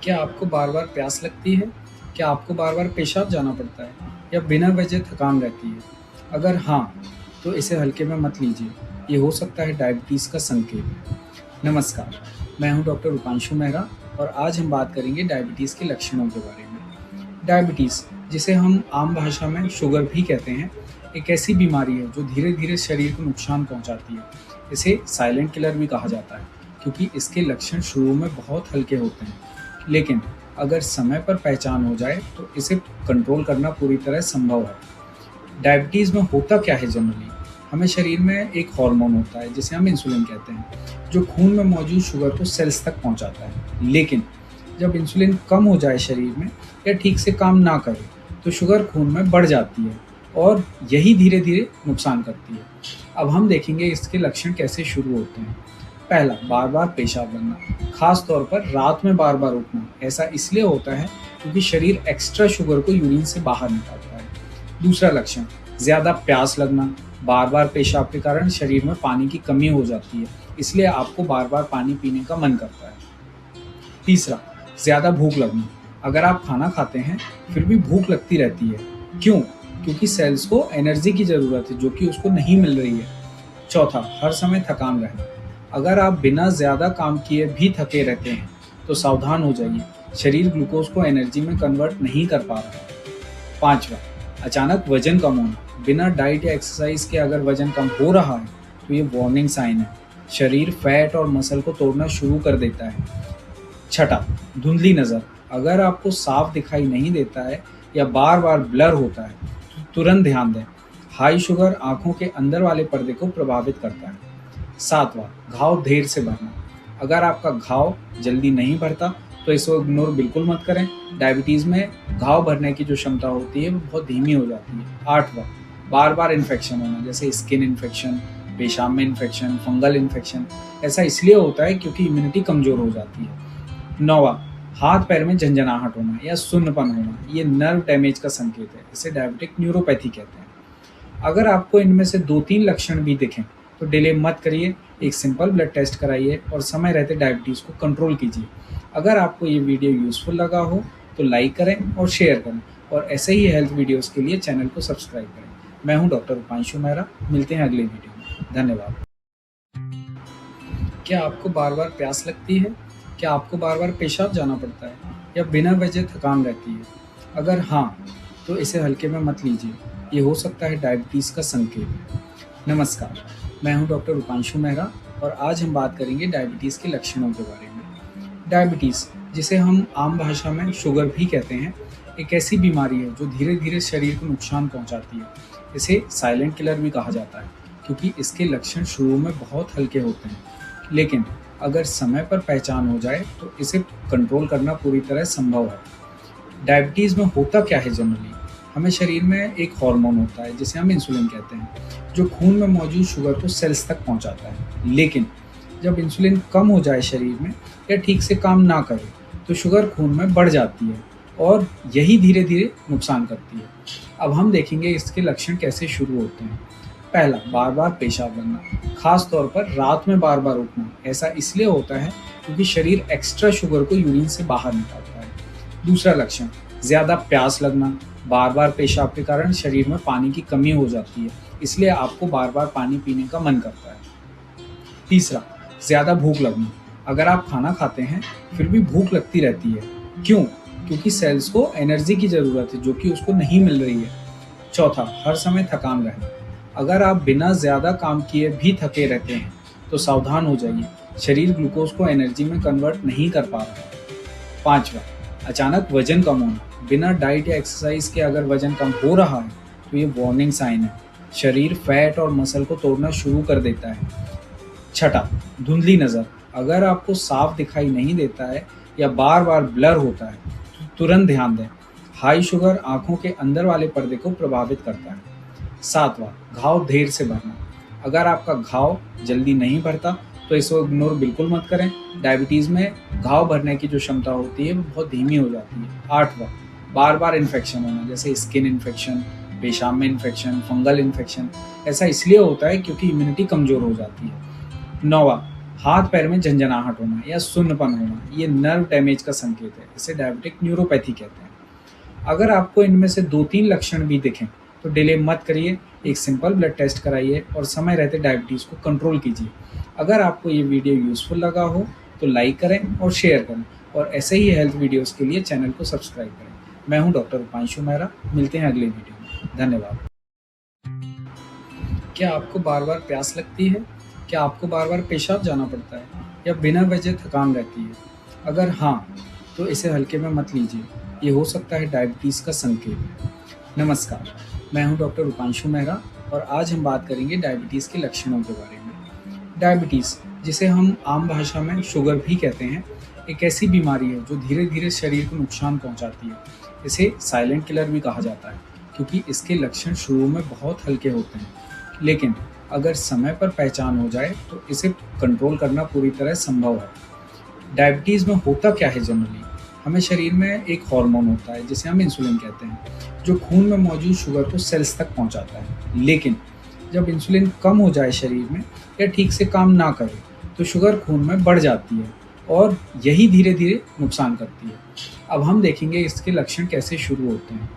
क्या आपको बार-बार प्यास लगती है? क्या आपको बार-बार पेशाब जाना पड़ता है? या बिना वजह थकान रहती है? अगर हाँ, तो इसे हल्के में मत लीजिए। ये हो सकता है डायबिटीज़ का संकेत। नमस्कार, मैं हूं डॉक्टर रूपांशु मेहरा और आज हम बात करेंगे डायबिटीज़ के लक्षणों के बारे में। डायबिटीज़, जिसे हम आम भाषा में शुगर भी कहते हैं, एक ऐसी बीमारी है जो धीरे-धीरे शरीर को नुकसान पहुंचाती है। इसे साइलेंट किलर भी कहा जाता है क्योंकि इसके लक्षण शुरू में बहुत हल्के होते हैं, लेकिन अगर समय पर पहचान हो जाए तो इसे कंट्रोल करना पूरी तरह संभव है। डायबिटीज़ में होता क्या है जनरली? हमें शरीर में एक हार्मोन होता है जिसे हम इंसुलिन कहते हैं, जो खून में मौजूद शुगर को सेल्स तक पहुंचाता है। लेकिन जब इंसुलिन कम हो जाए शरीर में या ठीक से काम ना करे, तो शुगर खून में बढ़ जाती है और यही धीरे-धीरे नुकसान करती है। अब हम देखेंगे इसके लक्षण कैसे शुरू होते हैं। पहला, बार-बार पेशाब बनना, खास तौर पर रात में बार-बार उठना। ऐसा इसलिए होता है क्योंकि शरीर एक्स्ट्रा शुगर को यूरिन से बाहर निकालता है। दूसरा लक्षण, ज़्यादा प्यास लगना, बार-बार पेशाब के कारण शरीर में पानी की कमी हो जाती है, इसलिए आपको बार-बार पानी पीने का मन करता है। तीसरा, ज़्यादा भूख लगना, अगर आप खाना खाते हैं फिर भी भूख लगती रहती है। क्यों? क्योंकि सेल्स को एनर्जी की ज़रूरत है जो कि उसको नहीं मिल रही है। चौथा, हर समय थकान रहना, अगर आप बिना ज़्यादा काम किए भी थके रहते हैं तो सावधान हो जाइए, शरीर ग्लूकोज को एनर्जी में कन्वर्ट नहीं कर पा रहा है। पाँचवा, अचानक वजन कम होना, बिना डाइट या एक्सरसाइज के अगर वजन कम हो रहा है तो ये वार्निंग साइन है। शरीर फैट और मसल को तोड़ना शुरू कर देता है। छठा, धुंधली नज़र, अगर आपको साफ दिखाई नहीं देता है या बार बार ब्लर होता है तो तुरंत ध्यान दें। हाई शुगर आंखों के अंदर वाले पर्दे को प्रभावित करता है। सातवां, घाव देर से भरना, अगर आपका घाव जल्दी नहीं भरता तो इसको इग्नोर बिल्कुल मत करें। डायबिटीज़ में घाव भरने की जो क्षमता होती है वो बहुत धीमी हो जाती है। आठवां, बार बार इन्फेक्शन होना, जैसे स्किन इन्फेक्शन, पेशाब में इन्फेक्शन, फंगल इन्फेक्शन। ऐसा इसलिए होता है क्योंकि इम्यूनिटी कमज़ोर हो जाती है। नौवां, हाथ पैर में झंझनाहट होना या सुन्नपन होना, ये नर्व डैमेज का संकेत है। इसे डायबिटिक न्यूरोपैथी कहते हैं। अगर आपको इनमें से 2-3 लक्षण भी दिखें तो डिले मत करिए, एक सिंपल ब्लड टेस्ट कराइए और समय रहते डायबिटीज़ को कंट्रोल कीजिए। अगर आपको ये वीडियो यूज़फुल लगा हो तो लाइक करें और शेयर करें, और ऐसे ही हेल्थ वीडियोज़ के लिए चैनल को सब्सक्राइब करें। मैं हूं डॉक्टर रूपांशु मेहरा, मिलते हैं अगले वीडियो में। धन्यवाद। क्या आपको बार-बार प्यास लगती है? क्या आपको बार-बार पेशाब जाना पड़ता है? या बिना वजह थकान रहती है? अगर हाँ, तो इसे हल्के में मत लीजिए। ये हो सकता है डायबिटीज़ का संकेत। नमस्कार, मैं हूं डॉक्टर रूपांशु मेहरा और आज हम बात करेंगे डायबिटीज़ के लक्षणों के बारे में। डायबिटीज़, जिसे हम आम भाषा में शुगर भी कहते हैं, एक ऐसी बीमारी है जो धीरे-धीरे शरीर को नुकसान पहुंचाती है। इसे साइलेंट किलर भी कहा जाता है क्योंकि इसके लक्षण शुरू में बहुत हल्के होते हैं, लेकिन अगर समय पर पहचान हो जाए तो इसे कंट्रोल करना पूरी तरह संभव है। डायबिटीज़ में होता क्या है जनरली? हमें शरीर में एक हार्मोन होता है जिसे हम इंसुलिन कहते हैं, जो खून में मौजूद शुगर को सेल्स तक पहुंचाता है। लेकिन जब इंसुलिन कम हो जाए शरीर में या ठीक से काम ना करे तो शुगर खून में बढ़ जाती है और यही धीरे-धीरे नुकसान करती है। अब हम देखेंगे इसके लक्षण कैसे शुरू होते हैं। पहला, बार-बार पेशाब बनना, खास तौर पर रात में बार-बार उठना। ऐसा इसलिए होता है क्योंकि शरीर एक्स्ट्रा शुगर को यूरिन से बाहर निकालता है। दूसरा लक्षण, ज़्यादा प्यास लगना, बार-बार पेशाब के कारण शरीर में पानी की कमी हो जाती है, इसलिए आपको बार-बार पानी पीने का मन करता है। तीसरा, ज़्यादा भूख लगना, अगर आप खाना खाते हैं फिर भी भूख लगती रहती है। क्यों? क्योंकि सेल्स को एनर्जी की ज़रूरत है जो कि उसको नहीं मिल रही है। चौथा, हर समय थकान रहना, अगर आप बिना ज़्यादा काम किए भी थके रहते हैं तो सावधान हो जाइए, शरीर ग्लूकोज को एनर्जी में कन्वर्ट नहीं कर पा रहा है। पाँचवा, अचानक वजन कम होना, बिना डाइट या एक्सरसाइज के अगर वजन कम हो रहा है तो ये वार्निंग साइन है। शरीर फैट और मसल को तोड़ना शुरू कर देता है। छठा, धुंधली नज़र, अगर आपको साफ दिखाई नहीं देता है या बार बार ब्लर होता है तो तुरंत ध्यान दें। हाई शुगर आंखों के अंदर वाले पर्दे को प्रभावित करता है। सातवां, घाव देर से भरना, अगर आपका घाव जल्दी नहीं भरता तो इसको इग्नोर बिल्कुल मत करें। डायबिटीज़ में घाव भरने की जो क्षमता होती है वो बहुत धीमी हो जाती है। आठवां, बार बार इन्फेक्शन होना, जैसे स्किन इन्फेक्शन, पेशाब में इन्फेक्शन, फंगल इन्फेक्शन। ऐसा इसलिए होता है क्योंकि इम्यूनिटी कमज़ोर हो जाती है। नौवां, हाथ पैर में झंझनाहट होना या सुन्नपन होना, ये नर्व डैमेज का संकेत है। इसे डायबिटिक न्यूरोपैथी कहते हैं। अगर आपको इनमें से 2-3 लक्षण भी दिखें तो डिले मत करिए, एक सिंपल ब्लड टेस्ट कराइए और समय रहते डायबिटीज़ को कंट्रोल कीजिए। अगर आपको ये वीडियो यूज़फुल लगा हो तो लाइक करें और शेयर करें, और ऐसे ही हेल्थ वीडियोज़ के लिए चैनल को सब्सक्राइब करें। मैं हूं डॉक्टर उपांशु मेहरा, मिलते हैं अगले वीडियो में। धन्यवाद। क्या आपको बार-बार प्यास लगती है? क्या आपको बार-बार पेशाब जाना पड़ता है या बिना वजह थकान रहती है? अगर हाँ, तो इसे हल्के में मत लीजिए, ये हो सकता है डायबिटीज़ का संकेत। नमस्कार, मैं हूं डॉक्टर उपांशु मेहरा और आज हम बात करेंगे डायबिटीज़ के लक्षणों के बारे में। डायबिटीज़, जिसे हम आम भाषा में शुगर भी कहते हैं, एक ऐसी बीमारी है जो धीरे-धीरे शरीर को नुकसान पहुंचाती है। इसे साइलेंट किलर भी कहा जाता है क्योंकि इसके लक्षण शुरू में बहुत हल्के होते हैं, लेकिन अगर समय पर पहचान हो जाए तो इसे कंट्रोल करना पूरी तरह संभव है। डायबिटीज़ में होता क्या है जनरली? हमें शरीर में एक हार्मोन होता है जिसे हम इंसुलिन कहते हैं, जो खून में मौजूद शुगर को सेल्स तक पहुंचाता है। लेकिन जब इंसुलिन कम हो जाए शरीर में या ठीक से काम ना करे तो शुगर खून में बढ़ जाती है और यही धीरे धीरे नुकसान करती है। अब हम देखेंगे इसके लक्षण कैसे शुरू होते हैं।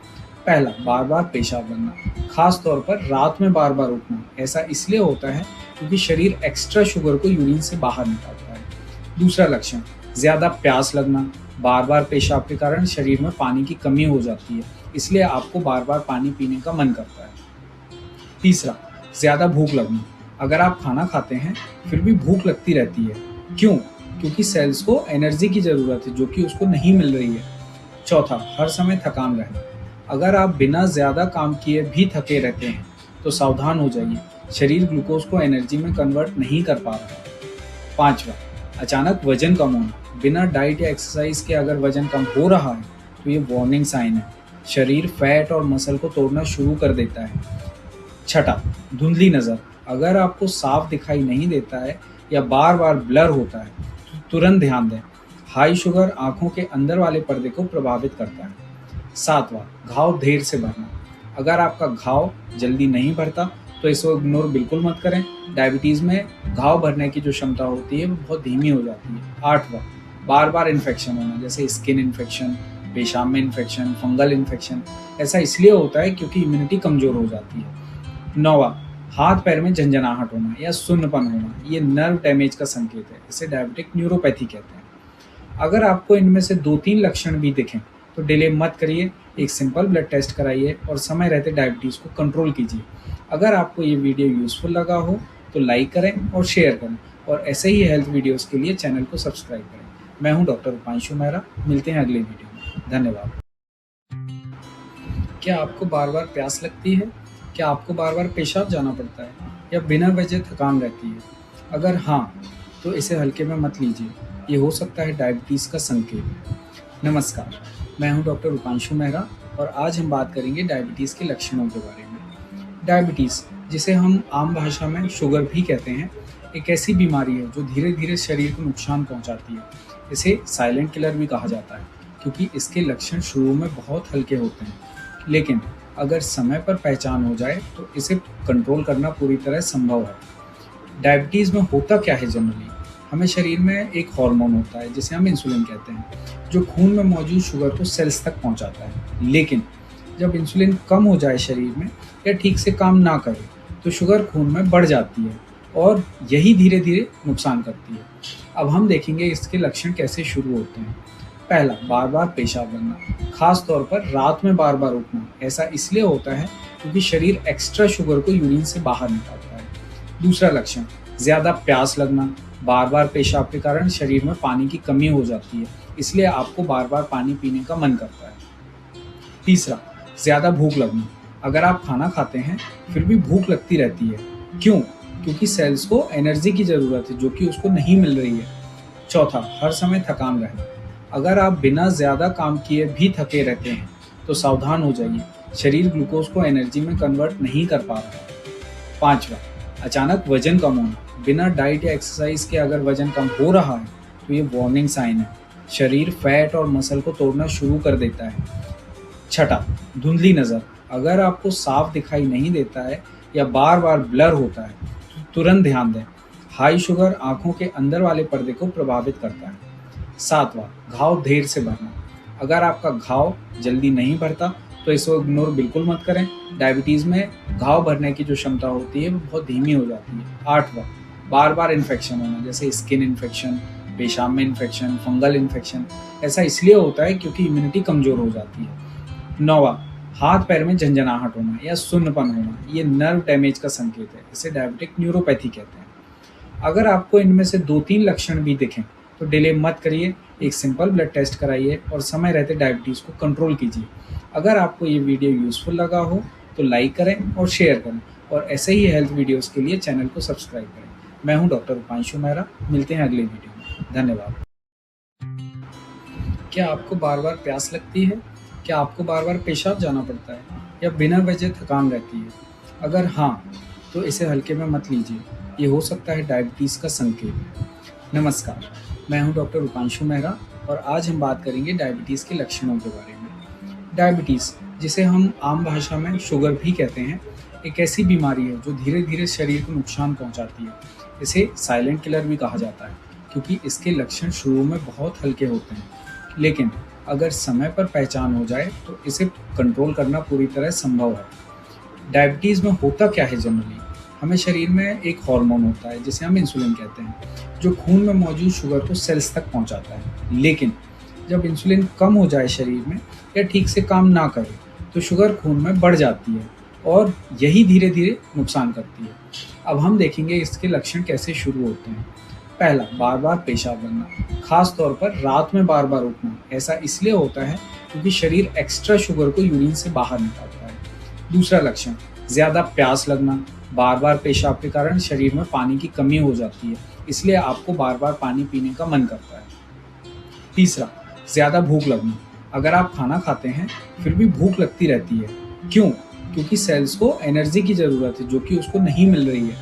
पहला, बार बार पेशाब बनना, खास तौर पर रात में बार बार उठना। ऐसा इसलिए होता है क्योंकि शरीर एक्स्ट्रा शुगर को यूरिन से बाहर निकालता है। दूसरा लक्षण, ज़्यादा प्यास लगना, बार बार पेशाब के कारण शरीर में पानी की कमी हो जाती है, इसलिए आपको बार बार पानी पीने का मन करता है। तीसरा, ज़्यादा भूख लगना, अगर आप खाना खाते हैं फिर भी भूख लगती रहती है। क्यों? क्योंकि सेल्स को एनर्जी की ज़रूरत है जो कि उसको नहीं मिल रही है। चौथा, हर समय थकान रहना, अगर आप बिना ज़्यादा काम किए भी थके रहते हैं तो सावधान हो जाइए, शरीर ग्लूकोज को एनर्जी में कन्वर्ट नहीं कर पा रहा है। पांचवा, अचानक वजन कम होना, बिना डाइट या एक्सरसाइज के अगर वजन कम हो रहा है तो ये वार्निंग साइन है, शरीर फैट और मसल को तोड़ना शुरू कर देता है। छठा, धुंधली नज़र, अगर आपको साफ दिखाई नहीं देता है या बार बार ब्लर होता है तो तुरंत ध्यान दें, हाई शुगर आंखों के अंदर वाले पर्दे को प्रभावित करता है। सातवां, घाव देर से भरना, अगर आपका घाव जल्दी नहीं भरता तो इसको इग्नोर बिल्कुल मत करें। डायबिटीज़ में घाव भरने की जो क्षमता होती है वो बहुत धीमी हो जाती है। आठवां, बार बार इन्फेक्शन होना, जैसे स्किन इन्फेक्शन, पेशाब में इन्फेक्शन, फंगल इन्फेक्शन। ऐसा इसलिए होता है क्योंकि इम्यूनिटी कमज़ोर हो जाती है। नौवां, हाथ पैर में झंझनाहट होना या सुन्नपन होना, ये नर्व डैमेज का संकेत है। इसे डायबिटिक न्यूरोपैथी कहते हैं। अगर आपको इनमें से 2-3 लक्षण भी दिखें तो डिले मत करिए, एक सिंपल ब्लड टेस्ट कराइए और समय रहते डायबिटीज़ को कंट्रोल कीजिए। अगर आपको ये वीडियो यूज़फुल लगा हो तो लाइक करें और शेयर करें, और ऐसे ही हेल्थ वीडियोज़ के लिए चैनल को सब्सक्राइब करें। मैं हूं डॉक्टर उपांशु मेहरा, मिलते हैं अगले वीडियो में। धन्यवाद। क्या आपको बार बार प्यास लगती है? क्या आपको बार बार पेशाब जाना पड़ता है या बिना वजह थकान रहती है? अगर हाँ, तो इसे हल्के में मत लीजिए, ये हो सकता है डायबिटीज़ का संकेत। नमस्कार, मैं हूं डॉक्टर उपांशु मेहरा और आज हम बात करेंगे डायबिटीज़ के लक्षणों के बारे में। डायबिटीज़, जिसे हम आम भाषा में शुगर भी कहते हैं, एक ऐसी बीमारी है जो धीरे धीरे शरीर को नुकसान पहुंचाती है। इसे साइलेंट किलर भी कहा जाता है क्योंकि इसके लक्षण शुरू में बहुत हल्के होते हैं, लेकिन अगर समय पर पहचान हो जाए तो इसे कंट्रोल करना पूरी तरह संभव है। डायबिटीज़ में होता क्या है जनरली? हमें शरीर में एक हार्मोन होता है जिसे हम इंसुलिन कहते हैं, जो खून में मौजूद शुगर को सेल्स तक पहुंचाता है। लेकिन जब इंसुलिन कम हो जाए शरीर में या ठीक से काम ना करे तो शुगर खून में बढ़ जाती है और यही धीरे धीरे नुकसान करती है। अब हम देखेंगे इसके लक्षण कैसे शुरू होते हैं। पहला, बार बार पेशाब बनना, खास तौर पर रात में बार बार उठना। ऐसा इसलिए होता है क्योंकि शरीर एक्स्ट्रा शुगर को यूरिन से बाहर निकालता है। दूसरा लक्षण, ज़्यादा प्यास लगना, बार बार पेशाब के कारण शरीर में पानी की कमी हो जाती है, इसलिए आपको बार बार पानी पीने का मन करता है। तीसरा, ज़्यादा भूख लगना, अगर आप खाना खाते हैं फिर भी भूख लगती रहती है। क्यों? क्योंकि सेल्स को एनर्जी की ज़रूरत है जो कि उसको नहीं मिल रही है। चौथा, हर समय थकान रहना, अगर आप बिना ज़्यादा काम किए भी थके रहते हैं तो सावधान हो जाइए, शरीर ग्लूकोज को एनर्जी में कन्वर्ट नहीं कर पा रहा है। पांचवा, अचानक वजन कम होना, बिना डाइट या एक्सरसाइज के अगर वजन कम हो रहा है तो ये वार्निंग साइन है, शरीर फैट और मसल को तोड़ना शुरू कर देता है। छठा, धुंधली नज़र, अगर आपको साफ दिखाई नहीं देता है या बार बार ब्लर होता है तो तुरंत ध्यान दें, हाई शुगर आंखों के अंदर वाले पर्दे को प्रभावित करता है। 7वां, घाव देर से भरना। अगर आपका घाव जल्दी नहीं भरता तो इसको इग्नोर बिल्कुल मत करें। डायबिटीज़ में घाव भरने की जो क्षमता होती है वो बहुत धीमी हो जाती है। 8वां, बार बार इन्फेक्शन होना, जैसे स्किन इन्फेक्शन, पेशाब में इन्फेक्शन, फंगल इन्फेक्शन। ऐसा इसलिए होता है क्योंकि इम्यूनिटी कमज़ोर हो जाती है। 9वां, हाथ पैर में झंझनाहट होना या सुन्नपन होना, ये नर्व डैमेज का संकेत है। इसे डायबिटिक न्यूरोपैथी कहते हैं। अगर आपको इनमें से 2-3 लक्षण भी दिखें तो डिले मत करिए, एक सिंपल ब्लड टेस्ट कराइए और समय रहते डायबिटीज़ को कंट्रोल कीजिए। अगर आपको ये वीडियो यूज़फुल लगा हो तो लाइक करें और शेयर करें, और ऐसे ही हेल्थ वीडियोज़ के लिए चैनल को सब्सक्राइब करें। मैं हूं डॉक्टर रूपांशु मेहरा, मिलते हैं अगले वीडियो में। धन्यवाद। क्या आपको बार बार प्यास लगती है? क्या आपको बार बार पेशाब जाना पड़ता है या बिना वजह थकान रहती है? अगर हाँ, तो इसे हल्के में मत लीजिए, ये हो सकता है डायबिटीज़ का संकेत। नमस्कार, मैं हूं डॉक्टर रूपांशु मेहरा और आज हम बात करेंगे डायबिटीज़ के लक्षणों के बारे में। डायबिटीज़, जिसे हम आम भाषा में शुगर भी कहते हैं, एक ऐसी बीमारी है जो धीरे धीरे शरीर को नुकसान पहुंचाती है। इसे साइलेंट किलर भी कहा जाता है क्योंकि इसके लक्षण शुरू में बहुत हल्के होते हैं, लेकिन अगर समय पर पहचान हो जाए तो इसे कंट्रोल करना पूरी तरह संभव है। डायबिटीज़ में होता क्या है जनरली? हमें शरीर में एक हार्मोन होता है जिसे हम इंसुलिन कहते हैं, जो खून में मौजूद शुगर को सेल्स तक पहुंचाता है। लेकिन जब इंसुलिन कम हो जाए शरीर में या ठीक से काम ना करे तो शुगर खून में बढ़ जाती है और यही धीरे धीरे नुकसान करती है। अब हम देखेंगे इसके लक्षण कैसे शुरू होते हैं। पहला, बार बार पेशाब बनना, खास तौर पर रात में बार बार उठना। ऐसा इसलिए होता है क्योंकि शरीर एक्स्ट्रा शुगर को यूरिन से बाहर निकालता है। दूसरा लक्षण, ज़्यादा प्यास लगना, बार बार पेशाब के कारण शरीर में पानी की कमी हो जाती है, इसलिए आपको बार बार पानी पीने का मन करता है। तीसरा, ज़्यादा भूख लगना, अगर आप खाना खाते हैं फिर भी भूख लगती रहती है। क्यों? क्योंकि सेल्स को एनर्जी की ज़रूरत है जो कि उसको नहीं मिल रही है।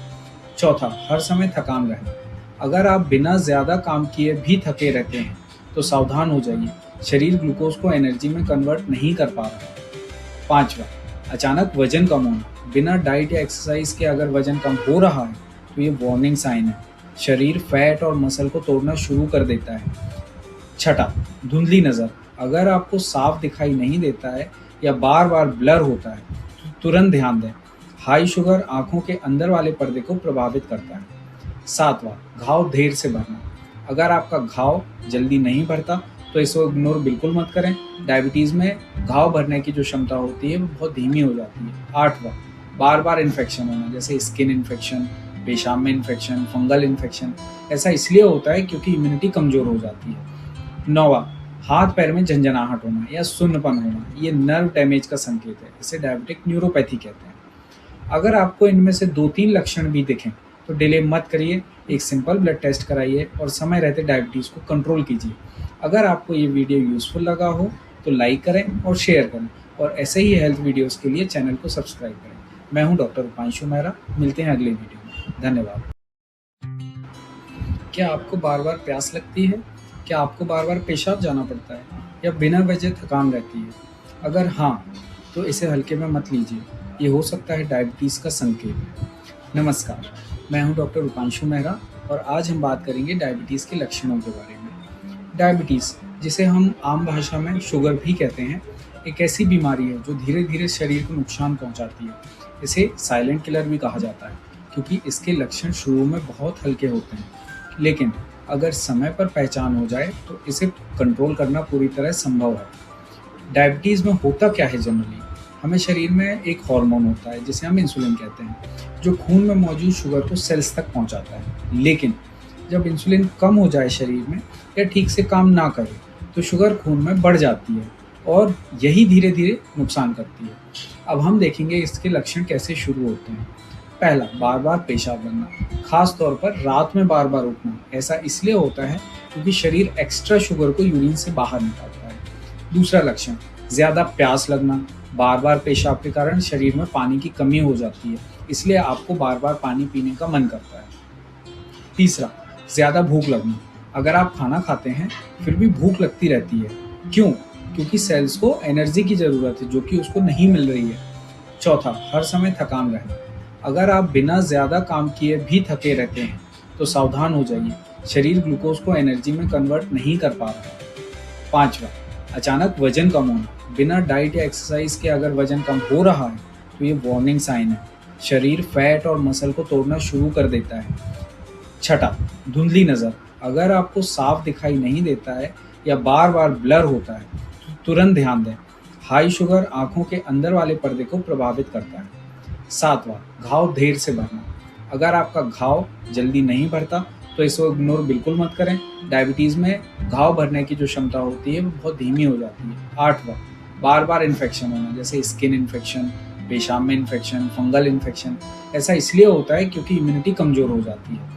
चौथा, हर समय थकान रहना, अगर आप बिना ज़्यादा काम किए भी थके रहते हैं तो सावधान हो जाइए, शरीर ग्लूकोज को एनर्जी में कन्वर्ट नहीं कर पा रहा है। पांचवा, अचानक वजन कम होना, बिना डाइट या एक्सरसाइज के अगर वजन कम हो रहा है तो ये वार्निंग साइन है, शरीर फैट और मसल को तोड़ना शुरू कर देता है। छठा, धुंधली नज़र, अगर आपको साफ दिखाई नहीं देता है या बार बार ब्लर होता है तो तुरंत ध्यान दें, हाई शुगर आंखों के अंदर वाले पर्दे को प्रभावित करता है। 7वां, घाव देर से भरना, अगर आपका घाव जल्दी नहीं भरता तो इसको इग्नोर बिल्कुल मत करें। डायबिटीज़ में घाव भरने की जो क्षमता होती है वो बहुत धीमी हो जाती है। 8वां, बार बार इन्फेक्शन होना, जैसे स्किन इन्फेक्शन, पेशाब में इन्फेक्शन, फंगल इन्फेक्शन। ऐसा इसलिए होता है क्योंकि इम्यूनिटी कमज़ोर हो जाती है। 9वां, हाथ पैर में झंझनाहट होना या सुन्नपन होना, ये नर्व डैमेज का संकेत है। इसे डायबिटिक न्यूरोपैथी कहते हैं। अगर आपको इनमें से 2-3 लक्षण भी दिखें तो डिले मत करिए, एक सिंपल ब्लड टेस्ट कराइए और समय रहते डायबिटीज़ को कंट्रोल कीजिए। अगर आपको ये वीडियो यूज़फुल लगा हो तो लाइक करें और शेयर करें, और ऐसे ही हेल्थ वीडियोज़ के लिए चैनल को सब्सक्राइब करें। मैं हूं डॉक्टर रूपांशु मेहरा, मिलते हैं अगले वीडियो में। धन्यवाद। क्या आपको बार बार प्यास लगती है? क्या आपको बार बार पेशाब जाना पड़ता है या बिना वजह थकान रहती है? अगर हाँ, तो इसे हल्के में मत लीजिए, ये हो सकता है डायबिटीज़ का संकेत। नमस्कार, मैं हूं डॉक्टर रूपांशु मेहरा और आज हम बात करेंगे डायबिटीज़ के लक्षणों के बारे में। डायबिटीज़, जिसे हम आम भाषा में शुगर भी कहते हैं, एक ऐसी बीमारी है जो धीरे धीरे शरीर को नुकसान पहुंचाती है। इसे साइलेंट किलर भी कहा जाता है क्योंकि इसके लक्षण शुरू में बहुत हल्के होते हैं, लेकिन अगर समय पर पहचान हो जाए तो इसे कंट्रोल करना पूरी तरह संभव है। डायबिटीज़ में होता क्या है जनरली? हमें शरीर में एक हार्मोन होता है जिसे हम इंसुलिन कहते हैं, जो खून में मौजूद शुगर को सेल्स तक पहुंचाता है। लेकिन जब इंसुलिन कम हो जाए शरीर में या ठीक से काम ना करे तो शुगर खून में बढ़ जाती है और यही धीरे धीरे नुकसान करती है। अब हम देखेंगे इसके लक्षण कैसे शुरू होते हैं। पहला, बार बार पेशाब बनना, खास तौर पर रात में बार बार उठना। ऐसा इसलिए होता है क्योंकि शरीर एक्स्ट्रा शुगर को यूरिन से बाहर निकालता है। दूसरा लक्षण, ज़्यादा प्यास लगना, बार बार पेशाब के कारण शरीर में पानी की कमी हो जाती है, इसलिए आपको बार बार पानी पीने का मन करता है। तीसरा, ज़्यादा भूख लगना, अगर आप खाना खाते हैं फिर भी भूख लगती रहती है। क्यों? क्योंकि सेल्स को एनर्जी की ज़रूरत है जो कि उसको नहीं मिल रही है। चौथा, हर समय थकान रहना, अगर आप बिना ज़्यादा काम किए भी थके रहते हैं तो सावधान हो जाइए, शरीर ग्लूकोज को एनर्जी में कन्वर्ट नहीं कर पा रहा है। पांचवा, अचानक वजन कम होना, बिना डाइट या एक्सरसाइज के अगर वजन कम हो रहा है तो ये वार्निंग साइन है। शरीर फैट और मसल को तोड़ना शुरू कर देता है। छठा, धुंधली नज़र, अगर आपको साफ दिखाई नहीं देता है या बार बार ब्लर होता है तो तुरंत ध्यान दें। हाई शुगर आंखों के अंदर वाले पर्दे को प्रभावित करता है। सातवां, घाव देर से भरना, अगर आपका घाव जल्दी नहीं भरता तो इसको इग्नोर बिल्कुल मत करें। डायबिटीज़ में घाव भरने की जो क्षमता होती है वो बहुत धीमी हो जाती है। आठवां, बार बार इन्फेक्शन होना, जैसे स्किन इन्फेक्शन, पेशाब में इन्फेक्शन, फंगल इन्फेक्शन। ऐसा इसलिए होता है क्योंकि इम्यूनिटी कमज़ोर हो जाती है।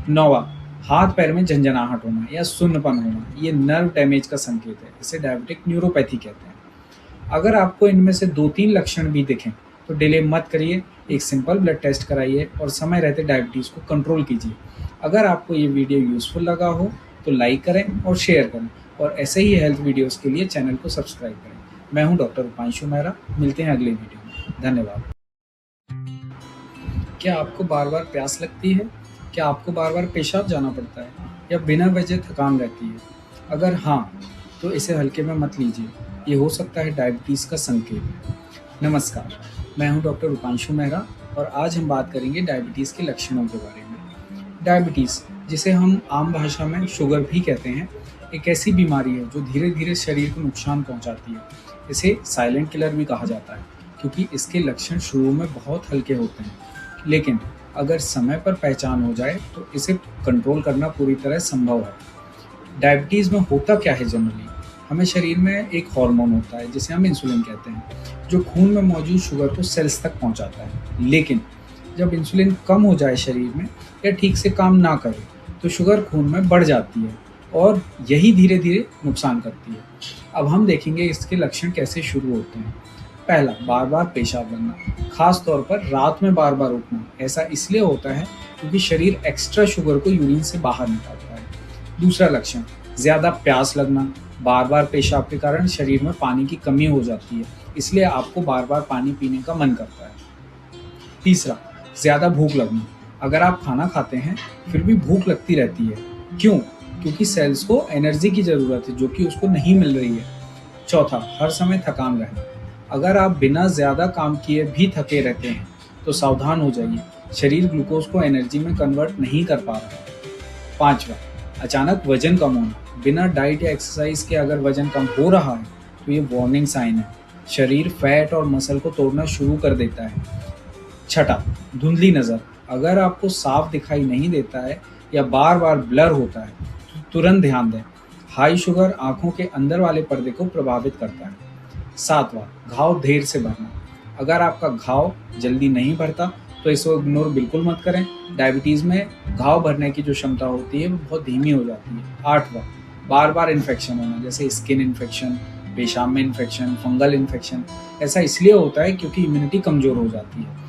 नौवां, हाथ पैर में झंझनाहट होना या सुन्नपन होना, ये नर्व डैमेज का संकेत है। इसे डायबिटिक न्यूरोपैथी कहते हैं। अगर आपको इनमें से 2-3 लक्षण भी दिखें तो डिले मत करिए, एक सिंपल ब्लड टेस्ट कराइए और समय रहते डायबिटीज़ को कंट्रोल कीजिए। अगर आपको ये वीडियो यूज़फुल लगा हो तो लाइक करें और शेयर करें, और ऐसे ही हेल्थ वीडियोज़ के लिए चैनल को सब्सक्राइब करें। मैं हूँ डॉक्टर रूपांशु मेहरा, मिलते हैं अगले वीडियो में। धन्यवाद। क्या आपको बार बार प्यास लगती है? क्या आपको बार बार पेशाब जाना पड़ता है या बिना वजह थकान रहती है? अगर हाँ, तो इसे हल्के में मत लीजिए, ये हो सकता है डायबिटीज़ का संकेत। नमस्कार, मैं हूं डॉक्टर रूपांशु मेहरा और आज हम बात करेंगे डायबिटीज़ के लक्षणों के बारे में। डायबिटीज़, जिसे हम आम भाषा में शुगर भी कहते हैं, एक ऐसी बीमारी है जो धीरे धीरे शरीर को नुकसान पहुंचाती है। इसे साइलेंट किलर भी कहा जाता है क्योंकि इसके लक्षण शुरू में बहुत हल्के होते हैं, लेकिन अगर समय पर पहचान हो जाए तो इसे कंट्रोल करना पूरी तरह संभव है। डायबिटीज़ में होता क्या है जनरली? हमें शरीर में एक हार्मोन होता है जिसे हम इंसुलिन कहते हैं, जो खून में मौजूद शुगर को सेल्स तक पहुंचाता है। लेकिन जब इंसुलिन कम हो जाए शरीर में या ठीक से काम ना करे तो शुगर खून में बढ़ जाती है और यही धीरे धीरे नुकसान करती है। अब हम देखेंगे इसके लक्षण कैसे शुरू होते हैं। पहला, बार बार पेशाब बनना, खास तौर पर रात में बार बार उठना। ऐसा इसलिए होता है क्योंकि शरीर एक्स्ट्रा शुगर को यूरिन से बाहर निकालता है। दूसरा लक्षण, ज़्यादा प्यास लगना, बार बार पेशाब के कारण शरीर में पानी की कमी हो जाती है, इसलिए आपको बार बार पानी पीने का मन करता है। तीसरा, ज़्यादा भूख लगना, अगर आप खाना खाते हैं फिर भी भूख लगती रहती है। क्यों? क्योंकि सेल्स को एनर्जी की ज़रूरत है जो कि उसको नहीं मिल रही है। चौथा, हर समय थकान रहना, अगर आप बिना ज़्यादा काम किए भी थके रहते हैं तो सावधान हो जाइए, शरीर ग्लूकोज को एनर्जी में कन्वर्ट नहीं कर पा रहा है। पांचवा, अचानक वजन कम होना, बिना डाइट या एक्सरसाइज के अगर वजन कम हो रहा है तो ये वार्निंग साइन है। शरीर फैट और मसल को तोड़ना शुरू कर देता है। छठा, धुंधली नज़र, अगर आपको साफ दिखाई नहीं देता है या बार बार ब्लर होता है तो तुरंत ध्यान दें। हाई शुगर आंखों के अंदर वाले पर्दे को प्रभावित करता है। सातवां, घाव देर से भरना, अगर आपका घाव जल्दी नहीं भरता तो इसको इग्नोर बिल्कुल मत करें। डायबिटीज़ में घाव भरने की जो क्षमता होती है वो बहुत धीमी हो जाती है। आठवां, बार बार इन्फेक्शन होना, जैसे स्किन इन्फेक्शन, पेशाब में इन्फेक्शन, फंगल इन्फेक्शन। ऐसा इसलिए होता है क्योंकि इम्यूनिटी कमज़ोर हो जाती है।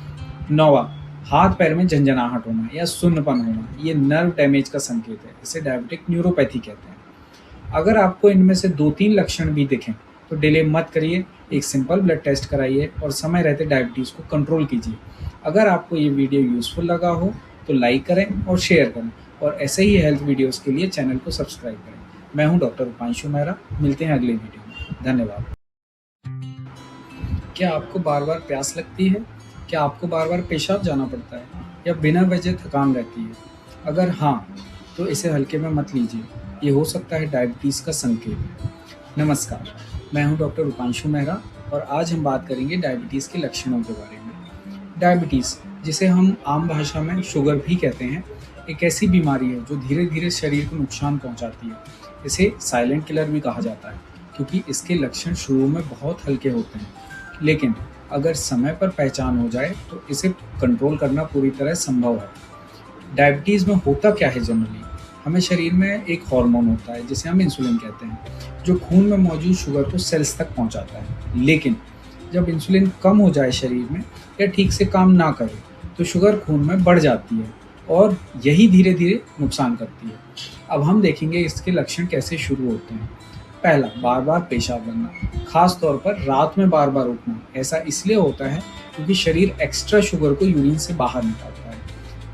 नौवां, हाथ पैर में झंझनाहट होना या सुन्नपन होना, ये नर्व डैमेज का संकेत है। इसे डायबिटिक न्यूरोपैथी कहते हैं। अगर आपको इनमें से 2-3 लक्षण भी दिखें तो डिले मत करिए, एक सिंपल ब्लड टेस्ट कराइए और समय रहते डायबिटीज़ को कंट्रोल कीजिए। अगर आपको ये वीडियो यूज़फुल लगा हो तो लाइक करें और शेयर करें, और ऐसे ही हेल्थ वीडियोज़ के लिए चैनल को सब्सक्राइब करें। मैं हूँ डॉक्टर रूपांशु मेहरा, मिलते हैं अगले वीडियो में। धन्यवाद। क्या आपको बार बार प्यास लगती है? क्या आपको बार बार पेशाब जाना पड़ता है या बिना वजह थकान रहती है? अगर हाँ, तो इसे हल्के में मत लीजिए, ये हो सकता है डायबिटीज़ का संकेत। नमस्कार, मैं हूं डॉक्टर रूपांशु मेहरा और आज हम बात करेंगे डायबिटीज़ के लक्षणों के बारे में। डायबिटीज़, जिसे हम आम भाषा में शुगर भी कहते हैं, एक ऐसी बीमारी है जो धीरे धीरे शरीर को नुकसान पहुंचाती है। इसे साइलेंट किलर भी कहा जाता है क्योंकि इसके लक्षण शुरू में बहुत हल्के होते हैं, लेकिन अगर समय पर पहचान हो जाए तो इसे कंट्रोल करना पूरी तरह संभव है। डायबिटीज़ में होता क्या है जनरली? हमें शरीर में एक हार्मोन होता है जिसे हम इंसुलिन कहते हैं, जो खून में मौजूद शुगर को सेल्स तक पहुंचाता है। लेकिन जब इंसुलिन कम हो जाए शरीर में या ठीक से काम ना करे तो शुगर खून में बढ़ जाती है और यही धीरे धीरे नुकसान करती है। अब हम देखेंगे इसके लक्षण कैसे शुरू होते हैं। पहला, बार बार पेशाब बनना, खास तौर पर रात में बार बार उठना। ऐसा इसलिए होता है क्योंकि शरीर एक्स्ट्रा शुगर को यूरिन से बाहर निकालता है।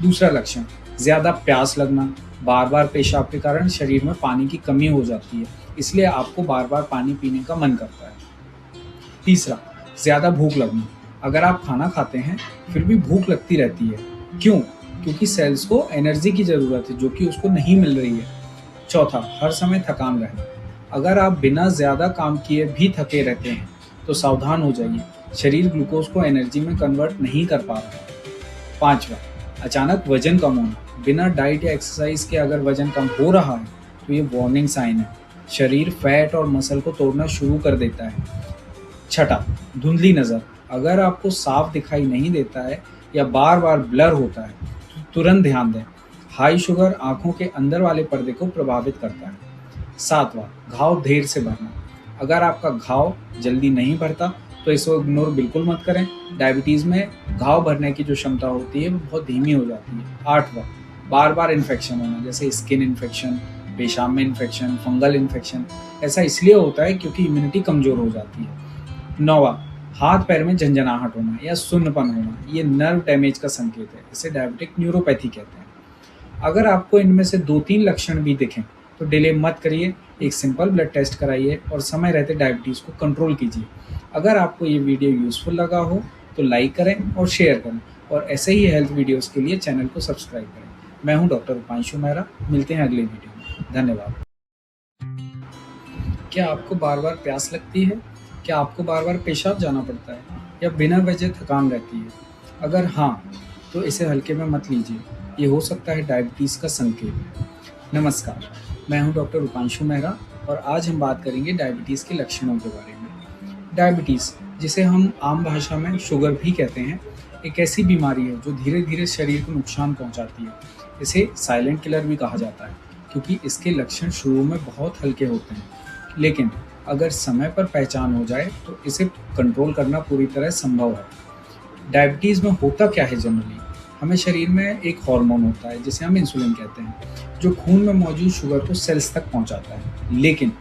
दूसरा लक्षण, ज़्यादा प्यास लगना, बार-बार पेशाब के कारण शरीर में पानी की कमी हो जाती है, इसलिए आपको बार-बार पानी पीने का मन करता है। तीसरा, ज़्यादा भूख लगना, अगर आप खाना खाते हैं, फिर भी भूख लगती रहती है। क्यों? क्योंकि सेल्स को एनर्जी की ज़रूरत है, जो कि उसको नहीं मिल रही है। चौथा, हर समय थकान रहना, अगर आप बिना ज़्यादा काम किए भी थके रहते हैं, तो सावधान हो जाइए, शरीर ग्लूकोज को एनर्जी में कन्वर्ट नहीं कर पा रहा है। पाँचवा, अचानक वजन कम होना, बिना डाइट या एक्सरसाइज के अगर वजन कम हो रहा है, तो ये वार्निंग साइन है। शरीर फैट और मसल को तोड़ना शुरू कर देता है। छठा, धुंधली नज़र, अगर आपको साफ दिखाई नहीं देता है या बार-बार ब्लर होता है, तो तुरंत ध्यान दें। हाई शुगर आँखों के अंदर वाले पर्दे को प्रभावित करता है। सातवां, घाव देर से भरना, अगर आपका घाव जल्दी नहीं भरता, तो इसको इग्नोर बिल्कुल मत करें। डायबिटीज़ में घाव भरने की जो क्षमता होती है, वो बहुत धीमी हो जाती है। आठवां, बार-बार इन्फेक्शन होना, जैसे स्किन इन्फेक्शन, पेशाब में इन्फेक्शन, फंगल इन्फेक्शन। ऐसा इसलिए होता है क्योंकि इम्यूनिटी कमज़ोर हो जाती है। नौवां, हाथ पैर में झंझनाहट होना या सुन्नपन होना, ये नर्व डैमेज का संकेत है। इसे डायबिटिक न्यूरोपैथी कहते हैं। अगर आपको इनमें से 2-3 लक्षण भी दिखें, तो डिले मत करिए, एक सिंपल ब्लड टेस्ट कराइए और समय रहते डायबिटीज़ को कंट्रोल कीजिए। अगर आपको ये वीडियो यूज़फुल लगा हो, तो लाइक करें और शेयर करें, और ऐसे ही हेल्थ वीडियोज़ के लिए चैनल को सब्सक्राइब करें। मैं हूँ डॉक्टर उपांशु मेहरा, मिलते हैं अगले वीडियो में। धन्यवाद। क्या आपको बार-बार प्यास लगती है? क्या आपको बार-बार पेशाब जाना पड़ता है? या बिना वजह थकान रहती है? अगर हाँ, तो इसे हल्के में मत लीजिए, ये हो सकता है डायबिटीज़ का संकेत। नमस्कार, मैं हूं डॉक्टर उपांशु मेहरा, और आज हम बात करेंगे डायबिटीज़ के लक्षणों के बारे में। डायबिटीज़, जिसे हम आम भाषा में शुगर भी कहते हैं, एक ऐसी बीमारी है जो धीरे-धीरे शरीर को नुकसान पहुंचाती है। इसे साइलेंट किलर भी कहा जाता है, क्योंकि इसके लक्षण शुरू में बहुत हल्के होते हैं, लेकिन अगर समय पर पहचान हो जाए, तो इसे कंट्रोल करना पूरी तरह संभव है। डायबिटीज़ में होता क्या है जनरली? हमें शरीर में एक हार्मोन होता है, जिसे हम इंसुलिन कहते हैं, जो खून में मौजूद शुगर को सेल्स तक पहुंचाता है। लेकिन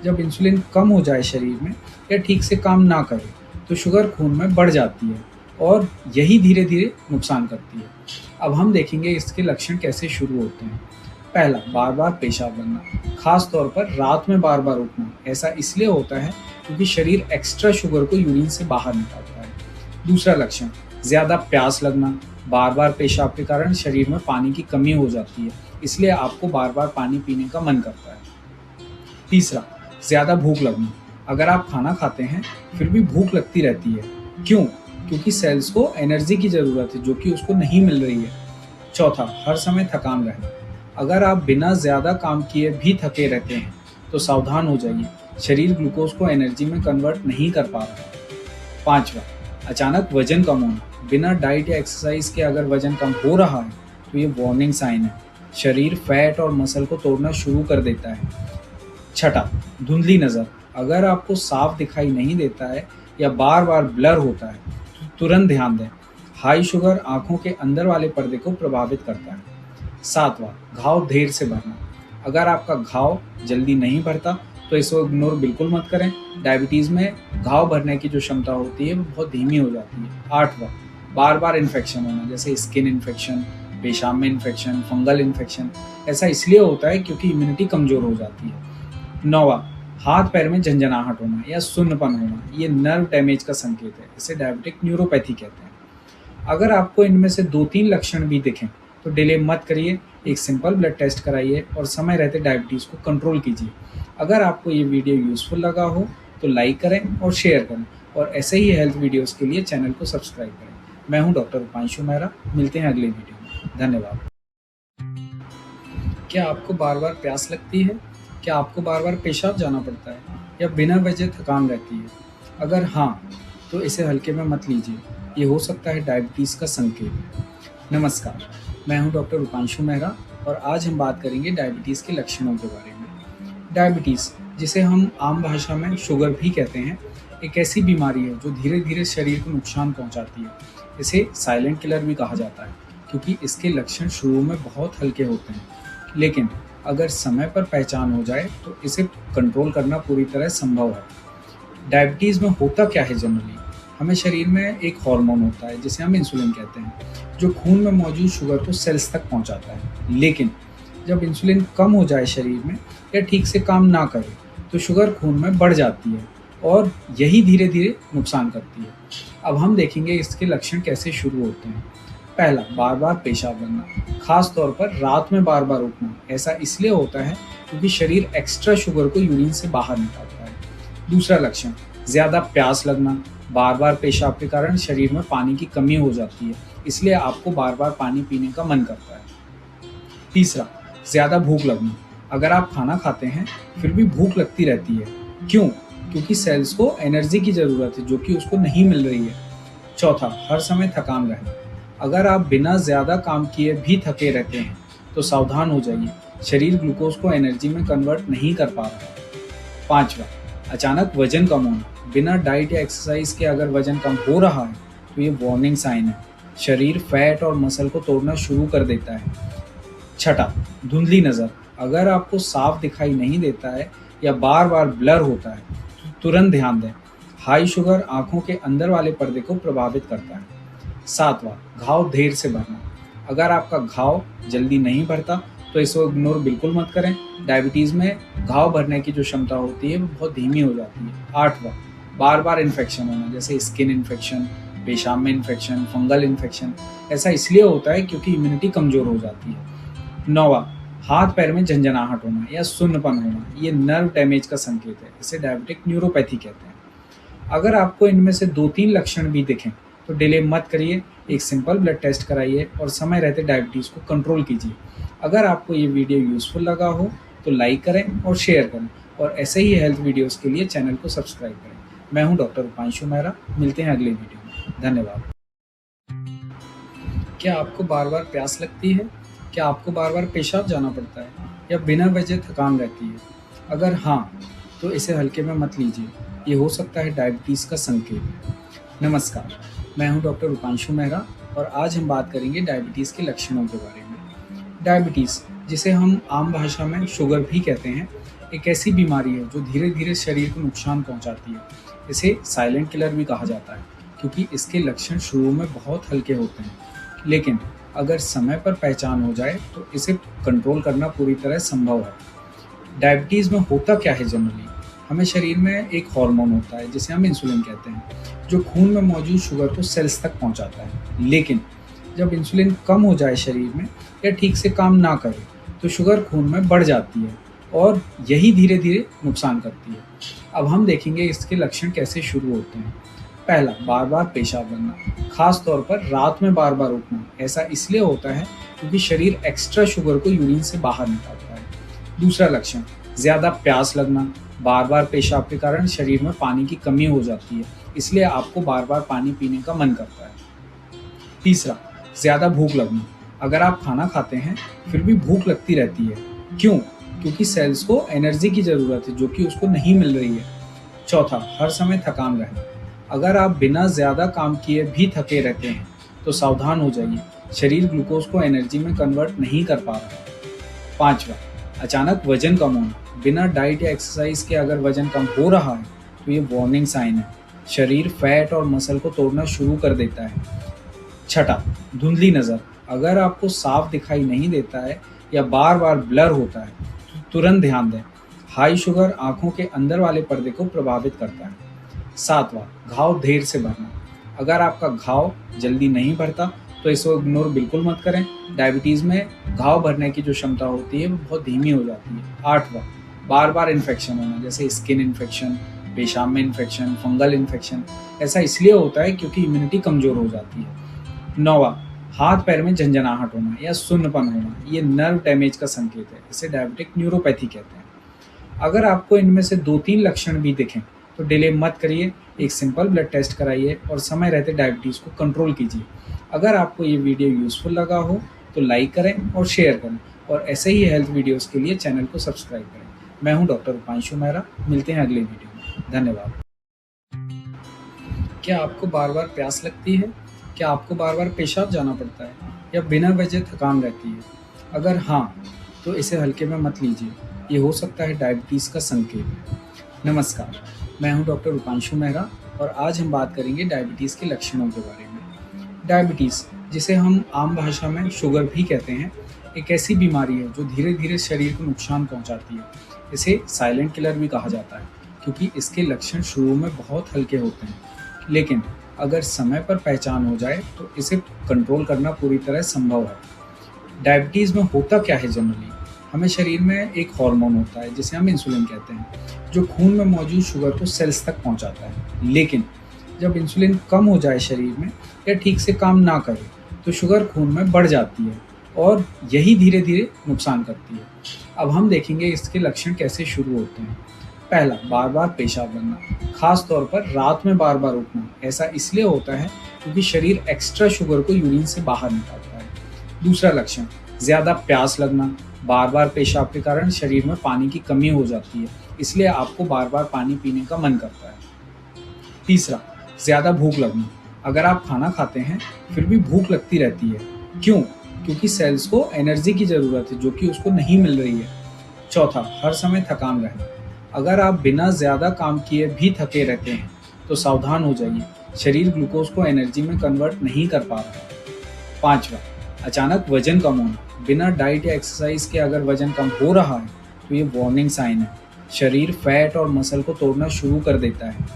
जब इंसुलिन कम हो जाए शरीर में, या ठीक से काम ना करे, तो शुगर खून में बढ़ जाती है, और यही धीरे-धीरे नुकसान करती है। अब हम देखेंगे इसके लक्षण कैसे शुरू होते हैं। पहला, बार-बार पेशाब बनना, खास तौर पर रात में बार-बार उठना। ऐसा इसलिए होता है क्योंकि शरीर एक्स्ट्रा शुगर को यूरिन से बाहर निकालता है। दूसरा लक्षण, ज़्यादा प्यास लगना, बार-बार पेशाब के कारण शरीर में पानी की कमी हो जाती है, इसलिए आपको बार-बार पानी पीने का मन करता है। तीसरा, ज़्यादा भूख लगना, अगर आप खाना खाते हैं, फिर भी भूख लगती रहती है। क्यों? क्योंकि सेल्स को एनर्जी की ज़रूरत है, जो कि उसको नहीं मिल रही है। चौथा, हर समय थकान रहना, अगर आप बिना ज़्यादा काम किए भी थके रहते हैं, तो सावधान हो जाइए, शरीर ग्लूकोज को एनर्जी में कन्वर्ट नहीं कर पा रहा है। पाँचवा, अचानक वजन कम होना, बिना डाइट या एक्सरसाइज के अगर वजन कम हो रहा है, तो ये वार्निंग साइन है। शरीर फैट और मसल को तोड़ना शुरू कर देता है। छठा, धुंधली नज़र, अगर आपको साफ दिखाई नहीं देता है या बार-बार ब्लर होता है, तो तुरंत ध्यान दें। हाई शुगर आँखों के अंदर वाले पर्दे को प्रभावित करता है। सातवां, घाव देर से भरना, अगर आपका घाव जल्दी नहीं भरता, तो इसको इग्नोर बिल्कुल मत करें। डायबिटीज़ में घाव भरने की जो क्षमता होती है, वो बहुत धीमी हो जाती है। आठवां, बार-बार इन्फेक्शन होना, जैसे स्किन इन्फेक्शन, पेशाब में इन्फेक्शन, फंगल इन्फेक्शन। ऐसा इसलिए होता है क्योंकि इम्यूनिटी कमज़ोर हो जाती है। नौवां, हाथ पैर में झंझनाहट होना या सुन्नपन होना, ये नर्व डैमेज का संकेत है। इसे डायबिटिक न्यूरोपैथी कहते हैं। अगर आपको इनमें से 2-3 लक्षण भी दिखें, तो डिले मत करिए, एक सिंपल ब्लड टेस्ट कराइए और समय रहते डायबिटीज़ को कंट्रोल कीजिए। अगर आपको ये वीडियो यूज़फुल लगा हो, तो लाइक करें और शेयर करें, और ऐसे ही हेल्थ वीडियोज़ के लिए चैनल को सब्सक्राइब करें। मैं हूँ डॉक्टर उपांशु मेहरा, मिलते हैं अगले वीडियो में। धन्यवाद। क्या आपको बार-बार प्यास लगती है? क्या आपको बार-बार पेशाब जाना पड़ता है? या बिना वजह थकान रहती है? अगर हाँ, तो इसे हल्के में मत लीजिए, ये हो सकता है डायबिटीज़ का संकेत। नमस्कार, मैं हूं डॉक्टर उपांशु मेहरा, और आज हम बात करेंगे डायबिटीज़ के लक्षणों के बारे में। डायबिटीज़, जिसे हम आम भाषा में शुगर भी कहते हैं, एक ऐसी बीमारी है जो धीरे-धीरे शरीर को नुकसान पहुंचाती है। इसे साइलेंट किलर भी कहा जाता है, क्योंकि इसके लक्षण शुरू में बहुत हल्के होते हैं, लेकिन अगर समय पर पहचान हो जाए, तो इसे कंट्रोल करना पूरी तरह संभव है। डायबिटीज़ में होता क्या है जनरली? हमें शरीर में एक हार्मोन होता है जिसे हम इंसुलिन कहते हैं, जो खून में मौजूद शुगर को सेल्स तक पहुंचाता है। लेकिन जब इंसुलिन कम हो जाए शरीर में या ठीक से काम ना करे, तो शुगर खून में बढ़ जाती है और यही धीरे-धीरे नुकसान करती है। अब हम देखेंगे इसके लक्षण कैसे शुरू होते हैं। पहला, बार-बार पेशाब बनना, खास तौर पर रात में बार-बार उठना। ऐसा इसलिए होता है क्योंकि शरीर एक्स्ट्रा शुगर को यूरिन से बाहर निकालता है। दूसरा लक्षण, ज़्यादा प्यास लगना, बार-बार पेशाब के कारण शरीर में पानी की कमी हो जाती है, इसलिए आपको बार-बार पानी पीने का मन करता है। तीसरा, ज़्यादा भूख लगना, अगर आप खाना खाते हैं फिर भी भूख लगती रहती है। क्यों? क्योंकि सेल्स को एनर्जी की ज़रूरत है जो कि उसको नहीं मिल रही है। चौथा, हर समय थकान रहना, अगर आप बिना ज़्यादा काम किए भी थके रहते हैं तो सावधान हो जाइए, शरीर ग्लूकोज को एनर्जी में कन्वर्ट नहीं कर पा रहा है। पांचवा, अचानक वजन कम होना, बिना डाइट या एक्सरसाइज के अगर वजन कम हो रहा है तो ये वार्निंग साइन है, शरीर फैट और मसल को तोड़ना शुरू कर देता है। छठा, धुंधली नज़र, अगर आपको साफ दिखाई नहीं देता है या बार बार ब्लर होता है तो तुरंत ध्यान दें, हाई शुगर आंखों के अंदर वाले पर्दे को प्रभावित करता है। सातवां, घाव देर से भरना, अगर आपका घाव जल्दी नहीं भरता तो इसको इग्नोर बिल्कुल मत करें। डायबिटीज़ में घाव भरने की जो क्षमता होती है वो बहुत धीमी हो जाती है। आठवां, बार बार इन्फेक्शन होना, जैसे स्किन इन्फेक्शन, पेशाब में इन्फेक्शन, फंगल इन्फेक्शन। ऐसा इसलिए होता है क्योंकि इम्यूनिटी कमज़ोर हो जाती है। नौवां, हाथ पैर में झंझनाहट होना या सुन्नपन होना, ये नर्व डैमेज का संकेत है, इसे डायबिटिक न्यूरोपैथी कहते हैं। अगर आपको इनमें से 2-3 लक्षण भी दिखें तो डिले मत करिए, एक सिंपल ब्लड टेस्ट कराइए और समय रहते डायबिटीज़ को कंट्रोल कीजिए। अगर आपको ये वीडियो यूज़फुल लगा हो तो लाइक करें और शेयर करें, और ऐसे ही हेल्थ वीडियोज़ के लिए चैनल को सब्सक्राइब करें। मैं हूं डॉक्टर रूपांशु मेहरा, मिलते हैं अगले वीडियो में। धन्यवाद। क्या आपको बार-बार प्यास लगती है? क्या आपको बार-बार पेशाब जाना पड़ता है या बिना वजह थकान रहती है? अगर हाँ, तो इसे हल्के में मत लीजिए, ये हो सकता है डायबिटीज़ का संकेत। नमस्कार, मैं हूं डॉक्टर रूपांशु मेहरा और आज हम बात करेंगे डायबिटीज़ के लक्षणों के बारे में। डायबिटीज़, जिसे हम आम भाषा में शुगर भी कहते हैं, एक ऐसी बीमारी है जो धीरे-धीरे शरीर को नुकसान पहुंचाती है। इसे साइलेंट किलर भी कहा जाता है क्योंकि इसके लक्षण शुरू में बहुत हल्के होते हैं, लेकिन अगर समय पर पहचान हो जाए तो इसे कंट्रोल करना पूरी तरह संभव है। डायबिटीज़ में होता क्या है जनरली? हमें शरीर में एक हार्मोन होता है जिसे हम इंसुलिन कहते हैं, जो खून में मौजूद शुगर को सेल्स तक पहुंचाता है। लेकिन जब इंसुलिन कम हो जाए शरीर में या ठीक से काम ना करे तो शुगर खून में बढ़ जाती है और यही धीरे-धीरे नुकसान करती है। अब हम देखेंगे इसके लक्षण कैसे शुरू होते हैं। पहला, बार-बार पेशाब बनना, खास तौर पर रात में बार-बार उठना। ऐसा इसलिए होता है क्योंकि शरीर एक्स्ट्रा शुगर को यूरिन से बाहर निकालता है। दूसरा लक्षण, ज़्यादा प्यास लगना, बार-बार पेशाब के कारण शरीर में पानी की कमी हो जाती है, इसलिए आपको बार-बार पानी पीने का मन करता है। तीसरा, ज़्यादा भूख लगना, अगर आप खाना खाते हैं फिर भी भूख लगती रहती है। क्यों? क्योंकि सेल्स को एनर्जी की ज़रूरत है जो कि उसको नहीं मिल रही है। चौथा, हर समय थकान रहना, अगर आप बिना ज़्यादा काम किए भी थके रहते हैं तो सावधान हो जाइए, शरीर ग्लूकोज को एनर्जी में कन्वर्ट नहीं कर पा रहा है। पांचवा, अचानक वजन कम होना, बिना डाइट या एक्सरसाइज के अगर वजन कम हो रहा है तो ये वार्निंग साइन है, शरीर फैट और मसल को तोड़ना शुरू कर देता है। छठा, धुंधली नज़र, अगर आपको साफ दिखाई नहीं देता है या बार बार ब्लर होता है तो तुरंत ध्यान दें, हाई शुगर आंखों के अंदर वाले पर्दे को प्रभावित करता है। सातवां, घाव देर से भरना, अगर आपका घाव जल्दी नहीं भरता तो इसको इग्नोर बिल्कुल मत करें। डायबिटीज़ में घाव भरने की जो क्षमता होती है वो बहुत धीमी हो जाती है। आठवां, बार बार इन्फेक्शन होना, जैसे स्किन इन्फेक्शन, पेशाब में इन्फेक्शन, फंगल इन्फेक्शन। ऐसा इसलिए होता है क्योंकि इम्यूनिटी कमज़ोर हो जाती है। नौवां, हाथ पैर में झंझनाहट होना या सुन्नपन होना, ये नर्व डैमेज का संकेत है, इसे डायबिटिक न्यूरोपैथी कहते हैं। अगर आपको इनमें से 2-3 लक्षण भी दिखें तो डिले मत करिए, एक सिंपल ब्लड टेस्ट कराइए और समय रहते डायबिटीज़ को कंट्रोल कीजिए। अगर आपको ये वीडियो यूज़फुल लगा हो तो लाइक करें और शेयर करें, और ऐसे ही हेल्थ वीडियोज़ के लिए चैनल को सब्सक्राइब करें। मैं हूं डॉक्टर रूपांशु मेहरा, मिलते हैं अगले वीडियो में। धन्यवाद। क्या आपको बार-बार प्यास लगती है? क्या आपको बार-बार पेशाब जाना पड़ता है या बिना वजह थकान रहती है? अगर हाँ, तो इसे हल्के में मत लीजिए, ये हो सकता है डायबिटीज़ का संकेत। नमस्कार, मैं हूं डॉक्टर रूपांशु मेहरा और आज हम बात करेंगे डायबिटीज़ के लक्षणों के बारे में। डायबिटीज़, जिसे हम आम भाषा में शुगर भी कहते हैं, एक ऐसी बीमारी है जो धीरे-धीरे शरीर को नुकसान पहुंचाती है। इसे साइलेंट किलर भी कहा जाता है क्योंकि इसके लक्षण शुरू में बहुत हल्के होते हैं, लेकिन अगर समय पर पहचान हो जाए तो इसे कंट्रोल करना पूरी तरह संभव है। डायबिटीज़ में होता क्या है जनरली? हमें शरीर में एक हार्मोन होता है जिसे हम इंसुलिन कहते हैं, जो खून में मौजूद शुगर को सेल्स तक पहुंचाता है। लेकिन जब इंसुलिन कम हो जाए शरीर में या ठीक से काम ना करे तो शुगर खून में बढ़ जाती है और यही धीरे धीरे नुकसान करती है। अब हम देखेंगे इसके लक्षण कैसे शुरू होते हैं। पहला, बार बार पेशाब बनना, खास तौर पर रात में बार बार उठना। ऐसा इसलिए होता है क्योंकि शरीर एक्स्ट्रा शुगर को यूरिन से बाहर निकालता है। दूसरा लक्षण, ज़्यादा प्यास लगना, बार बार पेशाब के कारण शरीर में पानी की कमी हो जाती है, इसलिए आपको बार बार पानी पीने का मन करता है। तीसरा, ज़्यादा भूख लगना, अगर आप खाना खाते हैं फिर भी भूख लगती रहती है। क्यों? क्योंकि सेल्स को एनर्जी की ज़रूरत है जो कि उसको नहीं मिल रही है। चौथा, हर समय थकान रहना, अगर आप बिना ज़्यादा काम किए भी थके रहते हैं तो सावधान हो जाइए, शरीर ग्लूकोज को एनर्जी में कन्वर्ट नहीं कर पा रहा है। पाँचवा, अचानक वजन कम होना, बिना डाइट या एक्सरसाइज के अगर वजन कम हो रहा है तो ये वार्निंग साइन है। शरीर फैट और मसल को तोड़ना शुरू कर देता है।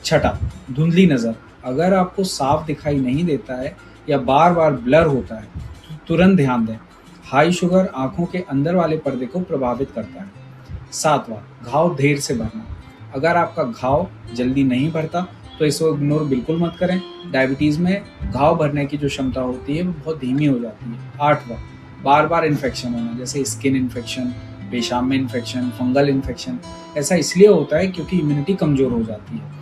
छठा, धुंधली नज़र, अगर आपको साफ दिखाई नहीं देता है या बार बार ब्लर होता है तो तुरंत ध्यान दें। हाई शुगर आंखों के अंदर वाले पर्दे को प्रभावित करता है। सातवां, घाव देर से भरना, अगर आपका घाव जल्दी नहीं भरता तो इसको इग्नोर बिल्कुल मत करें। डायबिटीज़ में घाव भरने की जो क्षमता होती है वो बहुत धीमी हो जाती है। आठवां, बार बार इन्फेक्शन होना, जैसे स्किन इन्फेक्शन, पेशाब में इन्फेक्शन, फंगल इन्फेक्शन। ऐसा इसलिए होता है क्योंकि इम्यूनिटी कमज़ोर हो जाती है।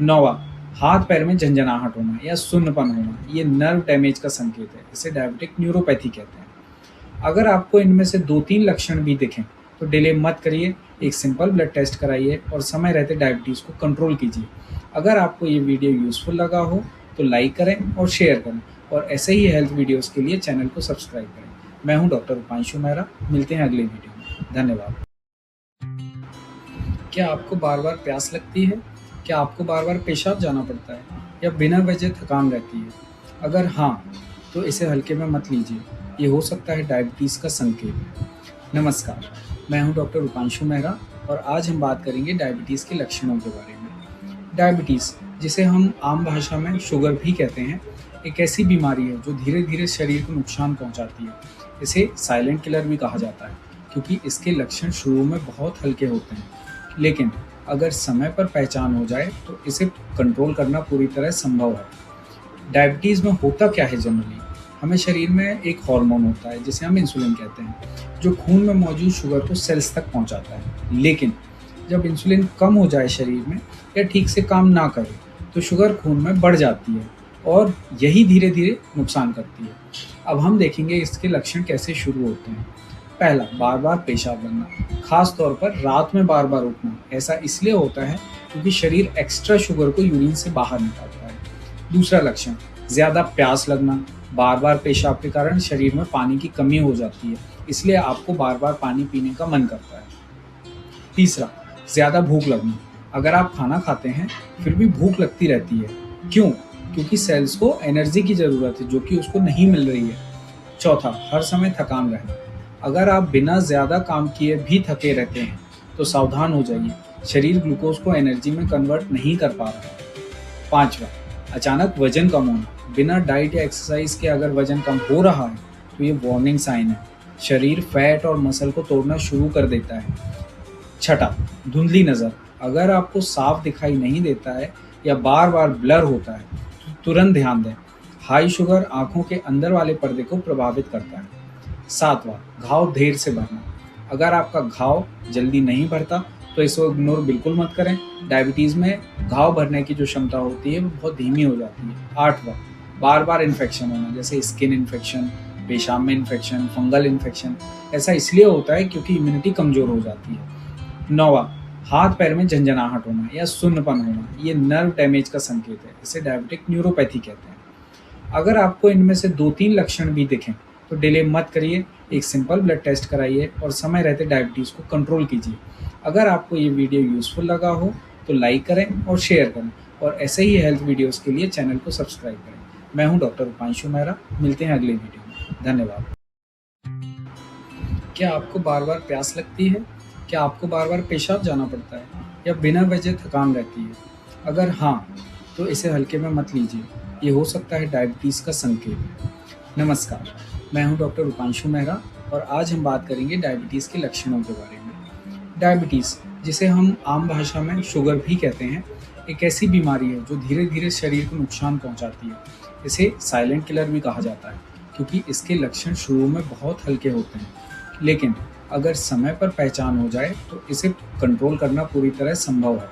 नौवां, हाथ पैर में झंझनाहट होना या सुन्नपन होना, ये नर्व डैमेज का संकेत है, इसे डायबिटिक न्यूरोपैथी कहते हैं। अगर आपको इनमें से 2-3 लक्षण भी दिखें तो डिले मत करिए, एक सिंपल ब्लड टेस्ट कराइए और समय रहते डायबिटीज़ को कंट्रोल कीजिए। अगर आपको ये वीडियो यूज़फुल लगा हो तो लाइक करें और शेयर करें, और ऐसे ही हेल्थ वीडियोज़ के लिए चैनल को सब्सक्राइब करें। मैं हूं डॉक्टर रूपांशु मेहरा, मिलते हैं अगले वीडियो में। धन्यवाद। क्या आपको बार बार प्यास लगती है? क्या आपको बार बार पेशाब जाना पड़ता है या बिना वजह थकान रहती है? अगर हाँ, तो इसे हल्के में मत लीजिए, ये हो सकता है डायबिटीज़ का संकेत। नमस्कार, मैं हूं डॉक्टर रूपांशु मेहरा और आज हम बात करेंगे डायबिटीज़ के लक्षणों के बारे में। डायबिटीज़, जिसे हम आम भाषा में शुगर भी कहते हैं, एक ऐसी बीमारी है जो धीरे धीरे शरीर को नुकसान पहुंचाती है। इसे साइलेंट किलर भी कहा जाता है क्योंकि इसके लक्षण शुरू में बहुत हल्के होते हैं, लेकिन अगर समय पर पहचान हो जाए तो इसे कंट्रोल करना पूरी तरह संभव है। डायबिटीज़ में होता क्या है जनरली? हमें शरीर में एक हार्मोन होता है जिसे हम इंसुलिन कहते हैं, जो खून में मौजूद शुगर को सेल्स तक पहुंचाता है। लेकिन जब इंसुलिन कम हो जाए शरीर में या ठीक से काम ना करे तो शुगर खून में बढ़ जाती है और यही धीरे धीरे नुकसान करती है। अब हम देखेंगे इसके लक्षण कैसे शुरू होते हैं। पहला, बार बार पेशाब बनना, खास तौर पर रात में बार बार उठना। ऐसा इसलिए होता है क्योंकि शरीर एक्स्ट्रा शुगर को यूरिन से बाहर निकालता है। दूसरा लक्षण, ज़्यादा प्यास लगना, बार बार पेशाब के कारण शरीर में पानी की कमी हो जाती है, इसलिए आपको बार बार पानी पीने का मन करता है। तीसरा, ज़्यादा भूख लगना, अगर आप खाना खाते हैं फिर भी भूख लगती रहती है। क्यों? क्योंकि सेल्स को एनर्जी की ज़रूरत है जो कि उसको नहीं मिल रही है। चौथा, हर समय थकान रहना, अगर आप बिना ज़्यादा काम किए भी थके रहते हैं तो सावधान हो जाइए, शरीर ग्लूकोज को एनर्जी में कन्वर्ट नहीं कर पा रहा है। पाँचवा, अचानक वजन कम होना, बिना डाइट या एक्सरसाइज के अगर वजन कम हो रहा है तो ये वार्निंग साइन है, शरीर फैट और मसल को तोड़ना शुरू कर देता है। छठा, धुंधली नज़र, अगर आपको साफ दिखाई नहीं देता है या बार बार ब्लर होता है तो तुरंत ध्यान दें। हाई शुगर आंखों के अंदर वाले पर्दे को प्रभावित करता है। सातवां, घाव देर से भरना, अगर आपका घाव जल्दी नहीं भरता तो इसको इग्नोर बिल्कुल मत करें। डायबिटीज़ में घाव भरने की जो क्षमता होती है वो बहुत धीमी हो जाती है। आठवां, बार बार इन्फेक्शन होना, जैसे स्किन इन्फेक्शन, पेशाब में इन्फेक्शन, फंगल इन्फेक्शन। ऐसा इसलिए होता है क्योंकि इम्यूनिटी कमज़ोर हो जाती है। नौवां, हाथ पैर में झंझनाहट होना या सुन्नपन होना, ये नर्व डैमेज का संकेत है, इसे डायबिटिक न्यूरोपैथी कहते हैं। अगर आपको इनमें से 2-3 लक्षण भी दिखें तो डिले मत करिए, एक सिंपल ब्लड टेस्ट कराइए और समय रहते डायबिटीज़ को कंट्रोल कीजिए। अगर आपको ये वीडियो यूज़फुल लगा हो तो लाइक करें और शेयर करें, और ऐसे ही हेल्थ वीडियोस के लिए चैनल को सब्सक्राइब करें। मैं हूं डॉक्टर रूपांशु मेहरा। मिलते हैं अगले वीडियो में। धन्यवाद। क्या आपको बार-बार प्यास लगती है? क्या आपको बार-बार पेशाब जाना पड़ता है? या बिना वजह थकान रहती है? अगर हाँ, तो इसे हल्के में मत लीजिए। ये हो सकता है डायबिटीज़ का संकेत। नमस्कार, मैं हूं डॉक्टर रूपांशु मेहरा और आज हम बात करेंगे डायबिटीज़ के लक्षणों के बारे में। डायबिटीज़, जिसे हम आम भाषा में शुगर भी कहते हैं, एक ऐसी बीमारी है जो धीरे-धीरे शरीर को नुकसान पहुंचाती है। इसे साइलेंट किलर भी कहा जाता है क्योंकि इसके लक्षण शुरू में बहुत हल्के होते हैं, लेकिन अगर समय पर पहचान हो जाए तो इसे कंट्रोल करना पूरी तरह संभव है।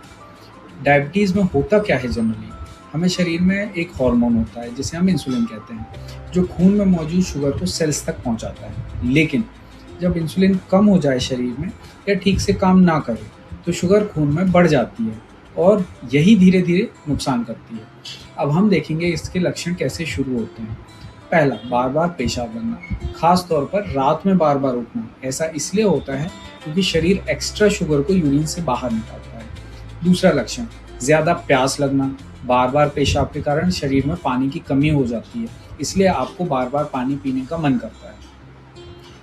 डायबिटीज़ में होता क्या है जनरली? हमें शरीर में एक हार्मोन होता है जिसे हम इंसुलिन कहते हैं, जो खून में मौजूद शुगर को सेल्स तक पहुंचाता है। लेकिन जब इंसुलिन कम हो जाए शरीर में या ठीक से काम ना करे, तो शुगर खून में बढ़ जाती है और यही धीरे-धीरे नुकसान करती है। अब हम देखेंगे इसके लक्षण कैसे शुरू होते हैं। पहला, बार-बार पेशाब बनना, खास तौर पर रात में बार-बार उठना। ऐसा इसलिए होता है क्योंकि शरीर एक्स्ट्रा शुगर को यूरिन से बाहर निकालता है। दूसरा लक्षण, ज़्यादा प्यास लगना, बार-बार पेशाब के कारण शरीर में पानी की कमी हो जाती है, इसलिए आपको बार-बार पानी पीने का मन करता है।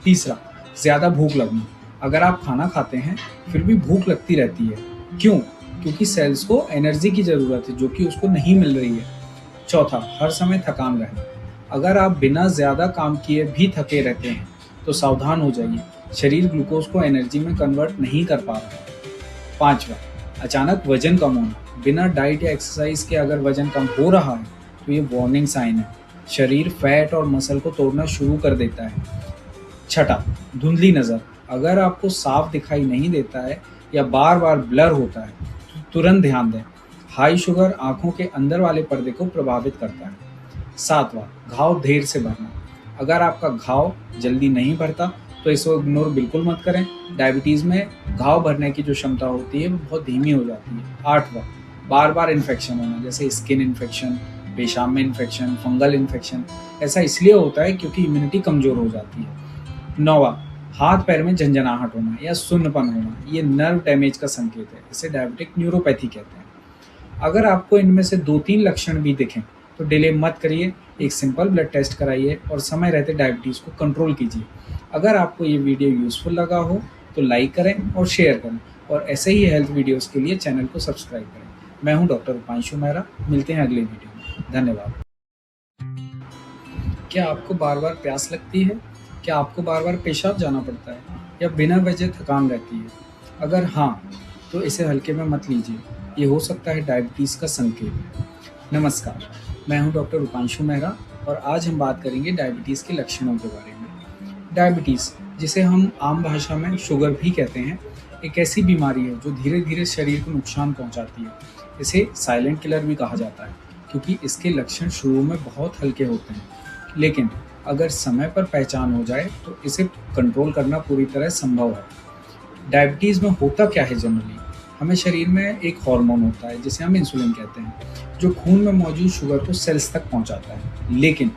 तीसरा, ज़्यादा भूख लगना, अगर आप खाना खाते हैं फिर भी भूख लगती रहती है। क्यों? क्योंकि सेल्स को एनर्जी की ज़रूरत है जो कि उसको नहीं मिल रही है। चौथा, हर समय थकान रहना, अगर आप बिना ज़्यादा काम किए भी थके रहते हैं तो सावधान हो जाइए, शरीर ग्लूकोज को एनर्जी में कन्वर्ट नहीं कर पा रहा है। पाँचवा, अचानक वजन कम होना, बिना डाइट या एक्सरसाइज के अगर वजन कम हो रहा है तो ये वार्निंग साइन है। शरीर फैट और मसल को तोड़ना शुरू कर देता है। छठा, धुंधली नज़र, अगर आपको साफ दिखाई नहीं देता है या बार बार ब्लर होता है तो तुरंत ध्यान दें। हाई शुगर आंखों के अंदर वाले पर्दे को प्रभावित करता है। सातवां, घाव देर से भरना, अगर आपका घाव जल्दी नहीं भरता तो इसको इग्नोर बिल्कुल मत करें। डायबिटीज़ में घाव भरने की जो क्षमता होती है वो बहुत धीमी हो जाती है। आठवां, बार बार इन्फेक्शन होना, जैसे स्किन इन्फेक्शन, पेशाब में इन्फेक्शन, फंगल इन्फेक्शन। ऐसा इसलिए होता है क्योंकि इम्यूनिटी कमज़ोर हो जाती है। नौवां, हाथ पैर में झंझनाहट होना या सुन्नपन होना, ये नर्व डैमेज का संकेत है। इसे डायबिटिक न्यूरोपैथी कहते हैं। अगर आपको इनमें से 2-3 लक्षण भी दिखें तो डिले मत करिए, एक सिंपल ब्लड टेस्ट कराइए और समय रहते डायबिटीज़ को कंट्रोल कीजिए। अगर आपको ये वीडियो यूज़फुल लगा हो तो लाइक करें और शेयर करें और ऐसे ही हेल्थ वीडियोज़ के लिए चैनल को सब्सक्राइब करें। मैं हूं डॉक्टर रूपांशु मेहरा। मिलते हैं अगले वीडियो में। धन्यवाद। क्या आपको बार-बार प्यास लगती है? क्या आपको बार-बार पेशाब जाना पड़ता है या बिना वजह थकान रहती है? अगर हाँ, तो इसे हल्के में मत लीजिए। ये हो सकता है डायबिटीज़ का संकेत। नमस्कार, मैं हूं डॉक्टर रूपांशु मेहरा और आज हम बात करेंगे डायबिटीज़ के लक्षणों के बारे में। डायबिटीज़, जिसे हम आम भाषा में शुगर भी कहते हैं, एक ऐसी बीमारी है जो धीरे-धीरे शरीर को नुकसान पहुंचाती है। इसे साइलेंट किलर भी कहा जाता है क्योंकि इसके लक्षण शुरू में बहुत हल्के होते हैं, लेकिन अगर समय पर पहचान हो जाए तो इसे कंट्रोल करना पूरी तरह संभव है। डायबिटीज़ में होता क्या है जनरली? हमें शरीर में एक हार्मोन होता है जिसे हम इंसुलिन कहते हैं, जो खून में मौजूद शुगर को सेल्स तक पहुंचाता है। लेकिन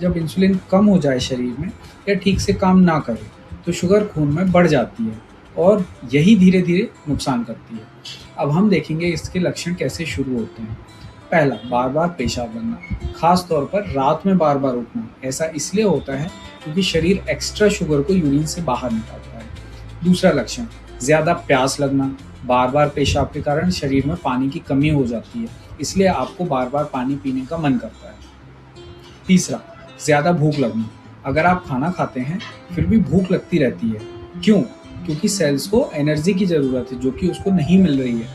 जब इंसुलिन कम हो जाए शरीर में या ठीक से काम ना करे तो शुगर खून में बढ़ जाती है और यही धीरे-धीरे नुकसान करती है। अब हम देखेंगे इसके लक्षण कैसे शुरू होते हैं। पहला, बार-बार पेशाब बनना, खास तौर पर रात में बार-बार उठना। ऐसा इसलिए होता है क्योंकि शरीर एक्स्ट्रा शुगर को यूरिन से बाहर निकालता है। दूसरा लक्षण, ज़्यादा प्यास लगना, बार-बार पेशाब के कारण शरीर में पानी की कमी हो जाती है, इसलिए आपको बार-बार पानी पीने का मन करता है। तीसरा, ज़्यादा भूख लगना, अगर आप खाना खाते हैं फिर भी भूख लगती रहती है। क्यों? क्योंकि सेल्स को एनर्जी की ज़रूरत है जो कि उसको नहीं मिल रही है।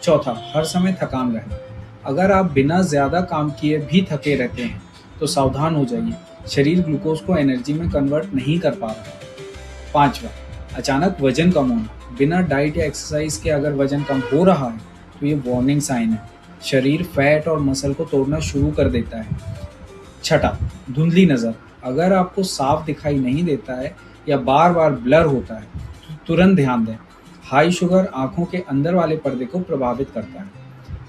चौथा, हर समय थकान रहना, अगर आप बिना ज़्यादा काम किए भी थके रहते हैं तो सावधान हो जाइए, शरीर ग्लूकोज को एनर्जी में कन्वर्ट नहीं कर पा रहा है। पाँचवा, अचानक वजन कम होना, बिना डाइट या एक्सरसाइज के अगर वजन कम हो रहा है तो ये वार्निंग साइन है। शरीर फैट और मसल को तोड़ना शुरू कर देता है। छठा, धुंधली नज़र, अगर आपको साफ दिखाई नहीं देता है या बार बार ब्लर होता है तो तुरंत ध्यान दें। हाई शुगर आंखों के अंदर वाले पर्दे को प्रभावित करता है।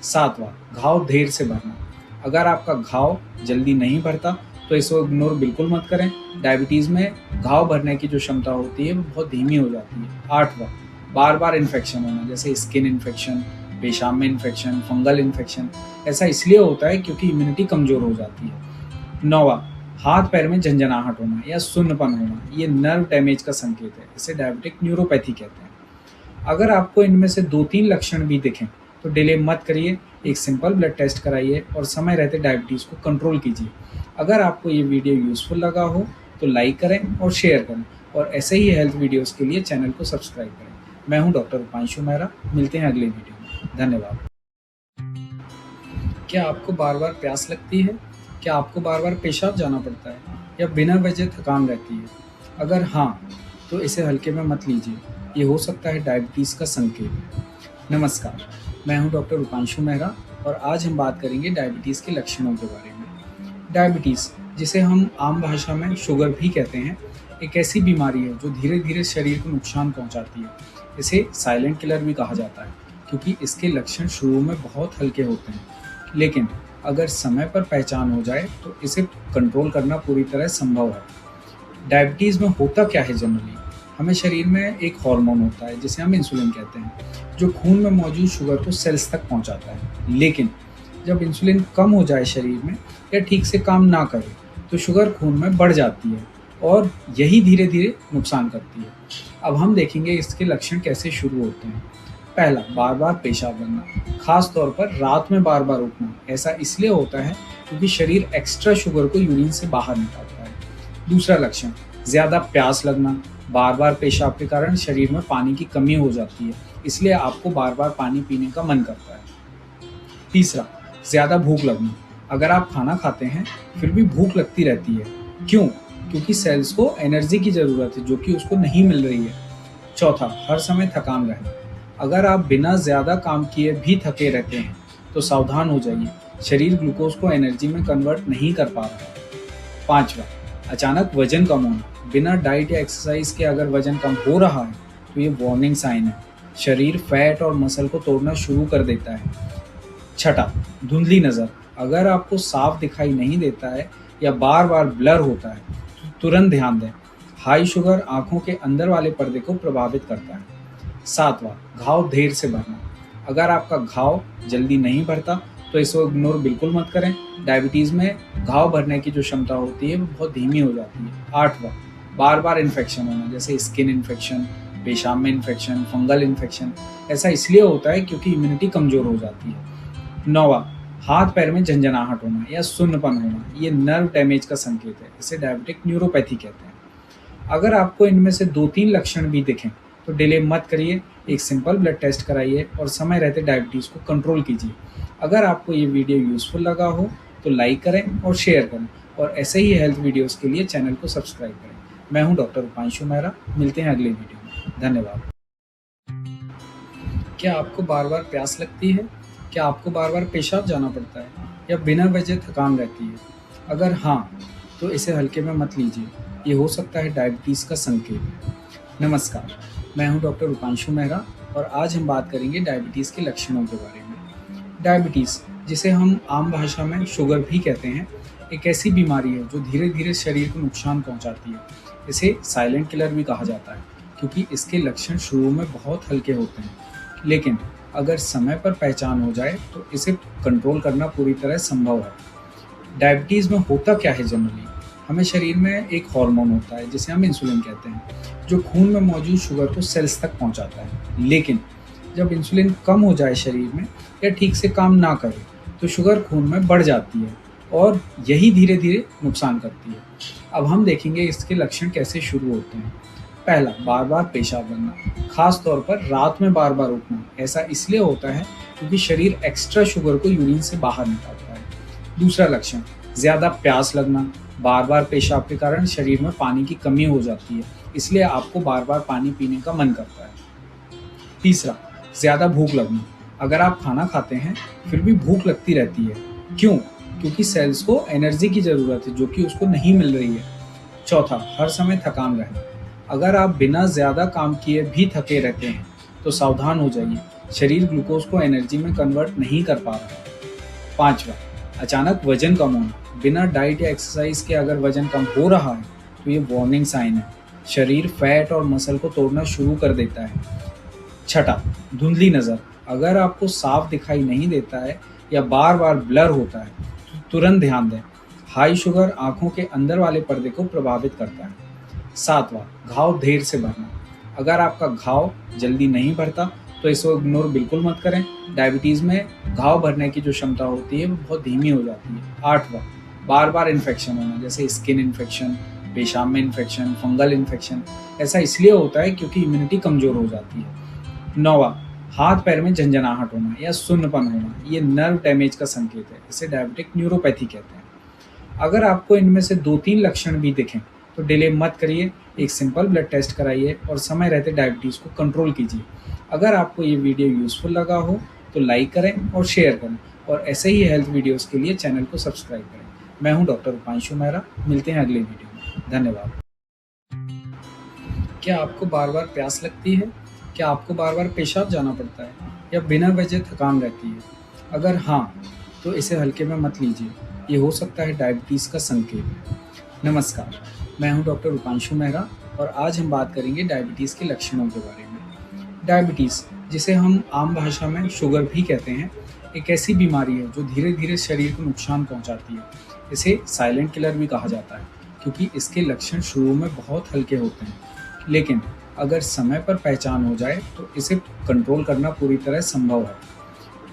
सातवां, घाव देर से भरना, अगर आपका घाव जल्दी नहीं भरता तो इसको इग्नोर बिल्कुल मत करें। डायबिटीज़ में घाव भरने की जो क्षमता होती है वो बहुत धीमी हो जाती है। आठवां, बार बार इन्फेक्शन होना, जैसे स्किन इन्फेक्शन, पेशाब में इन्फेक्शन, फंगल इन्फेक्शन। ऐसा इसलिए होता है क्योंकि इम्यूनिटी कमज़ोर हो जाती है। 9वां, हाथ पैर में झंझनाहट होना या सुन्नपन होना, ये नर्व डैमेज का संकेत है। इसे डायबिटिक न्यूरोपैथी कहते हैं। अगर आपको इनमें से 2-3 लक्षण भी दिखें तो डिले मत करिए, एक सिंपल ब्लड टेस्ट कराइए और समय रहते डायबिटीज़ को कंट्रोल कीजिए। अगर आपको ये वीडियो यूज़फुल लगा हो तो लाइक करें और शेयर करें, और ऐसे ही हेल्थ वीडियोज़ के लिए चैनल को सब्सक्राइब करें। मैं हूं डॉक्टर उपांशु मेहरा, मिलते हैं अगले वीडियो में। धन्यवाद। क्या आपको बार बार प्यास लगती है? क्या आपको बार बार पेशाब जाना पड़ता है या बिना वजह थकान रहती है? अगर हाँ, तो इसे हल्के में मत लीजिए, ये हो सकता है डायबिटीज़ का संकेत। नमस्कार, मैं हूं डॉक्टर उपांशु मेहरा और आज हम बात करेंगे डायबिटीज़ के लक्षणों के बारे में। डायबिटीज़, जिसे हम आम भाषा में शुगर भी कहते हैं, एक ऐसी बीमारी है जो धीरे धीरे शरीर को नुकसान पहुंचाती है। इसे साइलेंट किलर भी कहा जाता है क्योंकि इसके लक्षण शुरू में बहुत हल्के होते हैं, लेकिन अगर समय पर पहचान हो जाए तो इसे कंट्रोल करना पूरी तरह संभव है। डायबिटीज़ में होता क्या है जनरली? हमें शरीर में एक हार्मोन होता है जिसे हम इंसुलिन कहते हैं, जो खून में मौजूद शुगर को सेल्स तक पहुंचाता है। लेकिन जब इंसुलिन कम हो जाए शरीर में या ठीक से काम ना करे तो शुगर खून में बढ़ जाती है और यही धीरे धीरे नुकसान करती है। अब हम देखेंगे इसके लक्षण कैसे शुरू होते हैं। पहला, बार बार पेशाब बनना, खास तौर पर रात में बार बार उठना। ऐसा इसलिए होता है क्योंकि शरीर एक्स्ट्रा शुगर को यूरिन से बाहर निकालता है। दूसरा लक्षण, ज़्यादा प्यास लगना, बार बार पेशाब के कारण शरीर में पानी की कमी हो जाती है, इसलिए आपको बार बार पानी पीने का मन करता है। तीसरा, ज़्यादा भूख लगना, अगर आप खाना खाते हैं फिर भी भूख लगती रहती है। क्यों? क्योंकि सेल्स को एनर्जी की ज़रूरत है जो कि उसको नहीं मिल रही है। चौथा, हर समय थकान रहना, अगर आप बिना ज़्यादा काम किए भी थके रहते हैं तो सावधान हो जाइए, शरीर ग्लूकोज को एनर्जी में कन्वर्ट नहीं कर पा रहा है। पांचवा, अचानक वजन कम होना, बिना डाइट या एक्सरसाइज के अगर वजन कम हो रहा है तो ये वार्निंग साइन है। शरीर फैट और मसल को तोड़ना शुरू कर देता है। छठा, धुंधली नज़र, अगर आपको साफ दिखाई नहीं देता है या बार बार ब्लर होता है तो तुरंत ध्यान दें। हाई शुगर आंखों के अंदर वाले पर्दे को प्रभावित करता है। सातवां, घाव देर से भरना, अगर आपका घाव जल्दी नहीं भरता तो इसको इग्नोर बिल्कुल मत करें। डायबिटीज़ में घाव भरने की जो क्षमता होती है वो बहुत धीमी हो जाती है। आठवां, बार बार इन्फेक्शन होना, जैसे स्किन इन्फेक्शन, पेशाब में इन्फेक्शन, फंगल इन्फेक्शन। ऐसा इसलिए होता है क्योंकि इम्यूनिटी कमज़ोर हो जाती है। 9वां, हाथ पैर में झंझनाहट होना या सुन्नपन होना, ये नर्व डैमेज का संकेत है। इसे डायबिटिक न्यूरोपैथी कहते हैं। अगर आपको इनमें से 2-3 लक्षण भी दिखें तो डिले मत करिए, एक सिंपल ब्लड टेस्ट कराइए और समय रहते डायबिटीज़ को कंट्रोल कीजिए। अगर आपको ये वीडियो यूज़फुल लगा हो तो लाइक करें और शेयर करें, और ऐसे ही हेल्थ वीडियोज़ के लिए चैनल को सब्सक्राइब करें। मैं हूं डॉक्टर उपांशु मेहरा, मिलते हैं अगले वीडियो में। धन्यवाद। क्या आपको बार बार प्यास लगती है? क्या आपको बार बार पेशाब जाना पड़ता है या बिना वजह थकान रहती है? अगर हाँ, तो इसे हल्के में मत लीजिए, ये हो सकता है डायबिटीज़ का संकेत। नमस्कार, मैं हूं डॉक्टर उपांशु मेहरा और आज हम बात करेंगे डायबिटीज़ के लक्षणों के बारे में। डायबिटीज़, जिसे हम आम भाषा में शुगर भी कहते हैं, एक ऐसी बीमारी है जो धीरे धीरे शरीर को नुकसान पहुंचाती है। इसे साइलेंट किलर भी कहा जाता है क्योंकि इसके लक्षण शुरू में बहुत हल्के होते हैं, लेकिन अगर समय पर पहचान हो जाए तो इसे कंट्रोल करना पूरी तरह संभव है। डायबिटीज़ में होता क्या है जनरली? हमें शरीर में एक हार्मोन होता है जिसे हम इंसुलिन कहते हैं, जो खून में मौजूद शुगर को सेल्स तक पहुंचाता है। लेकिन जब इंसुलिन कम हो जाए शरीर में या ठीक से काम ना करे तो शुगर खून में बढ़ जाती है और यही धीरे धीरे नुकसान करती है। अब हम देखेंगे इसके लक्षण कैसे शुरू होते हैं। पहला, बार बार पेशाब बनना, खास तौर पर रात में बार बार उठना। ऐसा इसलिए होता है क्योंकि शरीर एक्स्ट्रा शुगर को यूरिन से बाहर निकालता है। दूसरा लक्षण, ज़्यादा प्यास लगना, बार बार पेशाब के कारण शरीर में पानी की कमी हो जाती है, इसलिए आपको बार बार पानी पीने का मन करता है। तीसरा, ज़्यादा भूख लगना, अगर आप खाना खाते हैं फिर भी भूख लगती रहती है। क्यों? क्योंकि सेल्स को एनर्जी की ज़रूरत है जो कि उसको नहीं मिल रही है। चौथा, हर समय थकान रहना, अगर आप बिना ज़्यादा काम किए भी थके रहते हैं तो सावधान हो जाइए, शरीर ग्लूकोज को एनर्जी में कन्वर्ट नहीं कर पा रहा है। पांचवा, अचानक वजन कम होना, बिना डाइट या एक्सरसाइज के अगर वजन कम हो रहा है तो ये वार्निंग साइन है। शरीर फैट और मसल को तोड़ना शुरू कर देता है। छठा, धुंधली नज़र, अगर आपको साफ दिखाई नहीं देता है या बार-बार ब्लर होता है, तो तुरंत ध्यान दें। हाई शुगर आँखों के अंदर वाले पर्दे को प्रभावित करता है। 7वां, घाव देर से भरना। अगर आपका घाव जल्दी नहीं भरता, तो इसको इग्नोर बिल्कुल मत करें। डायबिटीज़ में घाव भरने की जो क्षमता होती है, वो बहुत धीमी हो जाती है। 8वां, बार-बार इन्फेक्शन होना, जैसे स्किन इन्फेक्शन, पेशाब में इन्फेक्शन, फंगल इन्फेक्शन। ऐसा इसलिए होता है क्योंकि इम्यूनिटी कमज़ोर हो जाती है। 9वां, हाथ पैर में झंझनाहट होना या सुन्नपन होना, ये नर्व डैमेज का संकेत है। इसे डायबिटिक न्यूरोपैथी कहते हैं। अगर आपको इनमें से 2-3 लक्षण भी दिखें, तो डिले मत करिए, एक सिंपल ब्लड टेस्ट कराइए और समय रहते डायबिटीज़ को कंट्रोल कीजिए। अगर आपको ये वीडियो यूज़फुल लगा हो, तो लाइक करें और शेयर करें, और ऐसे ही हेल्थ वीडियोज़ के लिए चैनल को सब्सक्राइब करें। मैं हूँ डॉक्टर रूपांशु मेहरा, मिलते हैं अगले वीडियो में। धन्यवाद। क्या आपको बार-बार प्यास लगती है? क्या आपको बार-बार पेशाब जाना पड़ता है? या बिना वजह थकान रहती है? अगर हाँ, तो इसे हल्के में मत लीजिए, ये हो सकता है डायबिटीज़ का संकेत। नमस्कार, मैं हूं डॉक्टर रूपांशु मेहरा और आज हम बात करेंगे डायबिटीज़ के लक्षणों के बारे में। डायबिटीज़, जिसे हम आम भाषा में शुगर भी कहते हैं, एक ऐसी बीमारी है जो धीरे-धीरे शरीर को नुकसान पहुंचाती है। इसे साइलेंट किलर भी कहा जाता है क्योंकि इसके लक्षण शुरू में बहुत हल्के होते हैं, लेकिन अगर समय पर पहचान हो जाए तो इसे कंट्रोल करना पूरी तरह संभव है।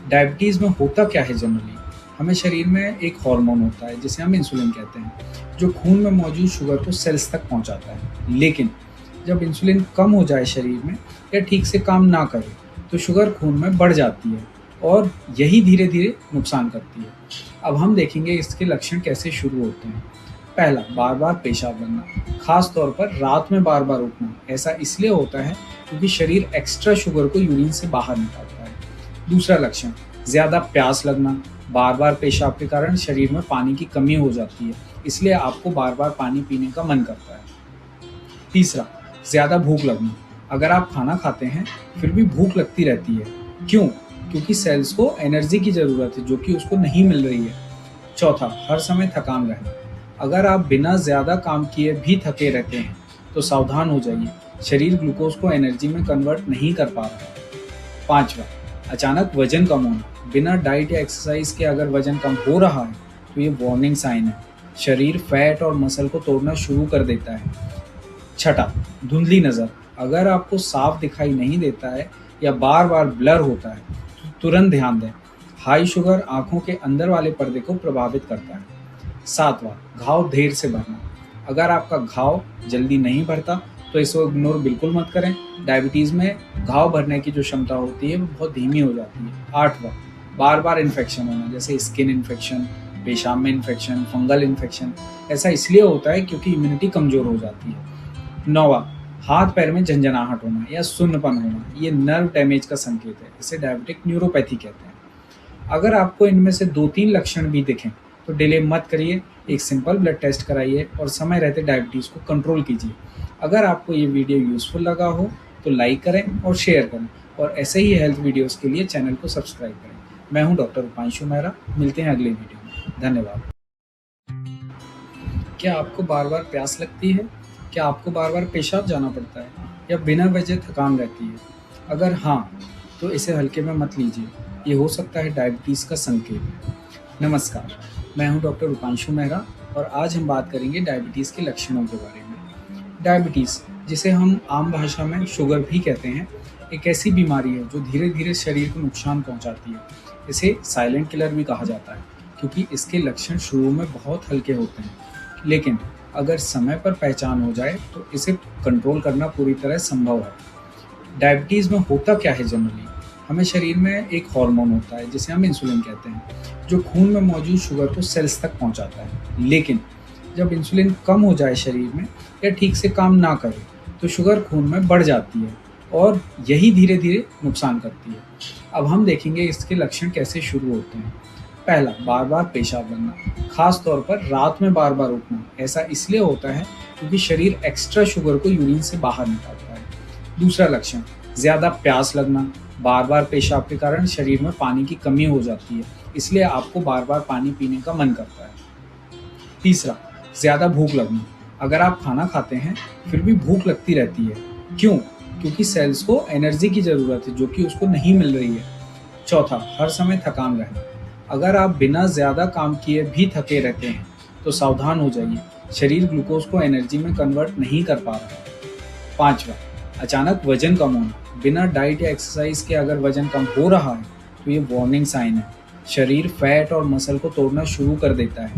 डायबिटीज़ में होता क्या है जनरली? हमें शरीर में एक हार्मोन होता है जिसे हम इंसुलिन कहते हैं, जो खून में मौजूद शुगर को सेल्स तक पहुंचाता है। लेकिन जब इंसुलिन कम हो जाए शरीर में या ठीक से काम ना करे, तो शुगर खून में बढ़ जाती है और यही धीरे धीरे नुकसान करती है। अब हम देखेंगे इसके लक्षण कैसे शुरू होते हैं। पहला, बार बार पेशाब बनना, खास तौर पर रात में बार बार उठना। ऐसा इसलिए होता है क्योंकि शरीर एक्स्ट्रा शुगर को यूरिन से बाहर निकालता है। दूसरा लक्षण, ज़्यादा प्यास लगना, बार बार पेशाब के कारण शरीर में पानी की कमी हो जाती है, इसलिए आपको बार बार पानी पीने का मन करता है। तीसरा, ज़्यादा भूख लगना, अगर आप खाना खाते हैं फिर भी भूख लगती रहती है। क्यों? क्योंकि सेल्स को एनर्जी की ज़रूरत है जो कि उसको नहीं मिल रही है। चौथा, हर समय थकान रहना, अगर आप बिना ज़्यादा काम किए भी थके रहते हैं तो सावधान हो जाइए, शरीर ग्लूकोज को एनर्जी में कन्वर्ट नहीं कर पा रहा है। पाँचवा, अचानक वजन कम होना, बिना डाइट या एक्सरसाइज के अगर वजन कम हो रहा है तो ये वार्निंग साइन है, शरीर फैट और मसल को तोड़ना शुरू कर देता है। छठा, धुंधली नज़र, अगर आपको साफ दिखाई नहीं देता है या बार बार ब्लर होता है, तो तुरंत ध्यान दें। हाई शुगर आँखों के अंदर वाले पर्दे को प्रभावित करता है। 7वां, घाव देर से भरना, अगर आपका घाव जल्दी नहीं भरता, तो इसको इग्नोर बिल्कुल मत करें। डायबिटीज़ में घाव भरने की जो क्षमता होती है, वो बहुत धीमी हो जाती है। 8वां, बार बार इन्फेक्शन होना, जैसे स्किन इन्फेक्शन, पेशाब में इन्फेक्शन, फंगल इन्फेक्शन। ऐसा इसलिए होता है क्योंकि इम्यूनिटी कमज़ोर हो जाती है। 9वां, हाथ पैर में झंझनाहट होना या सुन्नपन होना, ये नर्व डैमेज का संकेत है। इसे डायबिटिक न्यूरोपैथी कहते हैं। अगर आपको इनमें से 2-3 लक्षण भी दिखें, तो डिले मत करिए, एक सिंपल ब्लड टेस्ट कराइए और समय रहते डायबिटीज़ को कंट्रोल कीजिए। अगर आपको ये वीडियो यूज़फुल लगा हो, तो लाइक करें और शेयर करें, और ऐसे ही हेल्थ वीडियोज़ के लिए चैनल को सब्सक्राइब करें। मैं हूँ डॉक्टर रूपांशु मेहरा, मिलते हैं अगले वीडियो में। धन्यवाद। क्या आपको बार बार प्यास लगती है? क्या आपको बार बार पेशाब जाना पड़ता है या बिना वजह थकान रहती है? अगर हाँ, तो इसे हल्के में मत लीजिए, ये हो सकता है डायबिटीज़ का संकेत। नमस्कार, मैं हूं डॉक्टर रूपांशु मेहरा और आज हम बात करेंगे डायबिटीज़ के लक्षणों के बारे में। डायबिटीज़, जिसे हम आम भाषा में शुगर भी कहते हैं, एक ऐसी बीमारी है जो धीरे धीरे शरीर को नुकसान पहुंचाती है। इसे साइलेंट किलर भी कहा जाता है क्योंकि इसके लक्षण शुरू में बहुत हल्के होते हैं, लेकिन अगर समय पर पहचान हो जाए तो इसे कंट्रोल करना पूरी तरह संभव है। डायबिटीज़ में होता क्या है जनरली? हमें शरीर में एक हार्मोन होता है जिसे हम इंसुलिन कहते हैं, जो खून में मौजूद शुगर को सेल्स तक पहुंचाता है। लेकिन जब इंसुलिन कम हो जाए शरीर में या ठीक से काम ना करे, तो शुगर खून में बढ़ जाती है और यही धीरे धीरे नुकसान करती है। अब हम देखेंगे इसके लक्षण कैसे शुरू होते हैं। पहला, बार बार पेशाब बनना, खास तौर पर रात में बार बार उठना। ऐसा इसलिए होता है क्योंकि शरीर एक्स्ट्रा शुगर को यूरिन से बाहर निकालता है। दूसरा लक्षण, ज़्यादा प्यास लगना, बार बार पेशाब के कारण शरीर में पानी की कमी हो जाती है, इसलिए आपको बार बार पानी पीने का मन करता है। तीसरा, ज़्यादा भूख लगना, अगर आप खाना खाते हैं फिर भी भूख लगती रहती है। क्यों? क्योंकि सेल्स को एनर्जी की ज़रूरत है जो कि उसको नहीं मिल रही है। चौथा, हर समय थकान रहना। अगर आप बिना ज़्यादा काम किए भी थके रहते हैं, तो सावधान हो जाइए, शरीर ग्लूकोज को एनर्जी में कन्वर्ट नहीं कर पा रहा है। पाँचवा, अचानक वजन कम होना। बिना डाइट या एक्सरसाइज के अगर वजन कम हो रहा है, तो ये वार्निंग साइन है। शरीर फैट और मसल को तोड़ना शुरू कर देता है।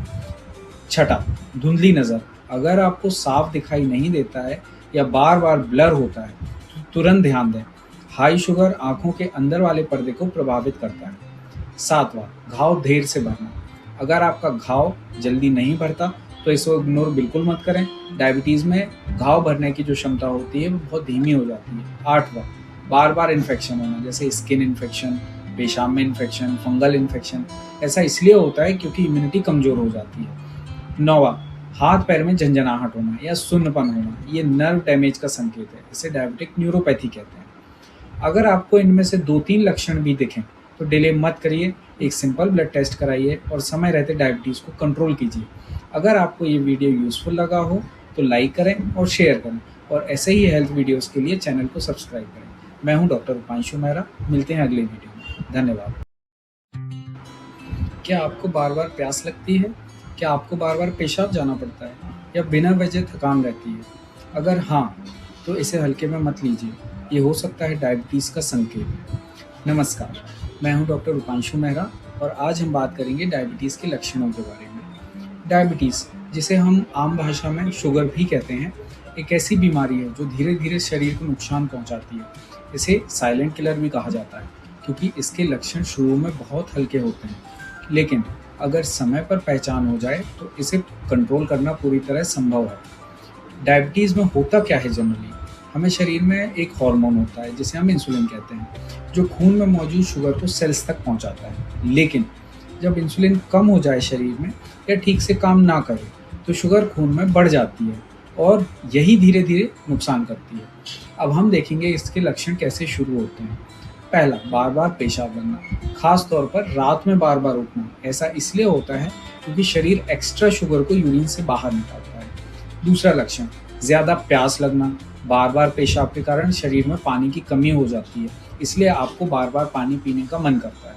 छठा, धुंधली नज़र। अगर आपको साफ दिखाई नहीं देता है या बार-बार ब्लर होता है, तो तुरंत ध्यान दें। हाई शुगर आँखों के अंदर वाले पर्दे को प्रभावित करता है। सातवां, घाव देर से भरना। अगर आपका घाव जल्दी नहीं भरता, तो इसको इग्नोर बिल्कुल मत करें। डायबिटीज़ में घाव भरने की जो क्षमता होती है, वो बहुत धीमी हो जाती है। आठवां, बार-बार इन्फेक्शन होना, जैसे स्किन इन्फेक्शन, पेशाब में इन्फेक्शन, फंगल इन्फेक्शन। ऐसा इसलिए होता है क्योंकि इम्यूनिटी कमज़ोर हो जाती है। नौवां, हाथ पैर में झंझनाहट होना या सुन्नपन होना। ये नर्व डैमेज का संकेत है। इसे डायबिटिक न्यूरोपैथी कहते हैं। अगर आपको इनमें से 2-3 लक्षण भी दिखें, तो डिले मत करिए, एक सिंपल ब्लड टेस्ट कराइए और समय रहते डायबिटीज़ को कंट्रोल कीजिए। अगर आपको ये वीडियो यूज़फुल लगा हो, तो लाइक करें और शेयर करें, और ऐसे ही हेल्थ वीडियोज़ के लिए चैनल को सब्सक्राइब करें। मैं हूँ डॉक्टर रूपांशु मेहरा। मिलते हैं अगले वीडियो में। धन्यवाद। क्या आपको बार-बार प्यास लगती है? क्या आपको बार-बार पेशाब जाना पड़ता है? या बिना वजह थकान रहती है? अगर हाँ, तो इसे हल्के में मत लीजिए। ये हो सकता है डायबिटीज़ का संकेत। नमस्कार, मैं हूं डॉक्टर रूपांशु मेहरा, और आज हम बात करेंगे डायबिटीज़ के लक्षणों के बारे में। डायबिटीज़, जिसे हम आम भाषा में शुगर भी कहते हैं, एक ऐसी बीमारी है जो धीरे-धीरे शरीर को नुकसान पहुंचाती है। इसे साइलेंट किलर भी कहा जाता है, क्योंकि इसके लक्षण शुरू में बहुत हल्के होते हैं, लेकिन अगर समय पर पहचान हो जाए, तो इसे कंट्रोल करना पूरी तरह संभव है। डायबिटीज़ में होता क्या है जनरली? हमें शरीर में एक हार्मोन होता है जिसे हम इंसुलिन कहते हैं, जो खून में मौजूद शुगर को सेल्स तक पहुंचाता है। लेकिन जब इंसुलिन कम हो जाए शरीर में, या ठीक से काम ना करे, तो शुगर खून में बढ़ जाती है, और यही धीरे धीरे नुकसान करती है। अब हम देखेंगे इसके लक्षण कैसे शुरू होते हैं। पहला, बार बार पेशाब बनना, खास तौर पर रात में बार बार उठना। ऐसा इसलिए होता है क्योंकि शरीर एक्स्ट्रा शुगर को यूरिन से बाहर निकालता है। दूसरा लक्षण, ज़्यादा प्यास लगना। बार बार पेशाब के कारण शरीर में पानी की कमी हो जाती है, इसलिए आपको बार बार पानी पीने का मन करता है।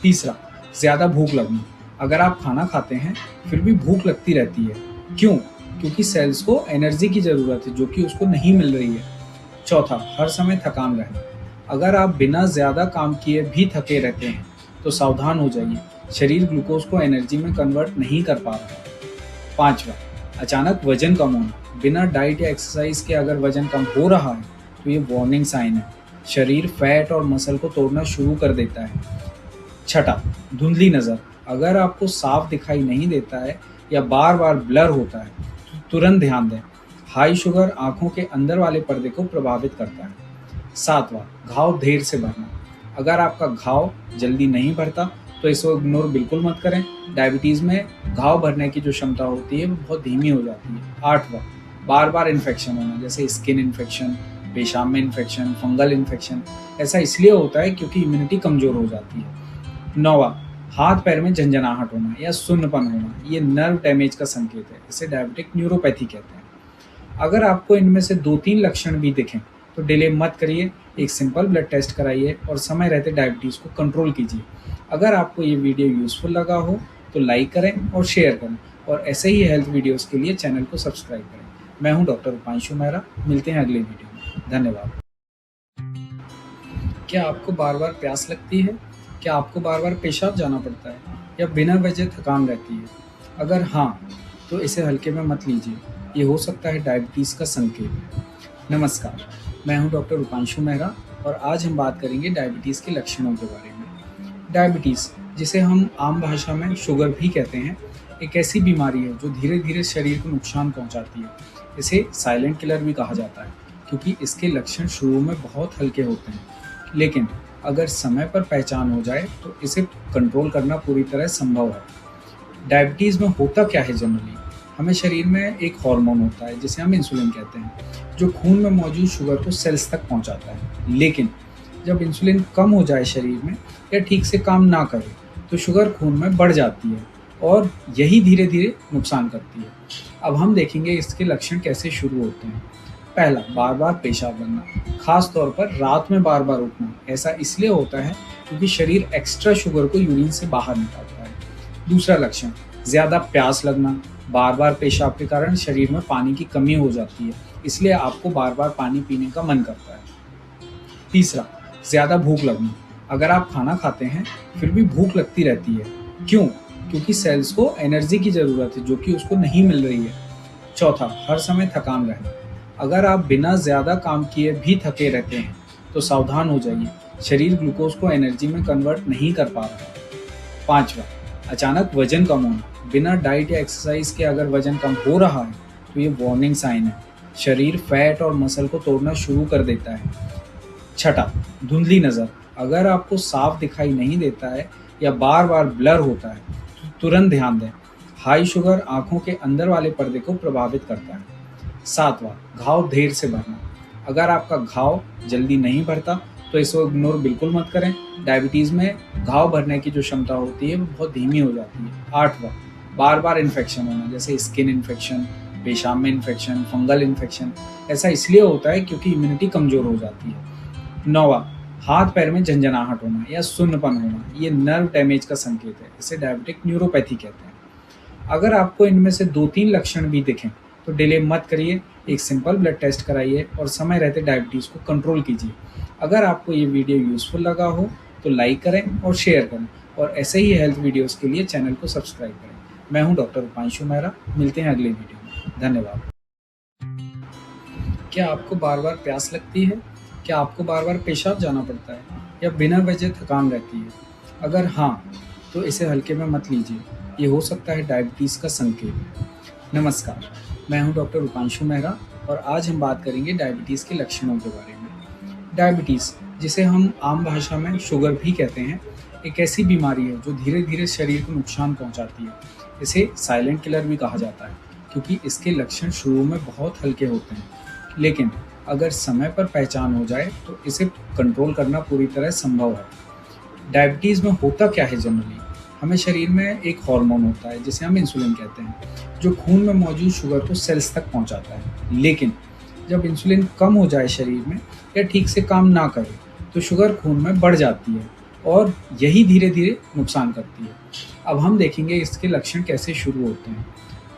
तीसरा, ज़्यादा भूख लगना। अगर आप खाना खाते हैं, फिर भी भूख लगती रहती है। क्यों? क्योंकि सेल्स को एनर्जी की ज़रूरत है, जो कि उसको नहीं मिल रही है। चौथा, हर समय थकान रहना। अगर आप बिना ज़्यादा काम किए भी थके रहते हैं, तो सावधान हो जाइए, शरीर ग्लूकोज को एनर्जी में कन्वर्ट नहीं कर पा रहा है। पाँचवा, अचानक वजन कम होना। बिना डाइट या एक्सरसाइज के अगर वजन कम हो रहा है, तो ये वार्निंग साइन है। शरीर फैट और मसल को तोड़ना शुरू कर देता है। छठा, धुंधली नज़र। अगर आपको साफ दिखाई नहीं देता है या बार बार ब्लर होता है, तो तुरंत ध्यान दें। हाई शुगर आँखों के अंदर वाले पर्दे को प्रभावित करता है। सातवां, घाव देर से भरना। अगर आपका घाव जल्दी नहीं भरता, तो इसको इग्नोर बिल्कुल मत करें। डायबिटीज़ में घाव भरने की जो क्षमता होती है, वो बहुत धीमी हो जाती है। आठवां, बार बार इन्फेक्शन होना, जैसे स्किन इन्फेक्शन, पेशाब में इन्फेक्शन, फंगल इन्फेक्शन। ऐसा इसलिए होता है क्योंकि इम्यूनिटी कमज़ोर हो जाती है। नौवां, हाथ पैर में झंझनाहट होना या सुन्नपन होना। ये नर्व डैमेज का संकेत है। इसे डायबिटिक न्यूरोपैथी कहते हैं। अगर आपको इनमें से 2-3 लक्षण भी दिखें, तो डिले मत करिए, एक सिंपल ब्लड टेस्ट कराइए और समय रहते डायबिटीज़ को कंट्रोल कीजिए। अगर आपको ये वीडियो यूज़फुल लगा हो, तो लाइक करें और शेयर करें, और ऐसे ही हेल्थ वीडियोज़ के लिए चैनल को सब्सक्राइब करें। मैं हूँ डॉक्टर रूपांशु मेहरा। मिलते हैं अगले वीडियो में। धन्यवाद। क्या आपको बार बार प्यास लगती है? क्या आपको बार बार पेशाब जाना पड़ता है? या बिना वजह थकान रहती है? अगर हाँ, तो इसे हल्के में मत लीजिए। ये हो सकता है डायबिटीज़ का संकेत। नमस्कार, मैं हूं डॉक्टर रूपांशु मेहरा, और आज हम बात करेंगे डायबिटीज़ के लक्षणों के बारे में। डायबिटीज़, जिसे हम आम भाषा में शुगर भी कहते हैं, एक ऐसी बीमारी है जो धीरे धीरे शरीर को नुकसान पहुंचाती है। इसे साइलेंट किलर भी कहा जाता है, क्योंकि इसके लक्षण शुरू में बहुत हल्के होते हैं, लेकिन अगर समय पर पहचान हो जाए, तो इसे कंट्रोल करना पूरी तरह संभव है। डायबिटीज़ में होता क्या है जनरली? हमें शरीर में एक हार्मोन होता है जिसे हम इंसुलिन कहते हैं, जो खून में मौजूद शुगर को सेल्स तक पहुंचाता है। लेकिन जब इंसुलिन कम हो जाए शरीर में, या ठीक से काम ना करे, तो शुगर खून में बढ़ जाती है, और यही धीरे धीरे नुकसान करती है। अब हम देखेंगे इसके लक्षण कैसे शुरू होते हैं। पहला, बार बार पेशाब बनना, खास तौर पर रात में बार बार उठना। ऐसा इसलिए होता है क्योंकि शरीर एक्स्ट्रा शुगर को यूरिन से बाहर निकालता है। दूसरा लक्षण, ज़्यादा प्यास लगना, बार-बार पेशाब के कारण शरीर में पानी की कमी हो जाती है, इसलिए आपको बार-बार पानी पीने का मन करता है। तीसरा, ज़्यादा भूख लगना, अगर आप खाना खाते हैं फिर भी भूख लगती रहती है। क्यों? क्योंकि सेल्स को एनर्जी की ज़रूरत है जो कि उसको नहीं मिल रही है। चौथा, हर समय थकान रहना, अगर आप बिना ज़्यादा काम किए भी थके रहते हैं तो सावधान हो जाइए, शरीर ग्लूकोज को एनर्जी में कन्वर्ट नहीं कर पा रहा है। पाँचवा, अचानक वजन कम होना, बिना डाइट या एक्सरसाइज के अगर वजन कम हो रहा है तो ये वार्निंग साइन है, शरीर फैट और मसल को तोड़ना शुरू कर देता है। छठा, धुंधली नज़र, अगर आपको साफ दिखाई नहीं देता है या बार बार ब्लर होता है तो तुरंत ध्यान दें, हाई शुगर आंखों के अंदर वाले पर्दे को प्रभावित करता है। सातवां, घाव देर से भरना, अगर आपका घाव जल्दी नहीं भरता तो इसको इग्नोर बिल्कुल मत करें, डायबिटीज़ में घाव भरने की जो क्षमता होती है वो बहुत धीमी हो जाती है। आठवां, बार बार इन्फेक्शन होना, जैसे स्किन इन्फेक्शन, पेशाब में इन्फेक्शन, फंगल इन्फेक्शन, ऐसा इसलिए होता है क्योंकि इम्यूनिटी कमज़ोर हो जाती है। नौवां, हाथ पैर में झंझनाहट होना या सुन्नपन होना, ये नर्व डैमेज का संकेत है, इसे डायबिटिक न्यूरोपैथी कहते हैं। अगर आपको इनमें से 2-3 लक्षण भी दिखें तो डिले मत करिए, एक सिंपल ब्लड टेस्ट कराइए और समय रहते डायबिटीज़ को कंट्रोल कीजिए। अगर आपको ये वीडियो यूज़फुल लगा हो तो लाइक करें और शेयर करें, और ऐसे ही हेल्थ वीडियोज़ के लिए चैनल को सब्सक्राइब करें। मैं हूँ डॉक्टर रूपांशु मेहरा, मिलते हैं अगले वीडियो में। धन्यवाद। क्या आपको बार बार प्यास लगती है? क्या आपको बार बार पेशाब जाना पड़ता है या बिना वजह थकान रहती है? अगर हाँ, तो इसे हल्के में मत लीजिए, ये हो सकता है डायबिटीज़ का संकेत। नमस्कार, मैं हूं डॉक्टर रूपांशु मेहरा और आज हम बात करेंगे डायबिटीज़ के लक्षणों के बारे में। डायबिटीज़, जिसे हम आम भाषा में शुगर भी कहते हैं, एक ऐसी बीमारी है जो धीरे धीरे शरीर को नुकसान पहुंचाती है। इसे साइलेंट किलर भी कहा जाता है क्योंकि इसके लक्षण शुरू में बहुत हल्के होते हैं, लेकिन अगर समय पर पहचान हो जाए तो इसे कंट्रोल करना पूरी तरह संभव है। डायबिटीज़ में होता क्या है जनरली? हमें शरीर में एक हार्मोन होता है जिसे हम इंसुलिन कहते हैं, जो खून में मौजूद शुगर को सेल्स तक पहुंचाता है। लेकिन जब इंसुलिन कम हो जाए शरीर में या ठीक से काम ना करे तो शुगर खून में बढ़ जाती है और यही धीरे धीरे नुकसान करती है। अब हम देखेंगे इसके लक्षण कैसे शुरू होते हैं।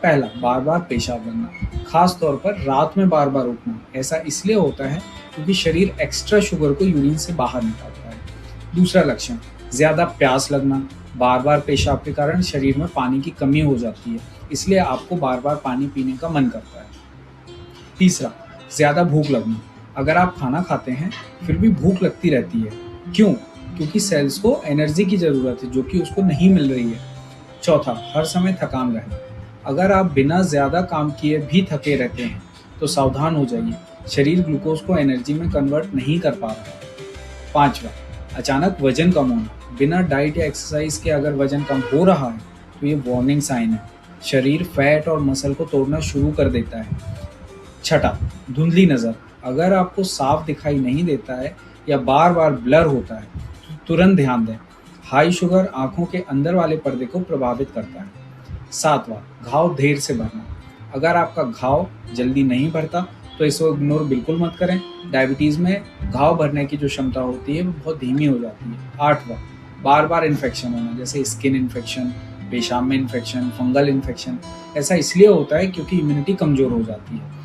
पहला, बार बार पेशाब बनना, खास तौर पर रात में बार बार उठना। ऐसा इसलिए होता है क्योंकि शरीर एक्स्ट्रा शुगर को यूरिन से बाहर निकालता है। दूसरा लक्षण, ज़्यादा प्यास लगना, बार बार पेशाब के कारण शरीर में पानी की कमी हो जाती है, इसलिए आपको बार बार पानी पीने का मन करता है। तीसरा, ज़्यादा भूख लगना, अगर आप खाना खाते हैं फिर भी भूख लगती रहती है। क्यों? क्योंकि सेल्स को एनर्जी की ज़रूरत है जो कि उसको नहीं मिल रही है। चौथा, हर समय थकान रहना, अगर आप बिना ज़्यादा काम किए भी थके रहते हैं तो सावधान हो जाइए, शरीर ग्लूकोज को एनर्जी में कन्वर्ट नहीं कर पा रहा है। पाँचवा, अचानक वजन कम होना, बिना डाइट या एक्सरसाइज के अगर वजन कम हो रहा है तो ये वार्निंग साइन है, शरीर फैट और मसल को तोड़ना शुरू कर देता है। छठा, धुंधली नज़र, अगर आपको साफ दिखाई नहीं देता है या बार बार ब्लर होता है तो तुरंत ध्यान दें, हाई शुगर आंखों के अंदर वाले पर्दे को प्रभावित करता है। सातवां, घाव देर से भरना, अगर आपका घाव जल्दी नहीं भरता तो इसको इग्नोर बिल्कुल मत करें, डायबिटीज़ में घाव भरने की जो क्षमता होती है वो बहुत धीमी हो जाती है। आठवां, बार बार इन्फेक्शन होना, जैसे स्किन इन्फेक्शन, पेशाब में इन्फेक्शन, फंगल इन्फेक्शन, ऐसा इसलिए होता है क्योंकि इम्यूनिटी कमज़ोर हो जाती है।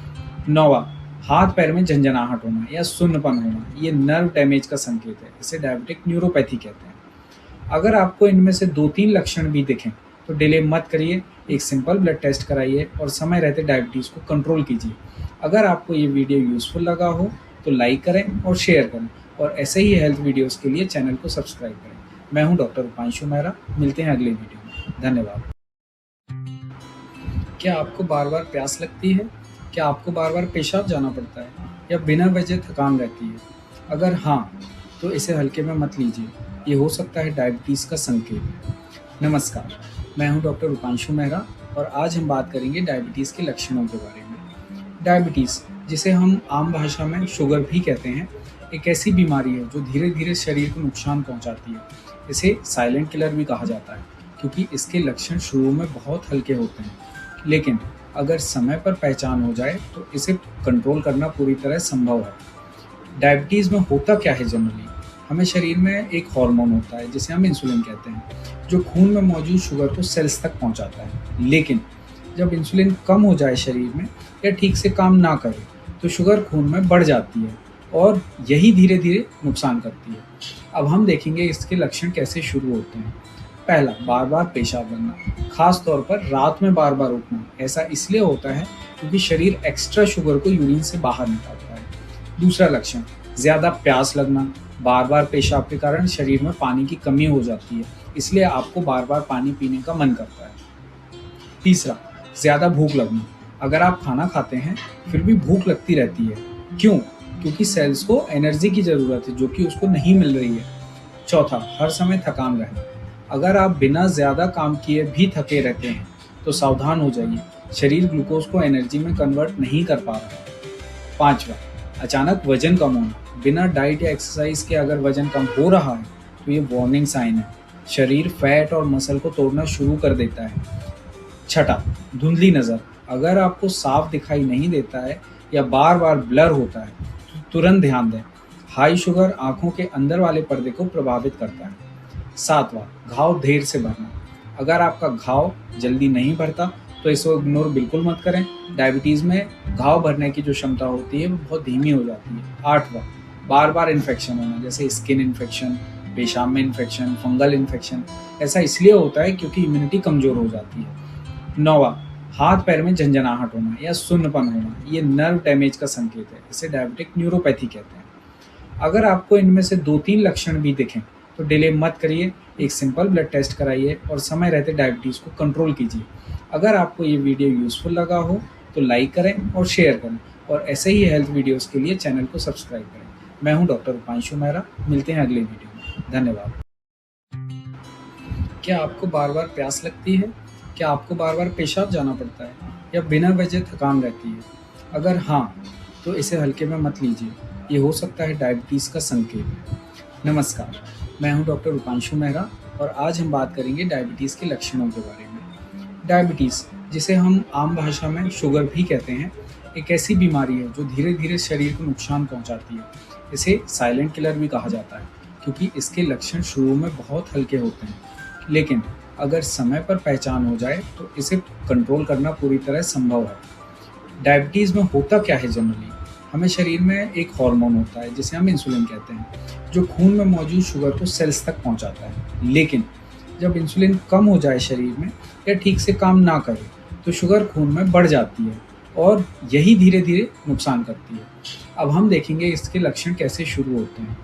नौवां, हाथ पैर में झंझनाहट होना या सुन्नपन होना, ये नर्व डैमेज का संकेत है, इसे डायबिटिक न्यूरोपैथी कहते हैं। अगर आपको इनमें से 2-3 लक्षण भी दिखें तो डिले मत करिए, एक सिंपल ब्लड टेस्ट कराइए और समय रहते डायबिटीज़ को कंट्रोल कीजिए। अगर आपको ये वीडियो यूज़फुल लगा हो तो लाइक करें और शेयर करें, और ऐसे ही हेल्थ वीडियोज़ के लिए चैनल को सब्सक्राइब करें। मैं हूँ डॉक्टर रूपांशु मेहरा, मिलते हैं अगले वीडियो में। धन्यवाद। क्या आपको बार बार प्यास लगती है? क्या आपको बार बार पेशाब जाना पड़ता है या बिना वजह थकान रहती है? अगर हाँ, तो इसे हल्के में मत लीजिए, ये हो सकता है डायबिटीज़ का संकेत। नमस्कार, मैं हूं डॉक्टर रूपांशु मेहरा और आज हम बात करेंगे डायबिटीज़ के लक्षणों के बारे में। डायबिटीज़, जिसे हम आम भाषा में शुगर भी कहते हैं, एक ऐसी बीमारी है जो धीरे धीरे शरीर को नुकसान पहुंचाती है। इसे साइलेंट किलर भी कहा जाता है क्योंकि इसके लक्षण शुरू में बहुत हल्के होते हैं, लेकिन अगर समय पर पहचान हो जाए तो इसे कंट्रोल करना पूरी तरह संभव है। डायबिटीज़ में होता क्या है जनरली? हमें शरीर में एक हार्मोन होता है जिसे हम इंसुलिन कहते हैं, जो खून में मौजूद शुगर को सेल्स तक पहुंचाता है। लेकिन जब इंसुलिन कम हो जाए शरीर में या ठीक से काम ना करे, तो शुगर खून में बढ़ जाती है और यही धीरे-धीरे नुकसान करती है। अब हम देखेंगे इसके लक्षण कैसे शुरू होते हैं। पहला, बार-बार पेशाब बनना, खास तौर पर रात में बार-बार उठना। ऐसा इसलिए होता है क्योंकि शरीर एक्स्ट्रा शुगर को यूरिन से बाहर निकालता है। दूसरा लक्षण, ज़्यादा प्यास लगना, बार-बार पेशाब के कारण शरीर में पानी की कमी हो जाती है, इसलिए आपको बार-बार पानी पीने का मन करता है। तीसरा, ज़्यादा भूख लगना, अगर आप खाना खाते हैं फिर भी भूख लगती रहती है। क्यों? क्योंकि सेल्स को एनर्जी की ज़रूरत है जो कि उसको नहीं मिल रही है। चौथा, हर समय थकान रहना, अगर आप बिना ज़्यादा काम किए भी थके रहते हैं तो सावधान हो जाइए, शरीर ग्लूकोज को एनर्जी में कन्वर्ट नहीं कर पा रहा है। पाँचवा, अचानक वजन कम होना, बिना डाइट या एक्सरसाइज के अगर वजन कम हो रहा है तो ये वार्निंग साइन है, शरीर फैट और मसल को तोड़ना शुरू कर देता है। छठा, धुंधली नज़र, अगर आपको साफ दिखाई नहीं देता है या बार बार ब्लर होता है तो तुरंत ध्यान दें, हाई शुगर आंखों के अंदर वाले पर्दे को प्रभावित करता है। सातवां, घाव देर से भरना, अगर आपका घाव जल्दी नहीं भरता तो इसको इग्नोर बिल्कुल मत करें, डायबिटीज़ में घाव भरने की जो क्षमता होती है वो बहुत धीमी हो जाती है। आठवां, बार बार इन्फेक्शन होना, जैसे स्किन इन्फेक्शन, पेशाब में इन्फेक्शन, फंगल इन्फेक्शन। ऐसा इसलिए होता है क्योंकि इम्यूनिटी कमज़ोर हो जाती है। नौवां, हाथ पैर में झंझनाहट होना या सुन्नपन होना, ये नर्व डैमेज का संकेत है, इसे डायबिटिक न्यूरोपैथी कहते हैं। अगर आपको इनमें से 2-3 लक्षण भी दिखें तो डिले मत करिए, एक सिंपल ब्लड टेस्ट कराइए और समय रहते डायबिटीज़ को कंट्रोल कीजिए। अगर आपको ये वीडियो यूज़फुल लगा हो तो लाइक करें और शेयर करें, और ऐसे ही हेल्थ वीडियोज़ के लिए चैनल को सब्सक्राइब करें। मैं हूँ डॉक्टर रूपांशु मेहरा, मिलते हैं अगले वीडियो में। धन्यवाद। क्या आपको बार-बार प्यास लगती है? क्या आपको बार-बार पेशाब जाना पड़ता है या बिना वजह थकान रहती है? अगर हाँ, तो इसे हल्के में मत लीजिए, ये हो सकता है डायबिटीज़ का संकेत। नमस्कार, मैं हूं डॉक्टर रूपांशु मेहरा और आज हम बात करेंगे डायबिटीज़ के लक्षणों के बारे में। डायबिटीज़, जिसे हम आम भाषा में शुगर भी कहते हैं, एक ऐसी बीमारी है जो धीरे-धीरे शरीर को नुकसान पहुंचाती है। इसे साइलेंट किलर भी कहा जाता है क्योंकि इसके लक्षण शुरू में बहुत हल्के होते हैं, लेकिन अगर समय पर पहचान हो जाए तो इसे कंट्रोल करना पूरी तरह संभव है। डायबिटीज़ में होता क्या है जनरली? हमें शरीर में एक हार्मोन होता है जिसे हम इंसुलिन कहते हैं, जो खून में मौजूद शुगर को सेल्स तक पहुंचाता है। लेकिन जब इंसुलिन कम हो जाए शरीर में या ठीक से काम ना करे तो शुगर खून में बढ़ जाती है और यही धीरे-धीरे नुकसान करती है। अब हम देखेंगे इसके लक्षण कैसे शुरू होते हैं।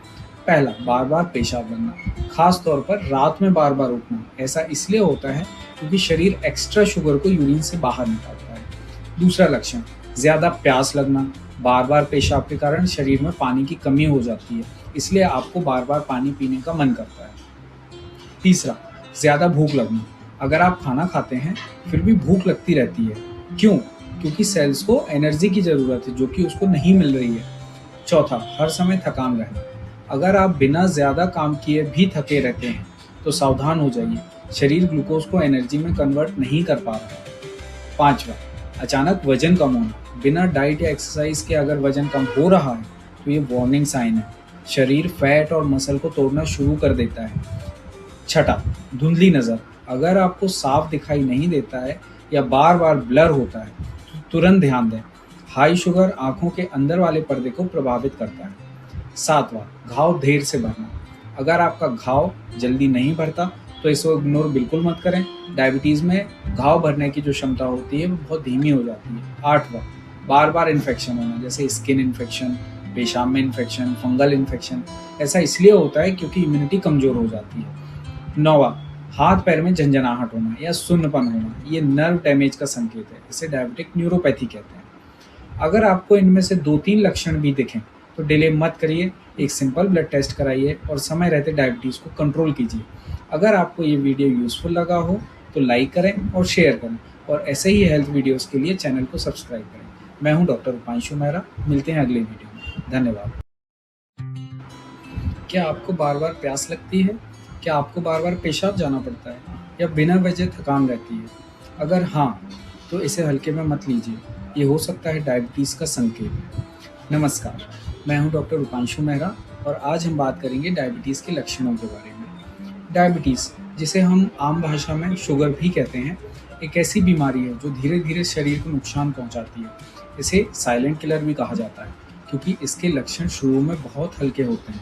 पहला, बार-बार पेशाब बनना, खास तौर पर रात में बार-बार उठना। ऐसा इसलिए होता है क्योंकि शरीर एक्स्ट्रा शुगर को यूरिन से बाहर निकालता है। दूसरा लक्षण, ज़्यादा प्यास लगना, बार-बार पेशाब के कारण शरीर में पानी की कमी हो जाती है, इसलिए आपको बार-बार पानी पीने का मन करता है। तीसरा, ज़्यादा भूख लगना, अगर आप खाना खाते हैं फिर भी भूख लगती रहती है। क्यों? क्योंकि सेल्स को एनर्जी की ज़रूरत है जो कि उसको नहीं मिल रही है। चौथा, हर समय थकान रहना, अगर आप बिना ज़्यादा काम किए भी थके रहते हैं तो सावधान हो जाइए, शरीर ग्लूकोज को एनर्जी में कन्वर्ट नहीं कर पा रहा है। पाँचवा, अचानक वजन कम होना, बिना डाइट या एक्सरसाइज के अगर वजन कम हो रहा है तो ये वार्निंग साइन है, शरीर फैट और मसल को तोड़ना शुरू कर देता है। छठा, धुंधली नज़र, अगर आपको साफ दिखाई नहीं देता है या बार बार ब्लर होता है तो तुरंत ध्यान दें, हाई शुगर आंखों के अंदर वाले पर्दे को प्रभावित करता है। सातवां, घाव देर से भरना, अगर आपका घाव जल्दी नहीं भरता तो इसको इग्नोर बिल्कुल मत करें, डायबिटीज़ में घाव भरने की जो क्षमता होती है वो बहुत धीमी हो जाती है। आठवां, बार बार इन्फेक्शन होना, जैसे स्किन इन्फेक्शन, पेशाब में इन्फेक्शन, फंगल इन्फेक्शन। ऐसा इसलिए होता है क्योंकि इम्यूनिटी कमज़ोर हो जाती है। नौवां, हाथ पैर में झंझनाहट होना या सुन्नपन होना, ये नर्व डैमेज का संकेत है, इसे डायबिटिक न्यूरोपैथी कहते हैं। अगर आपको इनमें से 2-3 लक्षण भी दिखें तो डिले मत करिए, एक सिंपल ब्लड टेस्ट कराइए और समय रहते डायबिटीज़ को कंट्रोल कीजिए। अगर आपको ये वीडियो यूज़फुल लगा हो तो लाइक करें और शेयर करें, और ऐसे ही हेल्थ वीडियोज़ के लिए चैनल को सब्सक्राइब करें। मैं हूँ डॉक्टर रूपांशु मेहरा, मिलते हैं अगले वीडियो में। धन्यवाद। क्या आपको बार-बार प्यास लगती है? क्या आपको बार-बार पेशाब जाना पड़ता है या बिना वजह थकान रहती है? अगर हाँ, तो इसे हल्के में मत लीजिए, ये हो सकता है डायबिटीज़ का संकेत। नमस्कार, मैं हूं डॉक्टर रूपांशु मेहरा और आज हम बात करेंगे डायबिटीज़ के लक्षणों के बारे में। डायबिटीज़, जिसे हम आम भाषा में शुगर भी कहते हैं, एक ऐसी बीमारी है जो धीरे-धीरे शरीर को नुकसान पहुंचाती है। इसे साइलेंट किलर भी कहा जाता है क्योंकि इसके लक्षण शुरू में बहुत हल्के होते हैं,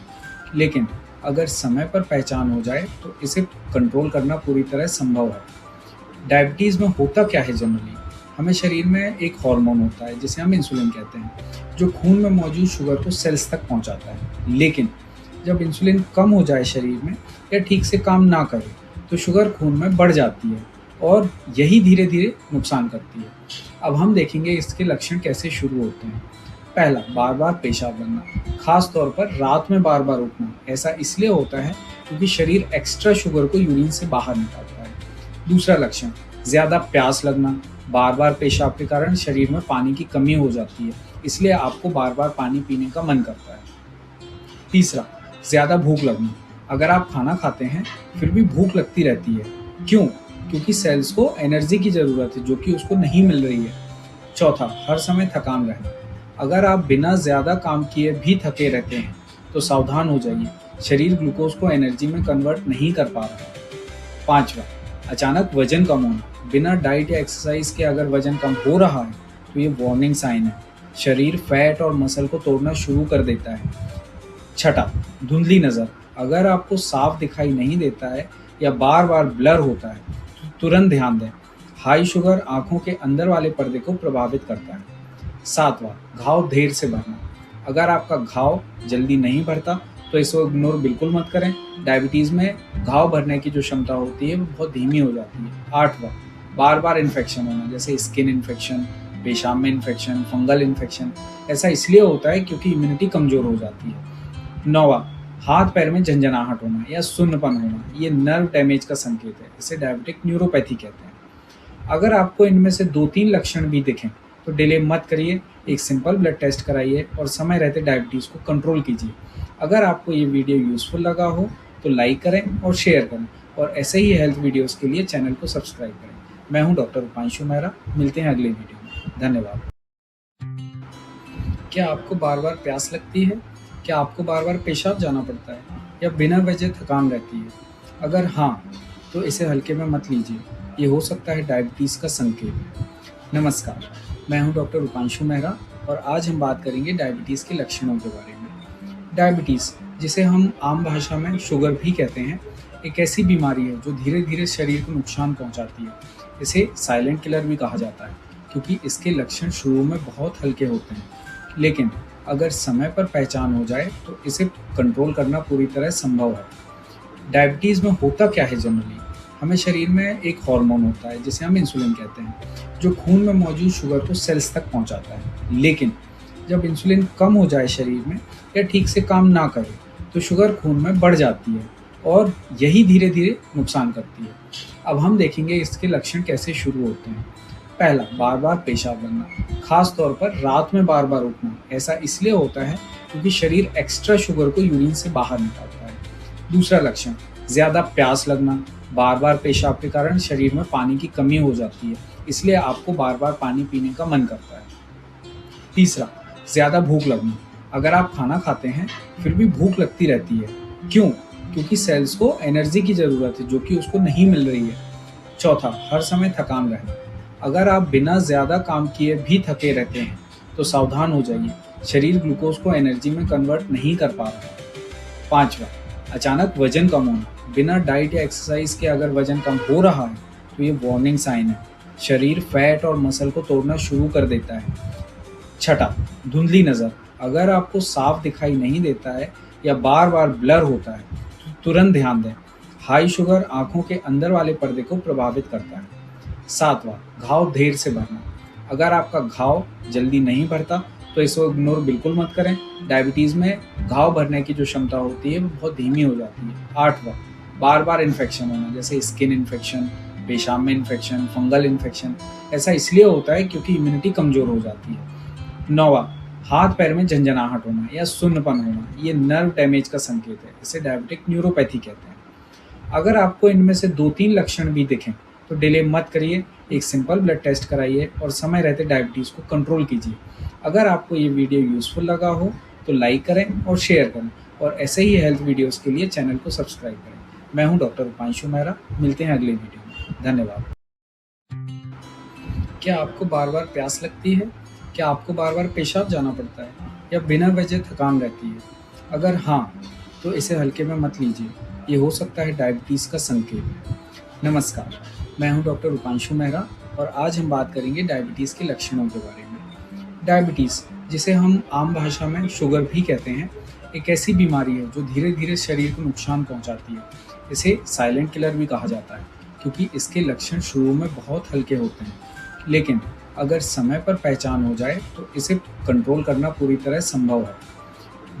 लेकिन अगर समय पर पहचान हो जाए तो इसे कंट्रोल करना पूरी तरह संभव है। डायबिटीज़ में होता क्या है जनरली? हमें शरीर में एक हार्मोन होता है जिसे हम इंसुलिन कहते हैं, जो खून में मौजूद शुगर को सेल्स तक पहुंचाता है। लेकिन जब इंसुलिन कम हो जाए शरीर में या ठीक से काम ना करे तो शुगर खून में बढ़ जाती है और यही धीरे धीरे नुकसान करती है। अब हम देखेंगे इसके लक्षण कैसे शुरू होते हैं। पहला, बार बार पेशाब बनना, खास तौर पर रात में बार बार उठना। ऐसा इसलिए होता है क्योंकि शरीर एक्स्ट्रा शुगर को यूरिन से बाहर निकालता है। दूसरा लक्षण, ज़्यादा प्यास लगना, बार बार पेशाब के कारण शरीर में पानी की कमी हो जाती है, इसलिए आपको बार बार पानी पीने का मन करता है। तीसरा, ज़्यादा भूख लगना, अगर आप खाना खाते हैं फिर भी भूख लगती रहती है। क्यों? क्योंकि सेल्स को एनर्जी की ज़रूरत है जो कि उसको नहीं मिल रही है। चौथा, हर समय थकान रहना, अगर आप बिना ज़्यादा काम किए भी थके रहते हैं तो सावधान हो जाइए, शरीर ग्लूकोज को एनर्जी में कन्वर्ट नहीं कर पा रहा है। पाँचवा, अचानक वजन कम होना, बिना डाइट या एक्सरसाइज के अगर वजन कम हो रहा है तो ये वार्निंग साइन है। शरीर फैट और मसल को तोड़ना शुरू कर देता है। छठा, धुंधली नज़र, अगर आपको साफ दिखाई नहीं देता है या बार बार ब्लर होता है तो तुरंत ध्यान दें। हाई शुगर आंखों के अंदर वाले पर्दे को प्रभावित करता है। सातवां, घाव देर से भरना, अगर आपका घाव जल्दी नहीं भरता तो इसको इग्नोर बिल्कुल मत करें। डायबिटीज़ में घाव भरने की जो क्षमता होती है वो बहुत धीमी हो जाती है। आठवां, बार बार इन्फेक्शन होना, जैसे स्किन इन्फेक्शन, पेशाब में इन्फेक्शन, फंगल इन्फेक्शन। ऐसा इसलिए होता है क्योंकि इम्यूनिटी कमज़ोर हो जाती है। नौवां, हाथ पैर में झंझनाहट होना या सुन्नपन होना, ये नर्व डैमेज का संकेत है, इसे डायबिटिक न्यूरोपैथी कहते हैं। अगर आपको इनमें से 2-3 लक्षण भी दिखें तो डिले मत करिए, एक सिंपल ब्लड टेस्ट कराइए और समय रहते डायबिटीज़ को कंट्रोल कीजिए। अगर आपको ये वीडियो यूज़फुल लगा हो तो लाइक करें और शेयर करें, और ऐसे ही हेल्थ वीडियोज़ के लिए चैनल को सब्सक्राइब करें। मैं हूं डॉक्टर रूपांशु मेहरा, मिलते हैं अगले वीडियो में। धन्यवाद। क्या आपको बार बार प्यास लगती है? क्या आपको बार बार पेशाब जाना पड़ता है या बिना वजह थकान रहती है? अगर हाँ, तो इसे हल्के में मत लीजिए, ये हो सकता है डायबिटीज़ का संकेत। नमस्कार, मैं हूं डॉक्टर रूपांशु मेहरा और आज हम बात करेंगे डायबिटीज़ के लक्षणों के बारे में। डायबिटीज़, जिसे हम आम भाषा में शुगर भी कहते हैं, एक ऐसी बीमारी है जो धीरे धीरे शरीर को नुकसान पहुंचाती है। इसे साइलेंट किलर भी कहा जाता है क्योंकि इसके लक्षण शुरू में बहुत हल्के होते हैं, लेकिन अगर समय पर पहचान हो जाए तो इसे कंट्रोल करना पूरी तरह संभव है। डायबिटीज़ में होता क्या है जनरली? हमें शरीर में एक हार्मोन होता है जिसे हम इंसुलिन कहते हैं, जो खून में मौजूद शुगर को सेल्स तक पहुंचाता है। लेकिन जब इंसुलिन कम हो जाए शरीर में या ठीक से काम ना करे तो शुगर खून में बढ़ जाती है और यही धीरे धीरे नुकसान करती है। अब हम देखेंगे इसके लक्षण कैसे शुरू होते हैं। पहला, बार बार पेशाब बनना, खास तौर पर रात में बार बार उठना। ऐसा इसलिए होता है क्योंकि शरीर एक्स्ट्रा शुगर को यूरिन से बाहर निकालता है। दूसरा लक्षण, ज़्यादा प्यास लगना, बार बार पेशाब के कारण शरीर में पानी की कमी हो जाती है, इसलिए आपको बार बार पानी पीने का मन करता है। तीसरा, ज़्यादा भूख लगना, अगर आप खाना खाते हैं फिर भी भूख लगती रहती है। क्यों? क्योंकि सेल्स को एनर्जी की ज़रूरत है जो कि उसको नहीं मिल रही है। चौथा, हर समय थकान रहना, अगर आप बिना ज़्यादा काम किए भी थके रहते हैं तो सावधान हो जाइए, शरीर ग्लूकोज को एनर्जी में कन्वर्ट नहीं कर पा रहा है। पाँचवा, अचानक वजन कम होना, बिना डाइट या एक्सरसाइज के अगर वजन कम हो रहा है तो ये वार्निंग साइन है, शरीर फैट और मसल को तोड़ना शुरू कर देता है। छठा, धुंधली नज़र, अगर आपको साफ दिखाई नहीं देता है या बार बार ब्लर होता है तो तुरंत ध्यान दें। हाई शुगर आंखों के अंदर वाले पर्दे को प्रभावित करता है। सातवां, घाव देर से भरना, अगर आपका घाव जल्दी नहीं भरता तो इसको इग्नोर बिल्कुल मत करें। डायबिटीज़ में घाव भरने की जो क्षमता होती है वो बहुत धीमी हो जाती है। आठवां, बार बार इन्फेक्शन होना, जैसे स्किन इन्फेक्शन, पेशाब में इन्फेक्शन, फंगल इन्फेक्शन। ऐसा इसलिए होता है क्योंकि इम्यूनिटी कमज़ोर हो जाती है। नौवां, हाथ पैर में झंझनाहट होना या सुन्नपन होना, ये नर्व डैमेज का संकेत है, इसे डायबिटिक न्यूरोपैथी कहते हैं। अगर आपको इनमें से 2-3 लक्षण भी दिखें तो डिले मत करिए, एक सिंपल ब्लड टेस्ट कराइए और समय रहते डायबिटीज़ को कंट्रोल कीजिए। अगर आपको ये वीडियो यूज़फुल लगा हो तो लाइक करें और शेयर करें, और ऐसे ही हेल्थ वीडियोस के लिए चैनल को सब्सक्राइब करें। मैं हूं डॉक्टर उपांशु मेहरा। मिलते हैं अगले वीडियो में। धन्यवाद। क्या आपको बार-बार प्यास लगती है? क्या आपको बार-बार पेशाब जाना पड़ता है? या बिना वजह थकान रहती है? अगर हाँ, तो इसे हल्के में मत लीजिए। ये हो सकता है डायबिटीज़ का संकेत। नमस्कार, मैं हूं डॉक्टर उपांशु मेहरा और आज हम बात करेंगे डायबिटीज़ के लक्षणों के बारे में। डायबिटीज़, जिसे हम आम भाषा में शुगर भी कहते हैं, एक ऐसी बीमारी है जो धीरे-धीरे शरीर को नुकसान पहुंचाती है। इसे साइलेंट किलर भी कहा जाता है क्योंकि इसके लक्षण शुरू में बहुत हल्के होते हैं, लेकिन अगर समय पर पहचान हो जाए तो इसे कंट्रोल करना पूरी तरह संभव है।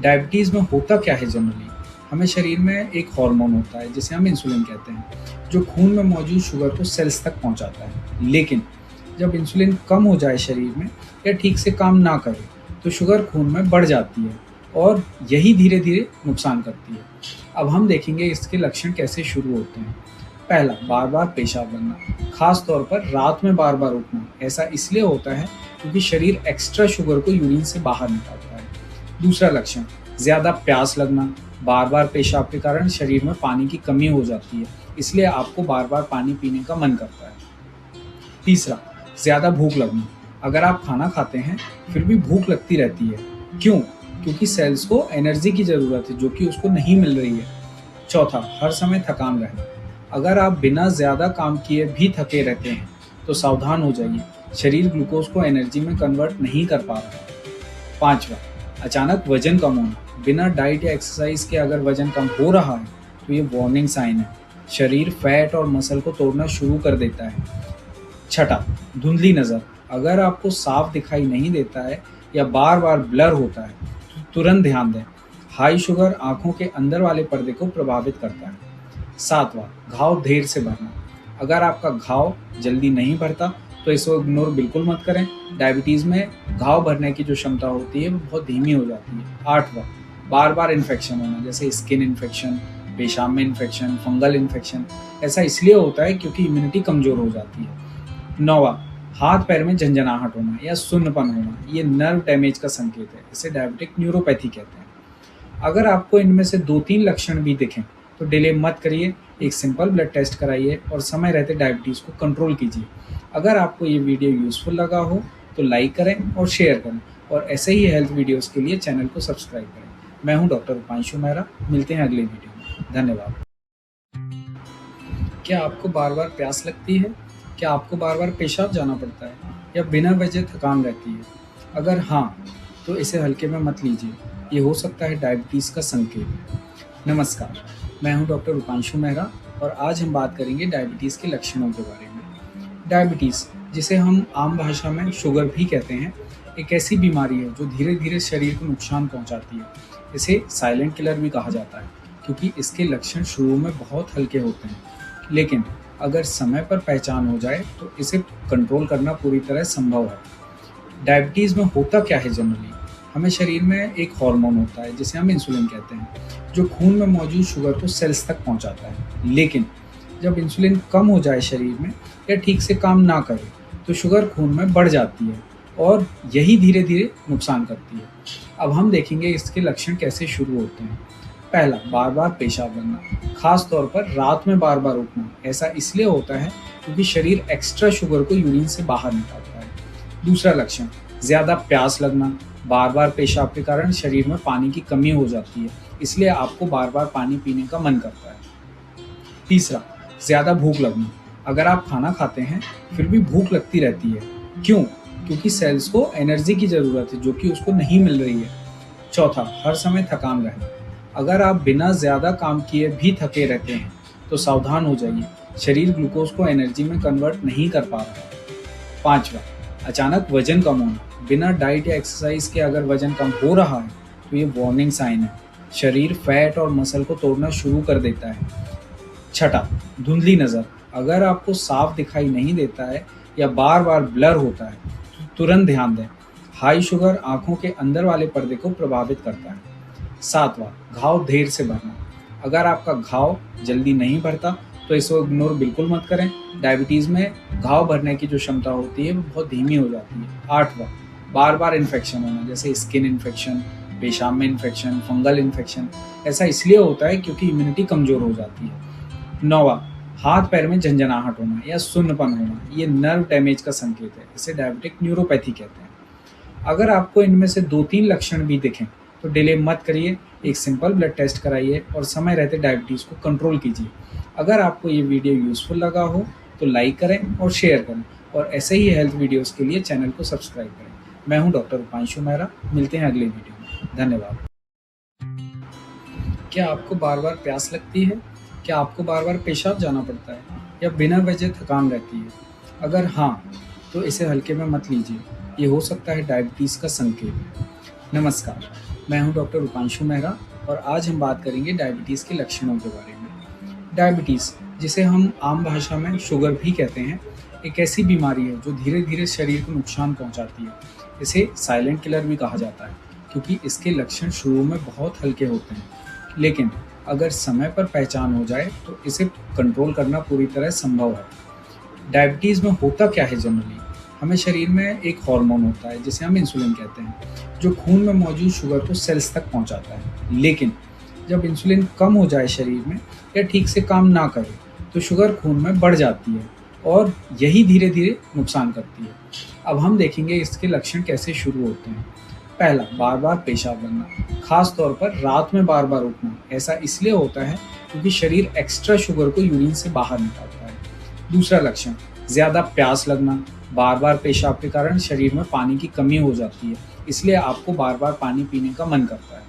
डायबिटीज़ में होता क्या है जनरली? हमें शरीर में एक हार्मोन होता है जिसे हम इंसुलिन कहते हैं, जो खून में मौजूद शुगर को सेल्स तक पहुंचाता है। लेकिन जब इंसुलिन कम हो जाए शरीर में या ठीक से काम ना करे, तो शुगर खून में बढ़ जाती है और यही धीरे-धीरे नुकसान करती है। अब हम देखेंगे इसके लक्षण कैसे शुरू होते हैं। पहला, बार-बार पेशाब बनना, खास तौर पर रात में बार-बार उठना। ऐसा इसलिए होता है क्योंकि शरीर एक्स्ट्रा शुगर को यूरिन से बाहर निकालता है। दूसरा लक्षण, ज़्यादा प्यास लगना, बार-बार पेशाब के कारण शरीर में पानी की कमी हो जाती है, इसलिए आपको बार-बार पानी पीने का मन करता है। तीसरा, ज़्यादा भूख लगना, अगर आप खाना खाते हैं फिर भी भूख लगती रहती है। क्यों? क्योंकि सेल्स को एनर्जी की ज़रूरत है जो कि उसको नहीं मिल रही है। चौथा, हर समय थकान रहना, अगर आप बिना ज़्यादा काम किए भी थके रहते हैं तो सावधान हो जाइए, शरीर ग्लूकोज को एनर्जी में कन्वर्ट नहीं कर पा रहा है। पाँचवा, अचानक वजन कम होना, बिना डाइट या एक्सरसाइज के अगर वजन कम हो रहा है तो ये वार्निंग साइन है। शरीर फैट और मसल को तोड़ना शुरू कर देता है। छठा, धुंधली नज़र, अगर आपको साफ दिखाई नहीं देता है या बार बार ब्लर होता है तो तुरंत ध्यान दें। हाई शुगर आंखों के अंदर वाले पर्दे को प्रभावित करता है। सातवां, घाव देर से भरना, अगर आपका घाव जल्दी नहीं भरता तो इसको इग्नोर बिल्कुल मत करें। डायबिटीज़ में घाव भरने की जो क्षमता होती है वो बहुत धीमी हो जाती है। आठवां, बार बार इन्फेक्शन होना, जैसे स्किन इन्फेक्शन, पेशाब में इन्फेक्शन, फंगल इन्फेक्शन। ऐसा इसलिए होता है क्योंकि इम्यूनिटी कमज़ोर हो जाती है। नौवां, हाथ पैर में झंझनाहट होना या सुन्नपन होना, ये नर्व डैमेज का संकेत है। इसे डायबिटिक न्यूरोपैथी कहते हैं। अगर आपको इनमें से 2-3 लक्षण भी दिखें तो डिले मत करिए, एक सिंपल ब्लड टेस्ट कराइए और समय रहते डायबिटीज़ को कंट्रोल कीजिए। अगर आपको ये वीडियो यूज़फुल लगा हो तो लाइक करें और शेयर करें और ऐसे ही हेल्थ वीडियोस के लिए चैनल को सब्सक्राइब करें। मैं हूं डॉक्टर उपांशु मेहरा। मिलते हैं अगले वीडियो में। धन्यवाद। क्या आपको बार-बार प्यास लगती है? क्या आपको बार-बार पेशाब जाना पड़ता है या बिना वजह थकान रहती है? अगर हाँ, तो इसे हल्के में मत लीजिए। ये हो सकता है डायबिटीज़ का संकेत। नमस्कार, मैं हूं डॉक्टर उपांशु मेहरा और आज हम बात करेंगे डायबिटीज़ के लक्षणों के बारे में। डायबिटीज़, जिसे हम आम भाषा में शुगर भी कहते हैं, एक ऐसी बीमारी है जो धीरे-धीरे शरीर को नुकसान पहुंचाती है। इसे साइलेंट किलर भी कहा जाता है क्योंकि इसके लक्षण शुरू में बहुत हल्के होते हैं, लेकिन अगर समय पर पहचान हो जाए तो इसे कंट्रोल करना पूरी तरह संभव है। डायबिटीज़ में होता क्या है जनरली? हमें शरीर में एक हार्मोन होता है जिसे हम इंसुलिन कहते हैं, जो खून में मौजूद शुगर को सेल्स तक पहुंचाता है। लेकिन जब इंसुलिन कम हो जाए शरीर में या ठीक से काम ना करे तो शुगर खून में बढ़ जाती है और यही धीरे-धीरे नुकसान करती है। अब हम देखेंगे इसके लक्षण कैसे शुरू होते हैं। पहला, बार-बार पेशाब बनना, खास तौर पर रात में बार-बार उठना। ऐसा इसलिए होता है क्योंकि शरीर एक्स्ट्रा शुगर को यूरिन से बाहर निकालता है। दूसरा लक्षण, ज़्यादा प्यास लगना, बार-बार पेशाब के कारण शरीर में पानी की कमी हो जाती है, इसलिए आपको बार-बार पानी पीने का मन करता है। तीसरा, ज़्यादा भूख लगना, अगर आप खाना खाते हैं फिर भी भूख लगती रहती है। क्यों? क्योंकि सेल्स को एनर्जी की ज़रूरत है जो कि उसको नहीं मिल रही है। चौथा, हर समय थकान रहना, अगर आप बिना ज़्यादा काम किए भी थके रहते हैं तो सावधान हो जाइए, शरीर ग्लूकोज को एनर्जी में कन्वर्ट नहीं कर पा रहा है। पाँचवा, अचानक वजन कम होना, बिना डाइट या एक्सरसाइज के अगर वजन कम हो रहा है तो ये वार्निंग साइन है। शरीर फैट और मसल को तोड़ना शुरू कर देता है। छठा, धुंधली नज़र, अगर आपको साफ दिखाई नहीं देता है या बार बार ब्लर होता है तो तुरंत ध्यान दें। हाई शुगर आंखों के अंदर वाले पर्दे को प्रभावित करता है। सातवां, घाव देर से भरना, अगर आपका घाव जल्दी नहीं भरता तो इसको इग्नोर बिल्कुल मत करें। डायबिटीज़ में घाव भरने की जो क्षमता होती है वो बहुत धीमी हो जाती है। आठवां, बार बार इन्फेक्शन होना, जैसे स्किन इन्फेक्शन, पेशाब में इन्फेक्शन, फंगल इन्फेक्शन। ऐसा इसलिए होता है क्योंकि इम्यूनिटी कमज़ोर हो जाती है। 9वां, हाथ पैर में झंझनाहट होना या सुन्नपन होना, ये नर्व डैमेज का संकेत है। इसे डायबिटिक न्यूरोपैथी कहते हैं। अगर आपको इनमें से 2-3 लक्षण भी दिखें तो डिले मत करिए, एक सिंपल ब्लड टेस्ट कराइए और समय रहते डायबिटीज़ को कंट्रोल कीजिए। अगर आपको ये वीडियो यूज़फुल लगा हो तो लाइक करें और शेयर करें, और ऐसे ही हेल्थ वीडियोज़ के लिए चैनल को सब्सक्राइब करें। मैं हूं डॉक्टर उपांशु मेहरा, मिलते हैं अगले वीडियो में। धन्यवाद। क्या आपको बार-बार प्यास लगती है? क्या आपको बार-बार पेशाब जाना पड़ता है? या बिना वजह थकान रहती है? अगर हाँ, तो इसे हल्के में मत लीजिए, ये हो सकता है डायबिटीज़ का संकेत। नमस्कार, मैं हूं डॉक्टर उपांशु मेहरा और आज हम बात करेंगे डायबिटीज़ के लक्षणों के बारे में। डायबिटीज़, जिसे हम आम भाषा में शुगर भी कहते हैं, एक ऐसी बीमारी है जो धीरे-धीरे शरीर को नुकसान पहुंचाती है। इसे साइलेंट किलर भी कहा जाता है क्योंकि इसके लक्षण शुरू में बहुत हल्के होते हैं, लेकिन अगर समय पर पहचान हो जाए तो इसे कंट्रोल करना पूरी तरह संभव है। डायबिटीज़ में होता क्या है जनरली? हमें शरीर में एक हार्मोन होता है जिसे हम इंसुलिन कहते हैं, जो खून में मौजूद शुगर को सेल्स तक पहुंचाता है। लेकिन जब इंसुलिन कम हो जाए शरीर में या ठीक से काम ना करे तो शुगर खून में बढ़ जाती है और यही धीरे धीरे नुकसान करती है। अब हम देखेंगे इसके लक्षण कैसे शुरू होते हैं। पहला, बार बार पेशाब बनना, खास तौर पर रात में बार बार उठना। ऐसा इसलिए होता है क्योंकि शरीर एक्स्ट्रा शुगर को यूरिन से बाहर निकालता है। दूसरा लक्षण, ज़्यादा प्यास लगना, बार बार पेशाब के कारण शरीर में पानी की कमी हो जाती है, इसलिए आपको बार बार पानी पीने का मन करता है।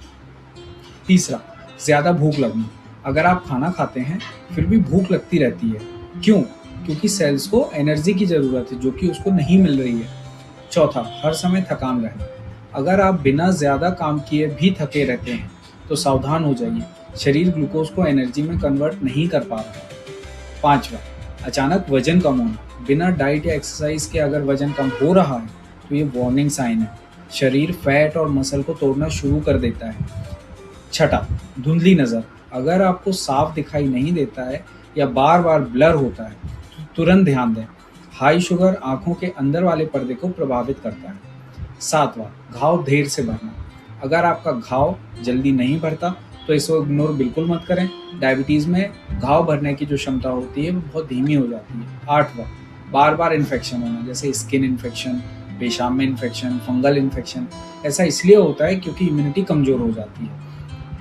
तीसरा, ज़्यादा भूख लगना, अगर आप खाना खाते हैं फिर भी भूख लगती रहती है। क्यों? क्योंकि सेल्स को एनर्जी की ज़रूरत है जो कि उसको नहीं मिल रही है। चौथा, हर समय थकान रहना, अगर आप बिना ज़्यादा काम किए भी थके रहते हैं तो सावधान हो जाइए, शरीर ग्लूकोज को एनर्जी में कन्वर्ट नहीं कर पा रहा है। पाँचवा, अचानक वजन कम होना, बिना डाइट या एक्सरसाइज के अगर वजन कम हो रहा है तो ये वार्निंग साइन है। शरीर फैट और मसल को तोड़ना शुरू कर देता है। छठा, धुंधली नज़र, अगर आपको साफ दिखाई नहीं देता है या बार बार ब्लर होता है तो तुरंत ध्यान दें। हाई शुगर आंखों के अंदर वाले पर्दे को प्रभावित करता है। सातवां, घाव देर से भरना, अगर आपका घाव जल्दी नहीं भरता तो इसको इग्नोर बिल्कुल मत करें। डायबिटीज़ में घाव भरने की जो क्षमता होती है वो बहुत धीमी हो जाती है। आठवां, बार बार इन्फेक्शन होना, जैसे स्किन इन्फेक्शन, पेशाब में इन्फेक्शन, फंगल इन्फेक्शन। ऐसा इसलिए होता है क्योंकि इम्यूनिटी कमज़ोर हो जाती है।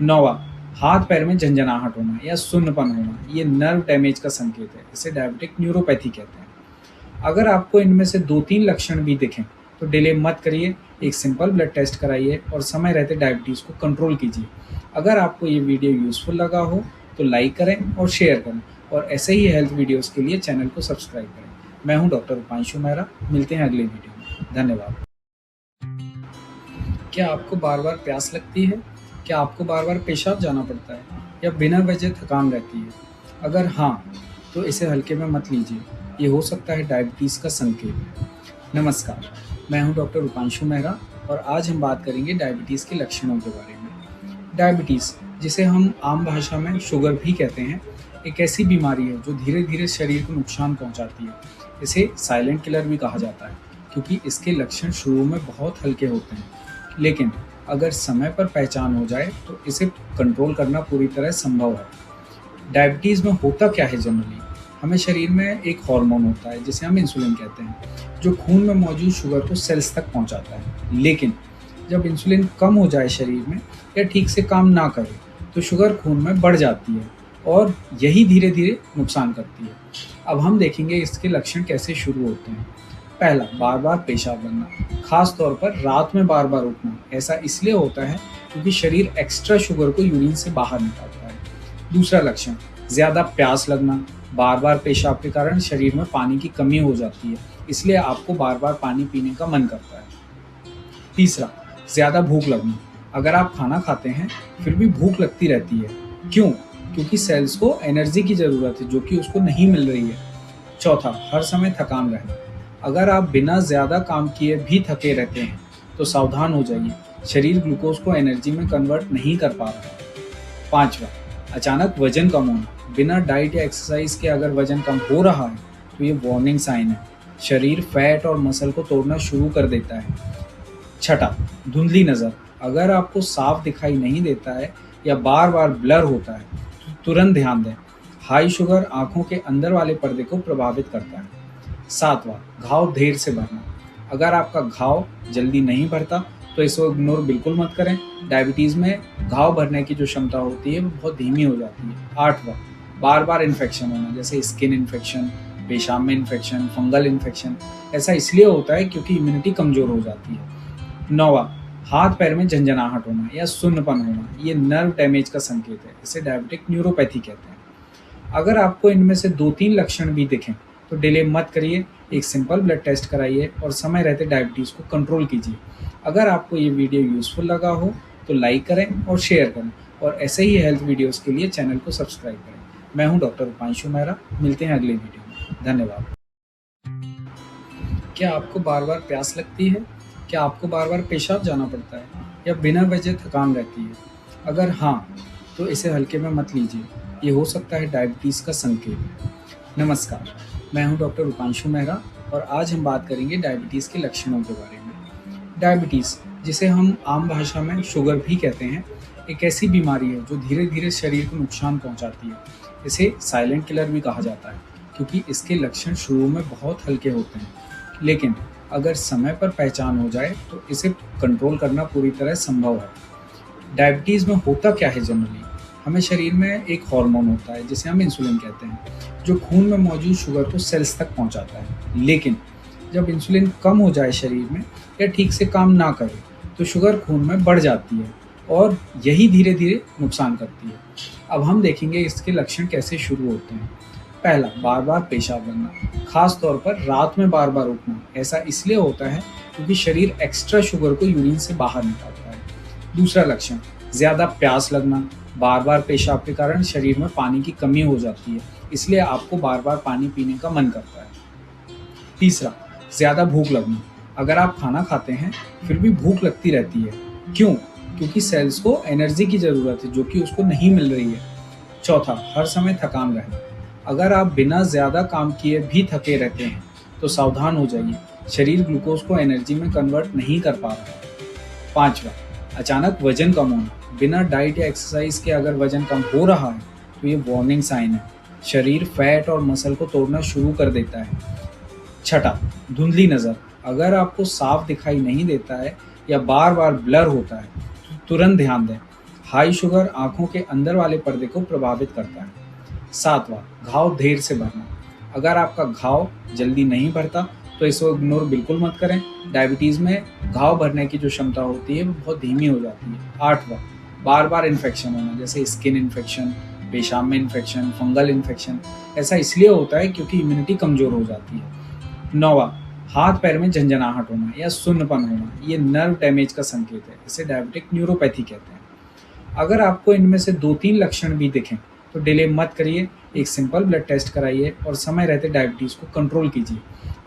9वां, हाथ पैर में झंझनाहट होना या सुन्नपन होना, ये नर्व डैमेज का संकेत है। इसे डायबिटिक न्यूरोपैथी कहते हैं। अगर आपको इनमें से 2-3 लक्षण भी दिखें तो डिले मत करिए, एक सिंपल ब्लड टेस्ट कराइए और समय रहते डायबिटीज़ को कंट्रोल कीजिए। अगर आपको ये वीडियो यूज़फुल लगा हो तो लाइक करें और शेयर करें, और ऐसे ही हेल्थ वीडियोज़ के लिए चैनल को सब्सक्राइब करें। मैं हूं डॉक्टर उपांशु मेहरा, मिलते हैं अगले वीडियो में। धन्यवाद। क्या आपको बार बार प्यास लगती है? क्या आपको बार बार पेशाब जाना पड़ता है या बिना वजह थकान रहती है? अगर हाँ, तो इसे हल्के में मत लीजिए, ये हो सकता है डायबिटीज़ का संकेत। नमस्कार, मैं हूं डॉक्टर उपांशु मेहरा और आज हम बात करेंगे डायबिटीज़ के लक्षणों के बारे में। डायबिटीज़, जिसे हम आम भाषा में शुगर भी कहते हैं, एक ऐसी बीमारी है जो धीरे धीरे शरीर को नुकसान पहुंचाती है। इसे साइलेंट किलर भी कहा जाता है क्योंकि इसके लक्षण शुरू में बहुत हल्के होते हैं, लेकिन अगर समय पर पहचान हो जाए तो इसे कंट्रोल करना पूरी तरह संभव है। डायबिटीज़ में होता क्या है जनरली? हमें शरीर में एक हार्मोन होता है जिसे हम इंसुलिन कहते हैं, जो खून में मौजूद शुगर को सेल्स तक पहुंचाता है। लेकिन जब इंसुलिन कम हो जाए शरीर में या ठीक से काम ना करे तो शुगर खून में बढ़ जाती है और यही धीरे धीरे नुकसान करती है। अब हम देखेंगे इसके लक्षण कैसे शुरू होते हैं। पहला, बार बार पेशाब बनना, खास तौर पर रात में बार बार उठना। ऐसा इसलिए होता है क्योंकि शरीर एक्स्ट्रा शुगर को यूरिन से बाहर निकालता है। दूसरा लक्षण, ज़्यादा प्यास लगना, बार बार पेशाब के कारण शरीर में पानी की कमी हो जाती है, इसलिए आपको बार बार पानी पीने का मन करता है। तीसरा, ज़्यादा भूख लगना, अगर आप खाना खाते हैं फिर भी भूख लगती रहती है। क्यों? क्योंकि सेल्स को एनर्जी की ज़रूरत है जो कि उसको नहीं मिल रही है। चौथा, हर समय थकान रहना, अगर आप बिना ज़्यादा काम किए भी थके रहते हैं तो सावधान हो जाइए, शरीर ग्लूकोज को एनर्जी में कन्वर्ट नहीं कर पा रहा है। पाँचवा, अचानक वजन कम होना, बिना डाइट या एक्सरसाइज के अगर वजन कम हो रहा है तो ये वार्निंग साइन है। शरीर फैट और मसल को तोड़ना शुरू कर देता है। छठा, धुंधली नज़र, अगर आपको साफ दिखाई नहीं देता है या बार बार ब्लर होता है तो तुरंत ध्यान दें। हाई शुगर आंखों के अंदर वाले पर्दे को प्रभावित करता है। 7वां, घाव देर से भरना। अगर आपका घाव जल्दी नहीं भरता तो इसको इग्नोर बिल्कुल मत करें। डायबिटीज़ में घाव भरने की जो क्षमता होती है वो बहुत धीमी हो जाती है। 8वां, बार बार इन्फेक्शन होना, जैसे स्किन इन्फेक्शन, पेशाब में इन्फेक्शन, फंगल इन्फेक्शन। ऐसा इसलिए होता है क्योंकि इम्यूनिटी कमज़ोर हो जाती है। 9वां, हाथ पैर में झंझनाहट होना या सुन्नपन होना, ये नर्व डैमेज का संकेत है। इसे डायबिटिक न्यूरोपैथी कहते हैं। अगर आपको इनमें से 2-3 लक्षण भी दिखें तो डिले मत करिए, एक सिंपल ब्लड टेस्ट कराइए और समय रहते डायबिटीज़ को कंट्रोल कीजिए। अगर आपको ये वीडियो यूज़फुल लगा हो तो लाइक करें और शेयर करें, और ऐसे ही हेल्थ वीडियोज़ के लिए चैनल को सब्सक्राइब करें। मैं हूं डॉक्टर उपांशु मेहरा, मिलते हैं अगले वीडियो में। धन्यवाद। क्या आपको बार बार प्यास लगती है? क्या आपको बार बार पेशाब जाना पड़ता है या बिना वजह थकान रहती है? अगर हाँ, तो इसे हल्के में मत लीजिए, ये हो सकता है डायबिटीज़ का संकेत। नमस्कार, मैं हूं डॉक्टर उपांशु मेहरा और आज हम बात करेंगे डायबिटीज़ के लक्षणों के बारे में। डायबिटीज़, जिसे हम आम भाषा में शुगर भी कहते हैं, एक ऐसी बीमारी है जो धीरे धीरे शरीर को नुकसान पहुंचाती है। इसे साइलेंट किलर भी कहा जाता है क्योंकि इसके लक्षण शुरू में बहुत हल्के होते हैं, लेकिन अगर समय पर पहचान हो जाए तो इसे कंट्रोल करना पूरी तरह संभव है। डायबिटीज़ में होता क्या है जनरली? हमें शरीर में एक हार्मोन होता है जिसे हम इंसुलिन कहते हैं, जो खून में मौजूद शुगर को सेल्स तक पहुंचाता है। लेकिन जब इंसुलिन कम हो जाए शरीर में या ठीक से काम ना करे तो शुगर खून में बढ़ जाती है और यही धीरे धीरे नुकसान करती है। अब हम देखेंगे इसके लक्षण कैसे शुरू होते हैं। पहला, बार बार पेशाब बनना, खास तौर पर रात में बार बार उठना। ऐसा इसलिए होता है क्योंकि शरीर एक्स्ट्रा शुगर को यूरिन से बाहर निकालता है। दूसरा लक्षण, ज़्यादा प्यास लगना, बार बार पेशाब के कारण शरीर में पानी की कमी हो जाती है, इसलिए आपको बार बार पानी पीने का मन करता है। तीसरा, ज़्यादा भूख लगना, अगर आप खाना खाते हैं फिर भी भूख लगती रहती है। क्यों? क्योंकि सेल्स को एनर्जी की ज़रूरत है जो कि उसको नहीं मिल रही है। चौथा, हर समय थकान रहना, अगर आप बिना ज़्यादा काम किए भी थके रहते हैं तो सावधान हो जाइए, शरीर ग्लूकोज को एनर्जी में कन्वर्ट नहीं कर पा रहा है। पांचवा, अचानक वजन कम होना, बिना डाइट या एक्सरसाइज के अगर वजन कम हो रहा है तो ये वार्निंग साइन है, शरीर फैट और मसल को तोड़ना शुरू कर देता है। छठा, धुंधली नज़र, अगर आपको साफ दिखाई नहीं देता है या बार बार ब्लर होता है तो तुरंत ध्यान दें। हाई शुगर आंखों के अंदर वाले पर्दे को प्रभावित करता है। 7वां, घाव देर से भरना, अगर आपका घाव जल्दी नहीं भरता तो इसको इग्नोर बिल्कुल मत करें। डायबिटीज़ में घाव भरने की जो क्षमता होती है वो बहुत धीमी हो जाती है। 8वां, बार बार इन्फेक्शन होना, जैसे स्किन इन्फेक्शन, पेशाब में इन्फेक्शन, फंगल इन्फेक्शन। ऐसा इसलिए होता है क्योंकि इम्यूनिटी कमज़ोर हो जाती है। 9वां, हाथ पैर में झंझनाहट होना या सुन्नपन होना, ये नर्व डैमेज का संकेत है। इसे डायबिटिक न्यूरोपैथी कहते हैं। अगर आपको इनमें से 2-3 लक्षण भी दिखें तो डिले मत करिए, एक सिंपल ब्लड टेस्ट कराइए और समय रहते डायबिटीज़ को कंट्रोल कीजिए।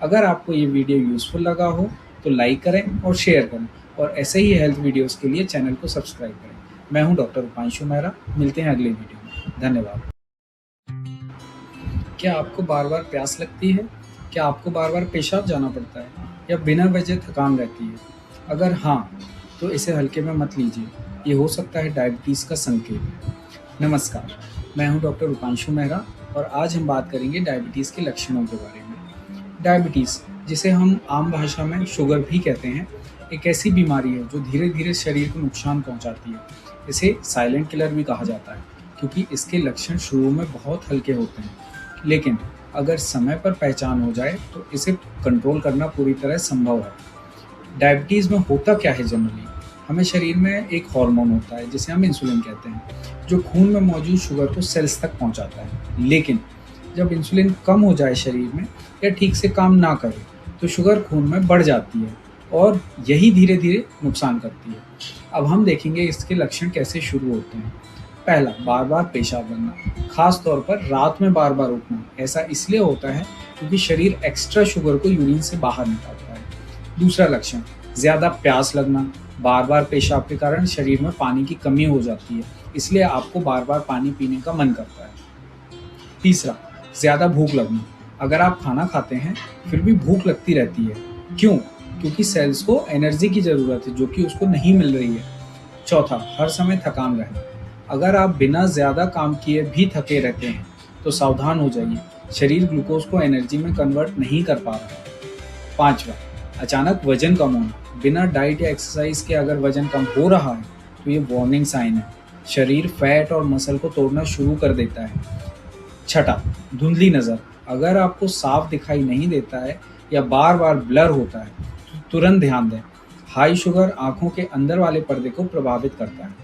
अगर आपको ये वीडियो यूज़फुल लगा हो तो लाइक करें और शेयर करें, और ऐसे ही हेल्थ वीडियोज़ के लिए चैनल को सब्सक्राइब करें। मैं हूं डॉक्टर उपांशु मेहरा, मिलते हैं अगले वीडियो में। धन्यवाद। क्या आपको बार बार प्यास लगती है? क्या आपको बार बार पेशाब जाना पड़ता है या बिना वजह थकान रहती है? अगर हाँ, तो इसे हल्के में मत लीजिए, ये हो सकता है डायबिटीज़ का संकेत। नमस्कार, मैं हूं डॉक्टर उपांशु मेहरा और आज हम बात करेंगे डायबिटीज़ के लक्षणों के बारे में। डायबिटीज़, जिसे हम आम भाषा में शुगर भी कहते हैं, एक ऐसी बीमारी है जो धीरे धीरे शरीर को नुकसान पहुंचाती है। इसे साइलेंट किलर भी कहा जाता है क्योंकि इसके लक्षण शुरू में बहुत हल्के होते हैं, लेकिन अगर समय पर पहचान हो जाए तो इसे कंट्रोल करना पूरी तरह संभव है। डायबिटीज़ में होता क्या है जनरली? हमें शरीर में एक हार्मोन होता है जिसे हम इंसुलिन कहते हैं, जो खून में मौजूद शुगर को सेल्स तक पहुंचाता है। लेकिन जब इंसुलिन कम हो जाए शरीर में या ठीक से काम ना करे तो शुगर खून में बढ़ जाती है और यही धीरे धीरे नुकसान करती है। अब हम देखेंगे इसके लक्षण कैसे शुरू होते हैं। पहला, बार बार पेशाब बनना, खास तौर पर रात में बार बार उठना। ऐसा इसलिए होता है क्योंकि शरीर एक्स्ट्रा शुगर को यूरिन से बाहर निकालता है। दूसरा लक्षण, ज़्यादा प्यास लगना, बार बार पेशाब के कारण शरीर में पानी की कमी हो जाती है, इसलिए आपको बार बार पानी पीने का मन करता है। तीसरा, ज़्यादा भूख लगना, अगर आप खाना खाते हैं फिर भी भूख लगती रहती है। क्यों? क्योंकि सेल्स को एनर्जी की ज़रूरत है जो कि उसको नहीं मिल रही है। चौथा, हर समय थकान रहना, अगर आप बिना ज़्यादा काम किए भी थके रहते हैं, तो सावधान हो जाइए, शरीर ग्लूकोज को एनर्जी में कन्वर्ट नहीं कर पा रहा है। 5वां, अचानक वजन कम होना। बिना डाइट या एक्सरसाइज के अगर वजन कम हो रहा है, तो ये वार्निंग साइन है। शरीर फैट और मसल को तोड़ना शुरू कर देता है। 6, धुंधली नज़र। अगर आपको साफ दिखाई नहीं देता है या बार-बार ब्लर होता है, तो तुरंत ध्यान दें। हाई शुगर आँखों के अंदर वाले पर्दे को प्रभावित करता है।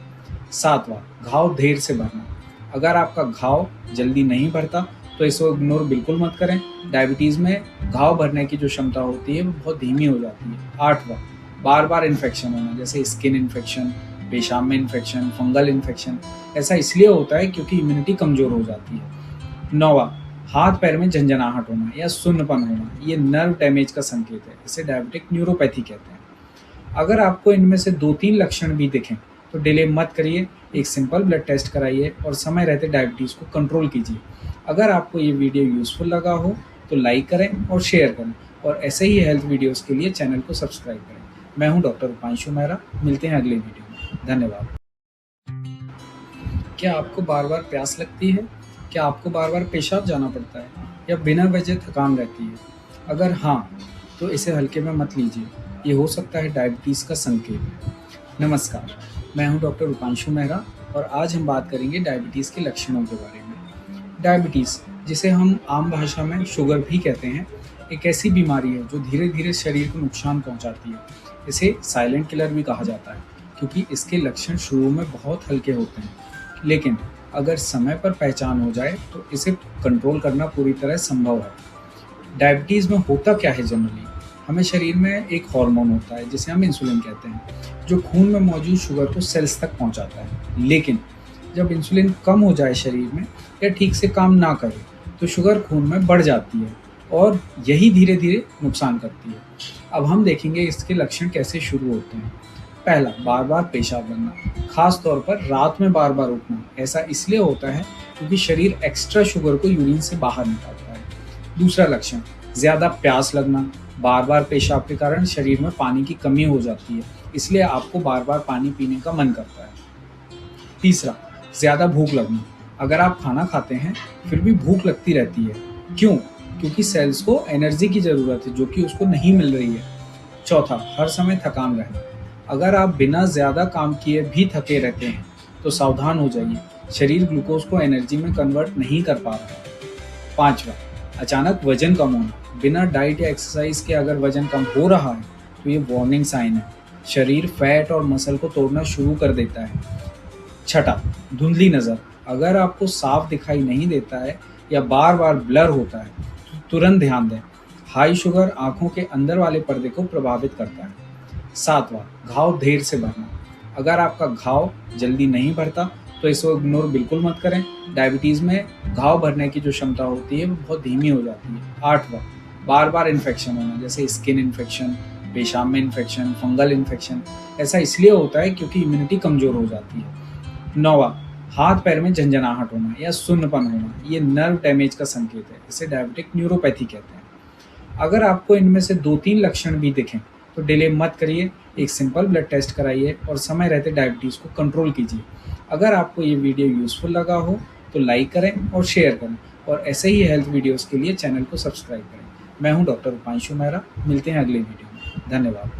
7वां, घाव देर से भरना। अगर आपका घाव जल्दी नहीं भरता, तो इसको इग्नोर बिल्कुल मत करें। डायबिटीज़ में घाव भरने की जो क्षमता होती है, वो बहुत धीमी हो जाती है। 8वां, बार-बार इन्फेक्शन होना, जैसे स्किन इन्फेक्शन, पेशाब में इन्फेक्शन, फंगल इन्फेक्शन। ऐसा इसलिए होता है क्योंकि इम्यूनिटी कमज़ोर हो जाती है। 9वां, हाथ पैर में झंझनाहट होना या सुन्नपन होना। ये नर्व डैमेज का संकेत है। इसे डायबिटिक न्यूरोपैथी कहते हैं। अगर आपको इनमें से 2-3 लक्षण भी दिखें, तो डिले मत करिए, एक सिंपल ब्लड टेस्ट कराइए और समय रहते डायबिटीज़ को कंट्रोल कीजिए। अगर आपको ये वीडियो यूज़फुल लगा हो, तो लाइक करें और शेयर करें, और ऐसे ही हेल्थ वीडियोज़ के लिए चैनल को सब्सक्राइब करें। मैं हूँ डॉक्टर रूपांशु मेहरा। मिलते हैं अगले वीडियो में। धन्यवाद। क्या आपको बार-बार प्यास लगती है? क्या आपको बार-बार पेशाब जाना पड़ता है? या बिना वजह थकान रहती है? अगर हाँ, तो इसे हल्के में मत लीजिए। ये हो सकता है डायबिटीज़ का संकेत। नमस्कार, मैं हूं डॉक्टर रूपांशु मेहरा, और आज हम बात करेंगे डायबिटीज़ के लक्षणों के बारे में। डायबिटीज़, जिसे हम आम भाषा में शुगर भी कहते हैं, एक ऐसी बीमारी है जो धीरे-धीरे शरीर को नुकसान पहुंचाती है। इसे साइलेंट किलर भी कहा जाता है, क्योंकि इसके लक्षण शुरू में बहुत हल्के होते हैं, लेकिन अगर समय पर पहचान हो जाए, तो इसे कंट्रोल करना पूरी तरह संभव है। डायबिटीज़ में होता क्या है जनरली? हमें शरीर में एक हार्मोन होता है जिसे हम इंसुलिन कहते हैं, जो खून में मौजूद शुगर को सेल्स तक पहुंचाता है। लेकिन जब इंसुलिन कम हो जाए शरीर में, या ठीक से काम ना करे, तो शुगर खून में बढ़ जाती है, और यही धीरे धीरे नुकसान करती है। अब हम देखेंगे इसके लक्षण कैसे शुरू होते हैं। पहला, बार बार पेशाब बनना, खास तौर पर रात में बार बार उठना। ऐसा इसलिए होता है क्योंकि शरीर एक्स्ट्रा शुगर को यूरिन से बाहर निकालता है। दूसरा लक्षण, ज़्यादा प्यास लगना। बार बार पेशाब के कारण शरीर में पानी की कमी हो जाती है, इसलिए आपको बार बार पानी पीने का मन करता है। तीसरा, ज़्यादा भूख लगना। अगर आप खाना खाते हैं, फिर भी भूख लगती रहती है। क्यों? क्योंकि सेल्स को एनर्जी की ज़रूरत है, जो कि उसको नहीं मिल रही है। चौथा, हर समय थकान रहना। अगर आप बिना ज़्यादा काम किए भी थके रहते हैं, तो सावधान हो जाइए, शरीर ग्लूकोज को एनर्जी में कन्वर्ट नहीं कर पा रहा है। 5वां, अचानक वजन कम होना। बिना डाइट या एक्सरसाइज के अगर वजन कम हो रहा है, तो ये वार्निंग साइन है। शरीर फैट और मसल को तोड़ना शुरू कर देता है। 6, धुंधली नज़र। अगर आपको साफ दिखाई नहीं देता है या बार-बार ब्लर होता है, तो तुरंत ध्यान दें। हाई शुगर आँखों के अंदर वाले पर्दे को प्रभावित करता है। 7वां, घाव देर से भरना। अगर आपका घाव जल्दी नहीं भरता, तो इसको इग्नोर बिल्कुल मत करें। डायबिटीज़ में घाव भरने की जो क्षमता होती है, वो बहुत धीमी हो जाती है। 8वां, बार-बार इन्फेक्शन होना, जैसे स्किन इन्फेक्शन, पेशाब में इन्फेक्शन, फंगल इन्फेक्शन। ऐसा इसलिए होता है क्योंकि इम्यूनिटी कमज़ोर हो जाती है। 9वां, हाथ पैर में झंझनाहट होना या सुन्नपन होना। ये नर्व डैमेज का संकेत है। इसे डायबिटिक न्यूरोपैथी कहते हैं। अगर आपको इनमें से 2-3 लक्षण भी दिखें, तो डिले मत करिए, एक सिंपल ब्लड टेस्ट कराइए और समय रहते डायबिटीज़ को कंट्रोल कीजिए। अगर आपको ये वीडियो यूज़फुल लगा हो, तो लाइक करें और शेयर करें, और ऐसे ही हेल्थ वीडियोज़ के लिए चैनल को सब्सक्राइब करें। मैं हूं डॉक्टर रूपांशु मेहरा। मिलते हैं अगले वीडियो में। धन्यवाद।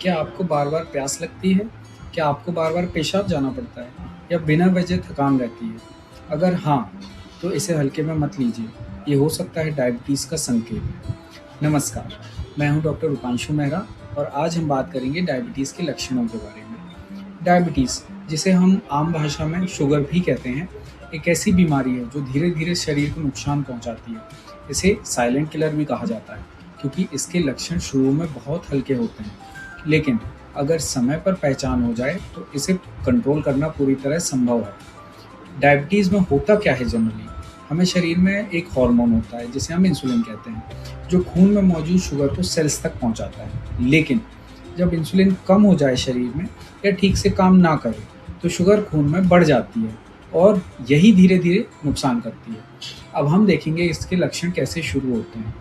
क्या आपको बार-बार प्यास लगती है? क्या आपको बार-बार पेशाब जाना पड़ता है? या बिना वजह थकान रहती है? अगर हाँ, तो इसे हल्के में मत लीजिए। ये हो सकता है डायबिटीज़ का संकेत। नमस्कार, मैं हूं डॉक्टर रूपांशु मेहरा, और आज हम बात करेंगे डायबिटीज़ के लक्षणों के बारे में। डायबिटीज़, जिसे हम आम भाषा में शुगर भी कहते हैं, एक ऐसी बीमारी है जो धीरे धीरे शरीर को नुकसान पहुंचाती है। इसे साइलेंट किलर भी कहा जाता है, क्योंकि इसके लक्षण शुरू में बहुत हल्के होते हैं, लेकिन अगर समय पर पहचान हो जाए, तो इसे कंट्रोल करना पूरी तरह संभव है। डायबिटीज़ में होता क्या है जनरली? हमें शरीर में एक हार्मोन होता है जिसे हम इंसुलिन कहते हैं, जो खून में मौजूद शुगर को सेल्स तक पहुंचाता है। लेकिन जब इंसुलिन कम हो जाए शरीर में, या ठीक से काम ना करे, तो शुगर खून में बढ़ जाती है, और यही धीरे धीरे नुकसान करती है। अब हम देखेंगे इसके लक्षण कैसे शुरू होते हैं।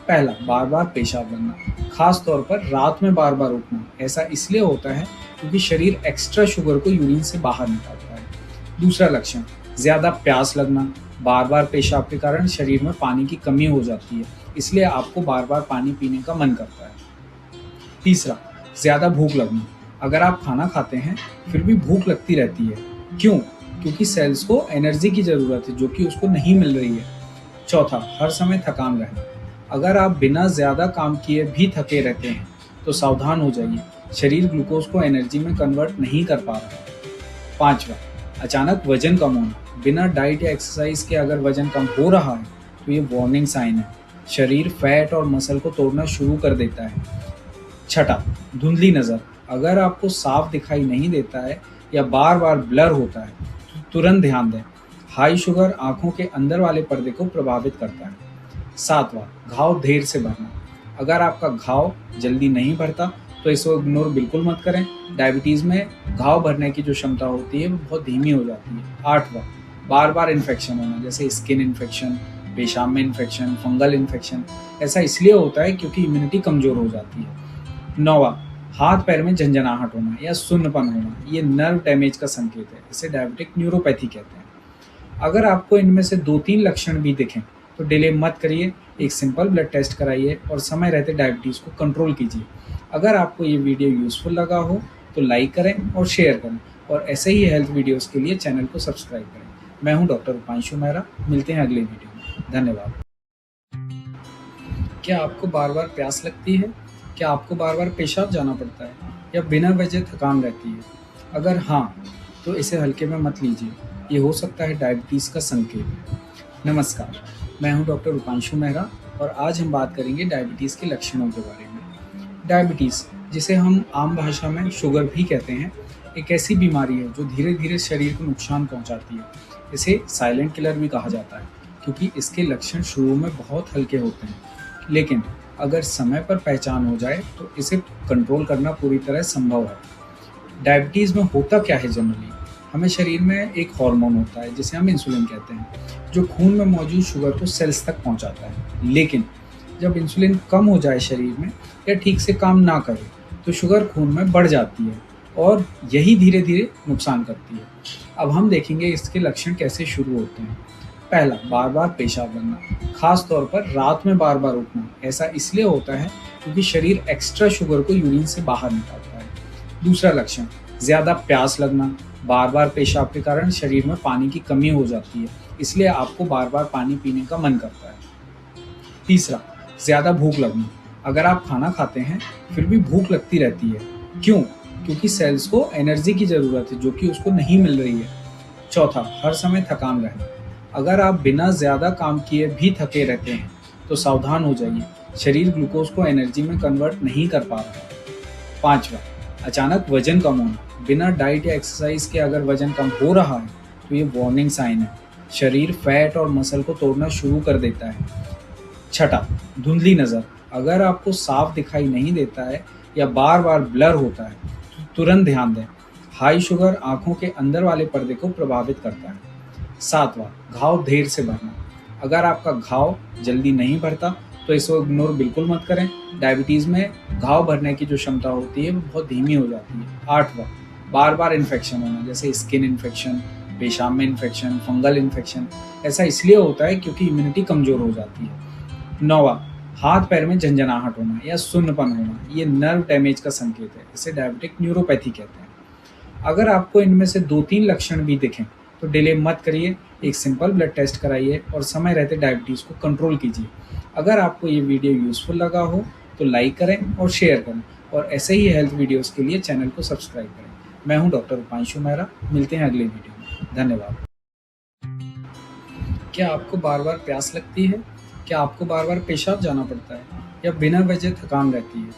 पहला, बार बार पेशाब बनना, खास तौर पर रात में बार बार उठना। ऐसा इसलिए होता है क्योंकि शरीर एक्स्ट्रा शुगर को यूरिन से बाहर निकालता है। दूसरा लक्षण, ज़्यादा प्यास लगना, बार बार पेशाब के कारण शरीर में पानी की कमी हो जाती है, इसलिए आपको बार बार पानी पीने का मन करता है। तीसरा, ज़्यादा भूख लगना, अगर आप खाना खाते हैं फिर भी भूख लगती रहती है। क्यों? क्योंकि सेल्स को एनर्जी की ज़रूरत है जो कि उसको नहीं मिल रही है। चौथा, हर समय थकान रहना, अगर आप बिना ज़्यादा काम किए भी थके रहते हैं तो सावधान हो जाइए, शरीर ग्लूकोज को एनर्जी में कन्वर्ट नहीं कर पा रहा है। पांचवा, अचानक वजन कम होना, बिना डाइट या एक्सरसाइज के अगर वजन कम हो रहा है तो ये वार्निंग साइन है, शरीर फैट और मसल को तोड़ना शुरू कर देता है। छठा, धुंधली नज़र, अगर आपको साफ दिखाई नहीं देता है या बार बार ब्लर होता है तो तुरंत ध्यान दें, हाई शुगर आंखों के अंदर वाले पर्दे को प्रभावित करता है। सातवां, घाव देर से भरना, अगर आपका घाव जल्दी नहीं भरता तो इसको इग्नोर बिल्कुल मत करें, डायबिटीज़ में घाव भरने की जो क्षमता होती है वो बहुत धीमी हो जाती है। आठवां, बार बार इन्फेक्शन होना, जैसे स्किन इन्फेक्शन, पेशाब में इन्फेक्शन, फंगल इन्फेक्शन, ऐसा इसलिए होता है क्योंकि इम्यूनिटी कमज़ोर हो जाती है। नौवां, हाथ पैर में झंझनाहट होना या सुन्नपन होना, ये नर्व डैमेज का संकेत है, इसे डायबिटिक न्यूरोपैथी कहते हैं। अगर आपको इनमें से 2-3 लक्षण भी दिखें तो डिले मत करिए, एक सिंपल ब्लड टेस्ट कराइए और समय रहते डायबिटीज़ को कंट्रोल कीजिए। अगर आपको ये वीडियो यूज़फुल लगा हो तो लाइक करें और शेयर करें, और ऐसे ही हेल्थ वीडियोज़ के लिए चैनल को सब्सक्राइब करें। मैं हूँ डॉक्टर रूपांशु मेहरा, मिलते हैं अगले वीडियो में। धन्यवाद। क्या आपको बार बार प्यास लगती है? क्या आपको बार बार पेशाब जाना पड़ता है या बिना वजह थकान रहती है? अगर हाँ, तो इसे हल्के में मत लीजिए, ये हो सकता है डायबिटीज़ का संकेत। नमस्कार, मैं हूं डॉक्टर रूपांशु मेहरा और आज हम बात करेंगे डायबिटीज़ के लक्षणों के बारे में। डायबिटीज़, जिसे हम आम भाषा में शुगर भी कहते हैं, एक ऐसी बीमारी है जो धीरे धीरे शरीर को नुकसान पहुंचाती है। इसे साइलेंट किलर भी कहा जाता है क्योंकि इसके लक्षण शुरू में बहुत हल्के होते हैं, लेकिन अगर समय पर पहचान हो जाए तो इसे कंट्रोल करना पूरी तरह संभव है। डायबिटीज़ में होता क्या है जनरली? हमें शरीर में एक हार्मोन होता है जिसे हम इंसुलिन कहते हैं, जो खून में मौजूद शुगर को सेल्स तक पहुंचाता है। लेकिन जब इंसुलिन कम हो जाए शरीर में या ठीक से काम ना करे तो शुगर खून में बढ़ जाती है और यही धीरे धीरे नुकसान करती है। अब हम देखेंगे इसके लक्षण कैसे शुरू होते हैं। पहला, बार बार पेशाब बनना, खास तौर पर रात में बार बार उठना। ऐसा इसलिए होता है क्योंकि शरीर एक्स्ट्रा शुगर को यूरिन से बाहर निकालता है। दूसरा लक्षण, ज़्यादा प्यास लगना, बार बार पेशाब के कारण शरीर में पानी की कमी हो जाती है, इसलिए आपको बार बार पानी पीने का मन करता है। तीसरा, ज़्यादा भूख लगना, अगर आप खाना खाते हैं फिर भी भूख लगती रहती है। क्यों? क्योंकि सेल्स को एनर्जी की ज़रूरत है जो कि उसको नहीं मिल रही है। चौथा, हर समय थकान रहना, अगर आप बिना ज़्यादा काम किए भी थके रहते हैं तो सावधान हो जाइए, शरीर ग्लूकोज को एनर्जी में कन्वर्ट नहीं कर पा रहा है। पांचवा, अचानक वजन कम होना, बिना डाइट या एक्सरसाइज के अगर वजन कम हो रहा है तो ये वार्निंग साइन है, शरीर फैट और मसल को तोड़ना शुरू कर देता है। छठा, धुंधली नज़र, अगर आपको साफ दिखाई नहीं देता है या बार बार ब्लर होता है तो तुरंत ध्यान दें, हाई शुगर आंखों के अंदर वाले पर्दे को प्रभावित करता है। सातवां, घाव देर से भरना, अगर आपका घाव जल्दी नहीं भरता तो इसको इग्नोर बिल्कुल मत करें, डायबिटीज़ में घाव भरने की जो क्षमता होती है वो बहुत धीमी हो जाती है। आठवां, बार बार इन्फेक्शन होना, जैसे स्किन इन्फेक्शन, पेशाब में इन्फेक्शन, फंगल इन्फेक्शन, ऐसा इसलिए होता है क्योंकि इम्यूनिटी कमज़ोर हो जाती है। नौवां, हाथ पैर में झंझनाहट होना या सुन्नपन होना, ये नर्व डैमेज का संकेत है, इसे डायबिटिक न्यूरोपैथी कहते हैं। अगर आपको इनमें से 2-3 लक्षण भी दिखें तो डिले मत करिए, एक सिंपल ब्लड टेस्ट कराइए और समय रहते डायबिटीज़ को कंट्रोल कीजिए। अगर आपको ये वीडियो यूज़फुल लगा हो तो लाइक करें और शेयर करें, और ऐसे ही हेल्थ वीडियोज़ के लिए चैनल को सब्सक्राइब करें। मैं हूँ डॉक्टर रूपांशु मेहरा, मिलते हैं अगले वीडियो में। धन्यवाद। क्या आपको बार बार प्यास लगती है? क्या आपको बार बार पेशाब जाना पड़ता है या बिना वजह थकान रहती है?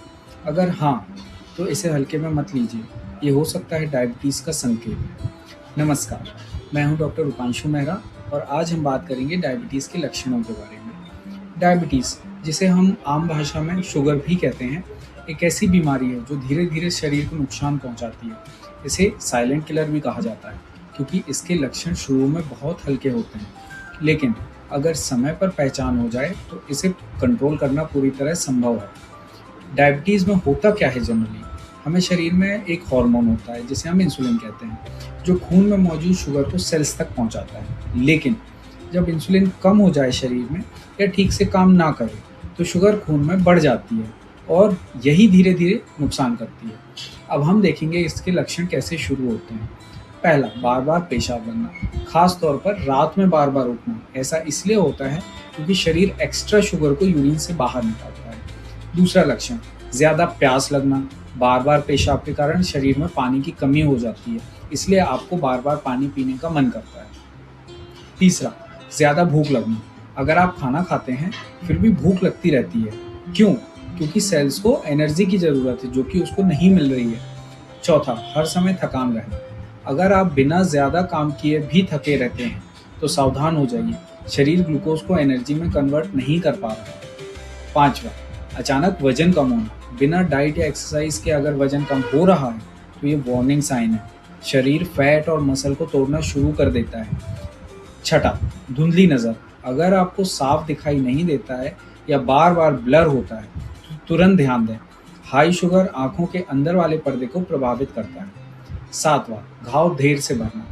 अगर हाँ, तो इसे हल्के में मत लीजिए, ये हो सकता है डायबिटीज़ का संकेत। नमस्कार, मैं हूं डॉक्टर रूपांशु मेहरा और आज हम बात करेंगे डायबिटीज़ के लक्षणों के बारे में। डायबिटीज़, जिसे हम आम भाषा में शुगर भी कहते हैं, एक ऐसी बीमारी है जो धीरे धीरे शरीर को नुकसान पहुंचाती है। इसे साइलेंट किलर भी कहा जाता है क्योंकि इसके लक्षण शुरू में बहुत हल्के होते हैं, लेकिन अगर समय पर पहचान हो जाए तो इसे कंट्रोल करना पूरी तरह संभव है। डायबिटीज़ में होता क्या है जनरली? हमें शरीर में एक हार्मोन होता है जिसे हम इंसुलिन कहते हैं, जो खून में मौजूद शुगर को सेल्स तक पहुंचाता है। लेकिन जब इंसुलिन कम हो जाए शरीर में या ठीक से काम ना करे, तो शुगर खून में बढ़ जाती है और यही धीरे-धीरे नुकसान करती है। अब हम देखेंगे इसके लक्षण कैसे शुरू होते हैं। पहला, बार-बार पेशाब बनना, खास तौर पर रात में बार-बार उठना। ऐसा इसलिए होता है क्योंकि शरीर एक्स्ट्रा शुगर को यूरिन से बाहर निकालता है। दूसरा लक्षण, ज़्यादा प्यास लगना, बार-बार पेशाब के कारण शरीर में पानी की कमी हो जाती है, इसलिए आपको बार-बार पानी पीने का मन करता है। तीसरा, ज़्यादा भूख लगना, अगर आप खाना खाते हैं फिर भी भूख लगती रहती है। क्यों? क्योंकि सेल्स को एनर्जी की ज़रूरत है जो कि उसको नहीं मिल रही है। चौथा, हर समय थकान रहना, अगर आप बिना ज़्यादा काम किए भी थके रहते हैं तो सावधान हो जाइए, शरीर ग्लूकोज को एनर्जी में कन्वर्ट नहीं कर पा रहा है। पाँचवा, अचानक वजन कम होना, बिना डाइट या एक्सरसाइज के अगर वजन कम हो रहा है तो ये वार्निंग साइन है, शरीर फैट और मसल को तोड़ना शुरू कर देता है। छठा, धुंधली नज़र, अगर आपको साफ दिखाई नहीं देता है या बार बार ब्लर होता है तो तुरंत ध्यान दें, हाई शुगर आंखों के अंदर वाले पर्दे को प्रभावित करता है। सातवां, घाव देर से भरना,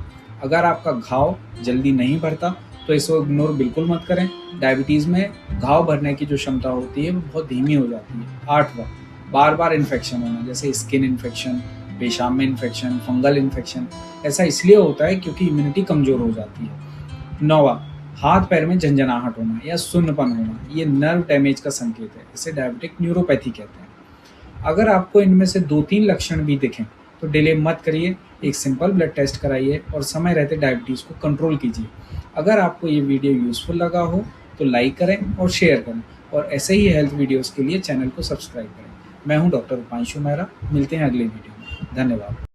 अगर आपका घाव जल्दी नहीं भरता तो इसको इग्नोर बिल्कुल मत करें। डायबिटीज़ में घाव भरने की जो क्षमता होती है वो बहुत धीमी हो जाती है। आठवां, बार बार इन्फेक्शन होना, जैसे स्किन इन्फेक्शन, पेशाब में इन्फेक्शन, फंगल इन्फेक्शन। ऐसा इसलिए होता है क्योंकि इम्यूनिटी कमज़ोर हो जाती है। नौवां, हाथ पैर में झंझनाहट होना या सुन्नपन होना, ये नर्व डैमेज का संकेत है, इसे डायबिटिक न्यूरोपैथी कहते हैं। अगर आपको इनमें से 2-3 लक्षण भी दिखें तो डिले मत करिए, एक सिंपल ब्लड टेस्ट कराइए और समय रहते डायबिटीज़ को कंट्रोल कीजिए। अगर आपको ये वीडियो यूज़फुल लगा हो तो लाइक करें और शेयर करें, और ऐसे ही हेल्थ वीडियोज़ के लिए चैनल को सब्सक्राइब करें। मैं हूं डॉक्टर उपांशु मेहरा, मिलते हैं अगले वीडियो में। धन्यवाद।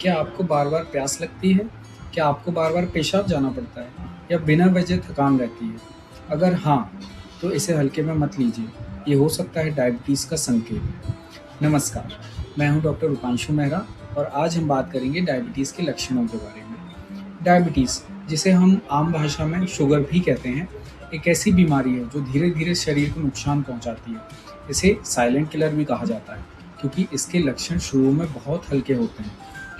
क्या आपको बार-बार प्यास लगती है? क्या आपको बार-बार पेशाब जाना पड़ता है या बिना वजह थकान रहती है? अगर हाँ, तो इसे हल्के में मत लीजिए, ये हो सकता है डायबिटीज़ का संकेत। नमस्कार, मैं हूं डॉक्टर उपांशु मेहरा और आज हम बात करेंगे डायबिटीज़ के लक्षणों के बारे में। डायबिटीज़, जिसे हम आम भाषा में शुगर भी कहते हैं, एक ऐसी बीमारी है जो धीरे-धीरे शरीर को नुकसान पहुंचाती है। इसे साइलेंट किलर भी कहा जाता है क्योंकि इसके लक्षण शुरू में बहुत हल्के होते हैं,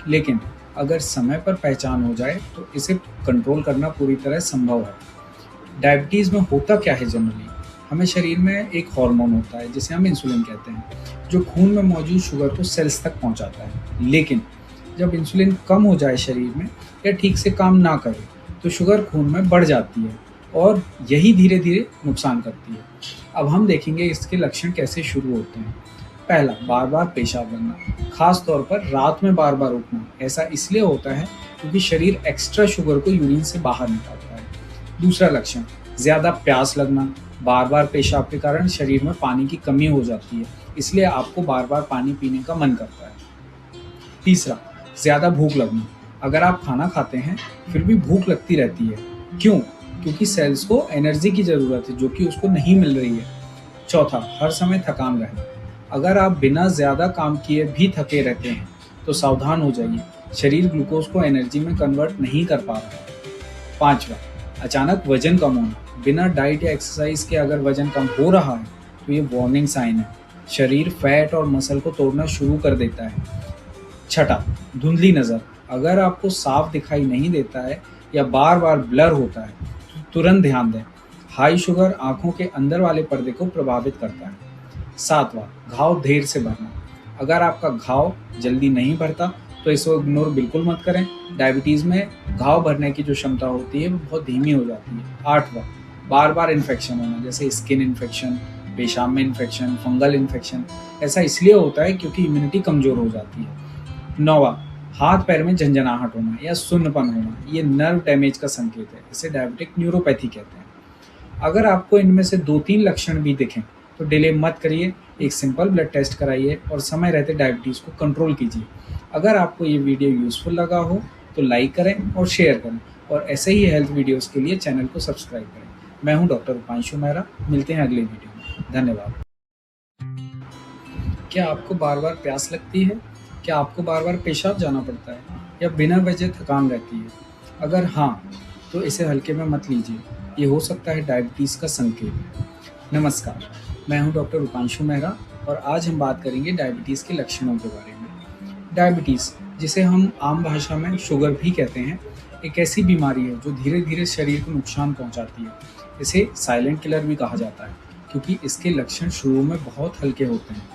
लेकिन अगर समय पर पहचान हो जाए तो इसे कंट्रोल करना पूरी तरह संभव है। डायबिटीज़ में होता क्या है जनरली? हमें शरीर में एक हार्मोन होता है जिसे हम इंसुलिन कहते हैं, जो खून में मौजूद शुगर को सेल्स तक पहुंचाता है। लेकिन जब इंसुलिन कम हो जाए शरीर में या ठीक से काम ना करे तो शुगर खून में बढ़ जाती है और यही धीरे-धीरे नुकसान करती है। अब हम देखेंगे इसके लक्षण कैसे शुरू होते हैं। पहला, बार-बार पेशाब बनना, खास तौर पर रात में बार-बार उठना। ऐसा इसलिए होता है क्योंकि शरीर एक्स्ट्रा शुगर को यूरिन से बाहर निकालता है। दूसरा लक्षण, ज़्यादा प्यास लगना, बार-बार पेशाब के कारण शरीर में पानी की कमी हो जाती है, इसलिए आपको बार-बार पानी पीने का मन करता है। तीसरा, ज़्यादा भूख लगना, अगर आप खाना खाते हैं फिर भी भूख लगती रहती है। क्यों? क्योंकि सेल्स को एनर्जी की ज़रूरत है जो कि उसको नहीं मिल रही है। चौथा, हर समय थकान रहना, अगर आप बिना ज़्यादा काम किए भी थके रहते हैं तो सावधान हो जाइए, शरीर ग्लूकोज को एनर्जी में कन्वर्ट नहीं कर पा रहा है। पाँचवा, अचानक वजन कम होना, बिना डाइट या एक्सरसाइज के अगर वजन कम हो रहा है तो ये वार्निंग साइन है, शरीर फैट और मसल को तोड़ना शुरू कर देता है। छठा, धुंधली नज़र, अगर आपको साफ दिखाई नहीं देता है या बार बार ब्लर होता है तो तुरंत ध्यान दें, हाई शुगर आंखों के अंदर वाले पर्दे को प्रभावित करता है। सातवां, घाव देर से भरना, अगर आपका घाव जल्दी नहीं भरता तो इसको इग्नोर बिल्कुल मत करें। डायबिटीज़ में घाव भरने की जो क्षमता होती है वो बहुत धीमी हो जाती है। आठवां, बार बार इन्फेक्शन होना, जैसे स्किन इन्फेक्शन, पेशाब में इन्फेक्शन, फंगल इन्फेक्शन। ऐसा इसलिए होता है क्योंकि इम्यूनिटी कमज़ोर हो जाती है। नौवां, हाथ पैर में झंझनाहट होना या सुन्नपन होना, ये नर्व डैमेज का संकेत है, इसे डायबिटिक न्यूरोपैथी कहते हैं। अगर आपको इनमें से 2-3 लक्षण भी दिखें तो डिले मत करिए, एक सिंपल ब्लड टेस्ट कराइए और समय रहते डायबिटीज़ को कंट्रोल कीजिए। अगर आपको ये वीडियो यूज़फुल लगा हो तो लाइक करें और शेयर करें, और ऐसे ही हेल्थ वीडियोज़ के लिए चैनल को सब्सक्राइब करें। मैं हूं डॉक्टर उपांशु मेहरा, मिलते हैं अगले वीडियो में। धन्यवाद। क्या आपको बार-बार प्यास लगती है? क्या आपको बार-बार पेशाब जाना पड़ता है या बिना वजह थकान रहती है? अगर हाँ, तो इसे हल्के में मत लीजिए, ये हो सकता है डायबिटीज़ का संकेत। नमस्कार, मैं हूं डॉक्टर उपांशु मेहरा और आज हम बात करेंगे डायबिटीज़ के लक्षणों के बारे में। डायबिटीज़, जिसे हम आम भाषा में शुगर भी कहते हैं, एक ऐसी बीमारी है जो धीरे धीरे शरीर को नुकसान पहुंचाती है। इसे साइलेंट किलर भी कहा जाता है क्योंकि इसके लक्षण शुरू में बहुत हल्के होते हैं,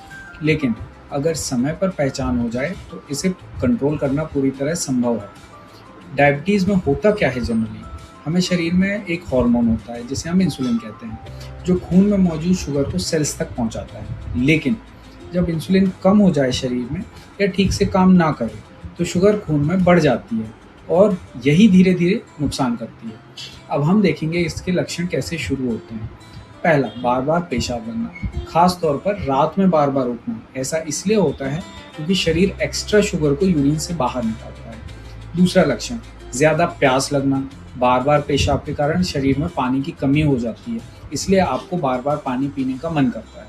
लेकिन अगर समय पर पहचान हो जाए तो इसे कंट्रोल करना पूरी तरह संभव है। डायबिटीज़ में होता क्या है जनरली? हमें शरीर में एक हार्मोन होता है जिसे हम इंसुलिन कहते हैं, जो खून में मौजूद शुगर को सेल्स तक पहुंचाता है। लेकिन जब इंसुलिन कम हो जाए शरीर में या ठीक से काम ना करे तो शुगर खून में बढ़ जाती है और यही धीरे धीरे नुकसान करती है। अब हम देखेंगे इसके लक्षण कैसे शुरू होते हैं। पहला, बार बार पेशाब बनना, खास तौर पर रात में बार बार उठना। ऐसा इसलिए होता है क्योंकि शरीर एक्स्ट्रा शुगर को यूरिन से बाहर निकालता है। दूसरा लक्षण, ज़्यादा प्यास लगना, बार बार पेशाब के कारण शरीर में पानी की कमी हो जाती है, इसलिए आपको बार बार पानी पीने का मन करता है।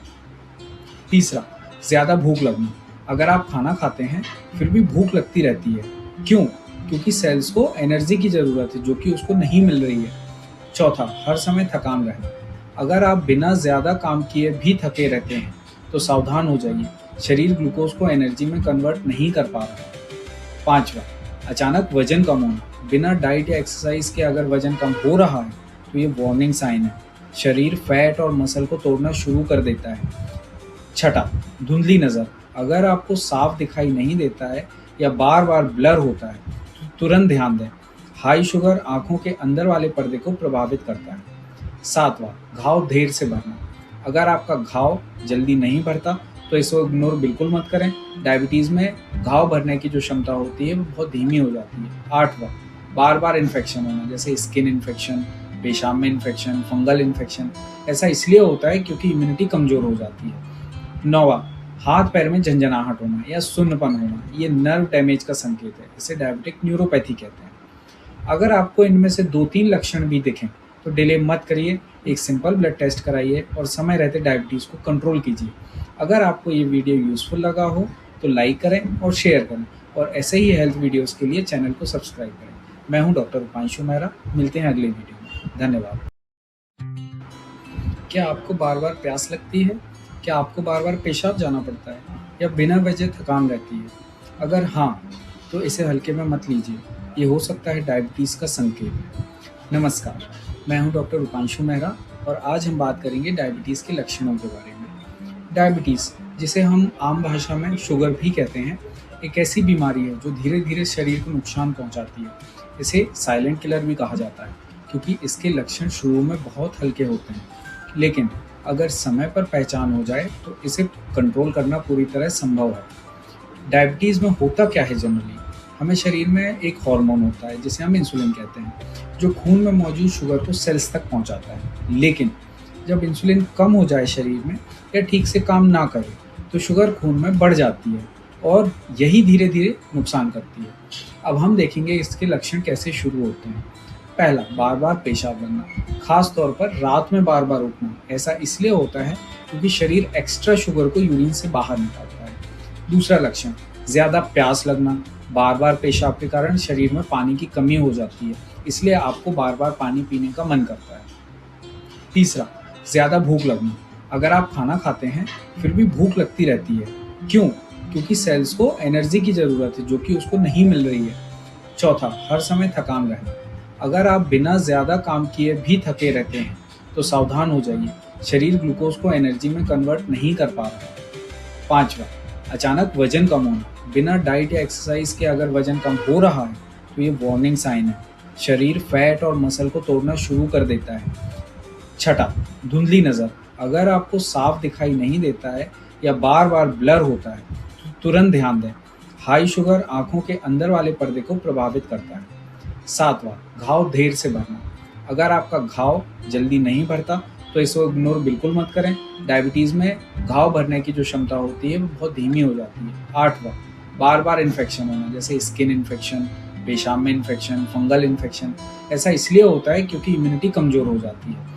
तीसरा, ज़्यादा भूख लगना, अगर आप खाना खाते हैं फिर भी भूख लगती रहती है। क्यों? क्योंकि सेल्स को एनर्जी की ज़रूरत है जो कि उसको नहीं मिल रही है। चौथा, हर समय थकान रहना, अगर आप बिना ज़्यादा काम किए भी थके रहते हैं तो सावधान हो जाइए, शरीर ग्लूकोज को एनर्जी में कन्वर्ट नहीं कर पा रहा है। पांचवा, अचानक वजन कम होना, बिना डाइट या एक्सरसाइज के अगर वजन कम हो रहा है तो ये वार्निंग साइन है। शरीर फैट और मसल को तोड़ना शुरू कर देता है। छठा, धुंधली नज़र, अगर आपको साफ दिखाई नहीं देता है या बार बार ब्लर होता है तो तुरंत ध्यान दें। हाई शुगर आंखों के अंदर वाले पर्दे को प्रभावित करता है। सातवां, घाव देर से भरना, अगर आपका घाव जल्दी नहीं भरता तो इसको इग्नोर बिल्कुल मत करें। डायबिटीज़ में घाव भरने की जो क्षमता होती है वो बहुत धीमी हो जाती है। आठवां, बार बार इन्फेक्शन होना, जैसे स्किन इन्फेक्शन, पेशाब में इन्फेक्शन, फंगल इन्फेक्शन। ऐसा इसलिए होता है क्योंकि इम्यूनिटी कमज़ोर हो जाती है। नौवां, हाथ पैर में झंझनाहट होना या सुन्नपन होना, ये नर्व डैमेज का संकेत है, इसे डायबिटिक न्यूरोपैथी कहते हैं। अगर आपको इनमें से 2-3 लक्षण भी दिखें तो डिले मत करिए, एक सिंपल ब्लड टेस्ट कराइए और समय रहते डायबिटीज़ को कंट्रोल कीजिए। अगर आपको ये वीडियो यूज़फुल लगा हो तो लाइक करें और शेयर करें, और ऐसे ही हेल्थ वीडियोज़ के लिए चैनल को सब्सक्राइब करें। मैं हूं डॉक्टर उपांशु मेहरा, मिलते हैं अगले वीडियो में। धन्यवाद। क्या आपको बार बार प्यास लगती है? क्या आपको बार बार पेशाब जाना पड़ता है या बिना वजह थकान रहती है? अगर हाँ, तो इसे हल्के में मत लीजिए, ये हो सकता है डायबिटीज़ का संकेत। नमस्कार, मैं हूं डॉक्टर उपांशु मेहरा और आज हम बात करेंगे डायबिटीज़ के लक्षणों के बारे में। डायबिटीज़, जिसे हम आम भाषा में शुगर भी कहते हैं, एक ऐसी बीमारी है जो धीरे धीरे शरीर को नुकसान पहुंचाती है। इसे साइलेंट किलर भी कहा जाता है क्योंकि इसके लक्षण शुरू में बहुत हल्के होते हैं, लेकिन अगर समय पर पहचान हो जाए तो इसे कंट्रोल करना पूरी तरह संभव है। डायबिटीज़ में होता क्या है जनरली? हमें शरीर में एक हार्मोन होता है जिसे हम इंसुलिन कहते हैं, जो खून में मौजूद शुगर को सेल्स तक पहुंचाता है। लेकिन जब इंसुलिन कम हो जाए शरीर में या ठीक से काम ना करे तो शुगर खून में बढ़ जाती है और यही धीरे धीरे नुकसान करती है। अब हम देखेंगे इसके लक्षण कैसे शुरू होते हैं। पहला, बार बार पेशाब बनना, खास तौर पर रात में बार बार उठना। ऐसा इसलिए होता है क्योंकि शरीर एक्स्ट्रा शुगर को यूरिन से बाहर निकालता है। दूसरा लक्षण, ज़्यादा प्यास लगना, बार बार पेशाब के कारण शरीर में पानी की कमी हो जाती है, इसलिए आपको बार बार पानी पीने का मन करता है। तीसरा, ज़्यादा भूख लगना, अगर आप खाना खाते हैं फिर भी भूख लगती रहती है। क्यों? क्योंकि सेल्स को एनर्जी की ज़रूरत है जो कि उसको नहीं मिल रही है। चौथा, हर समय थकान रहना, अगर आप बिना ज़्यादा काम किए भी थके रहते हैं तो सावधान हो जाइए, शरीर ग्लूकोज को एनर्जी में कन्वर्ट नहीं कर पा रहा है। पांचवा, अचानक वजन कम होना, बिना डाइट या एक्सरसाइज के अगर वजन कम हो रहा है तो ये वार्निंग साइन है, शरीर फैट और मसल को तोड़ना शुरू कर देता है। छठा, धुंधली नज़र, अगर आपको साफ दिखाई नहीं देता है या बार बार ब्लर होता है तो तुरंत ध्यान दें। हाई शुगर आंखों के अंदर वाले पर्दे को प्रभावित करता है। सातवां, घाव देर से भरना, अगर आपका घाव जल्दी नहीं भरता तो इसको इग्नोर बिल्कुल मत करें। डायबिटीज़ में घाव भरने की जो क्षमता होती है वो बहुत धीमी हो जाती है। आठवां, बार बार इन्फेक्शन होना, जैसे स्किन इन्फेक्शन, पेशाब में इन्फेक्शन, फंगल इन्फेक्शन। ऐसा इसलिए होता है क्योंकि इम्यूनिटी कमज़ोर हो जाती है।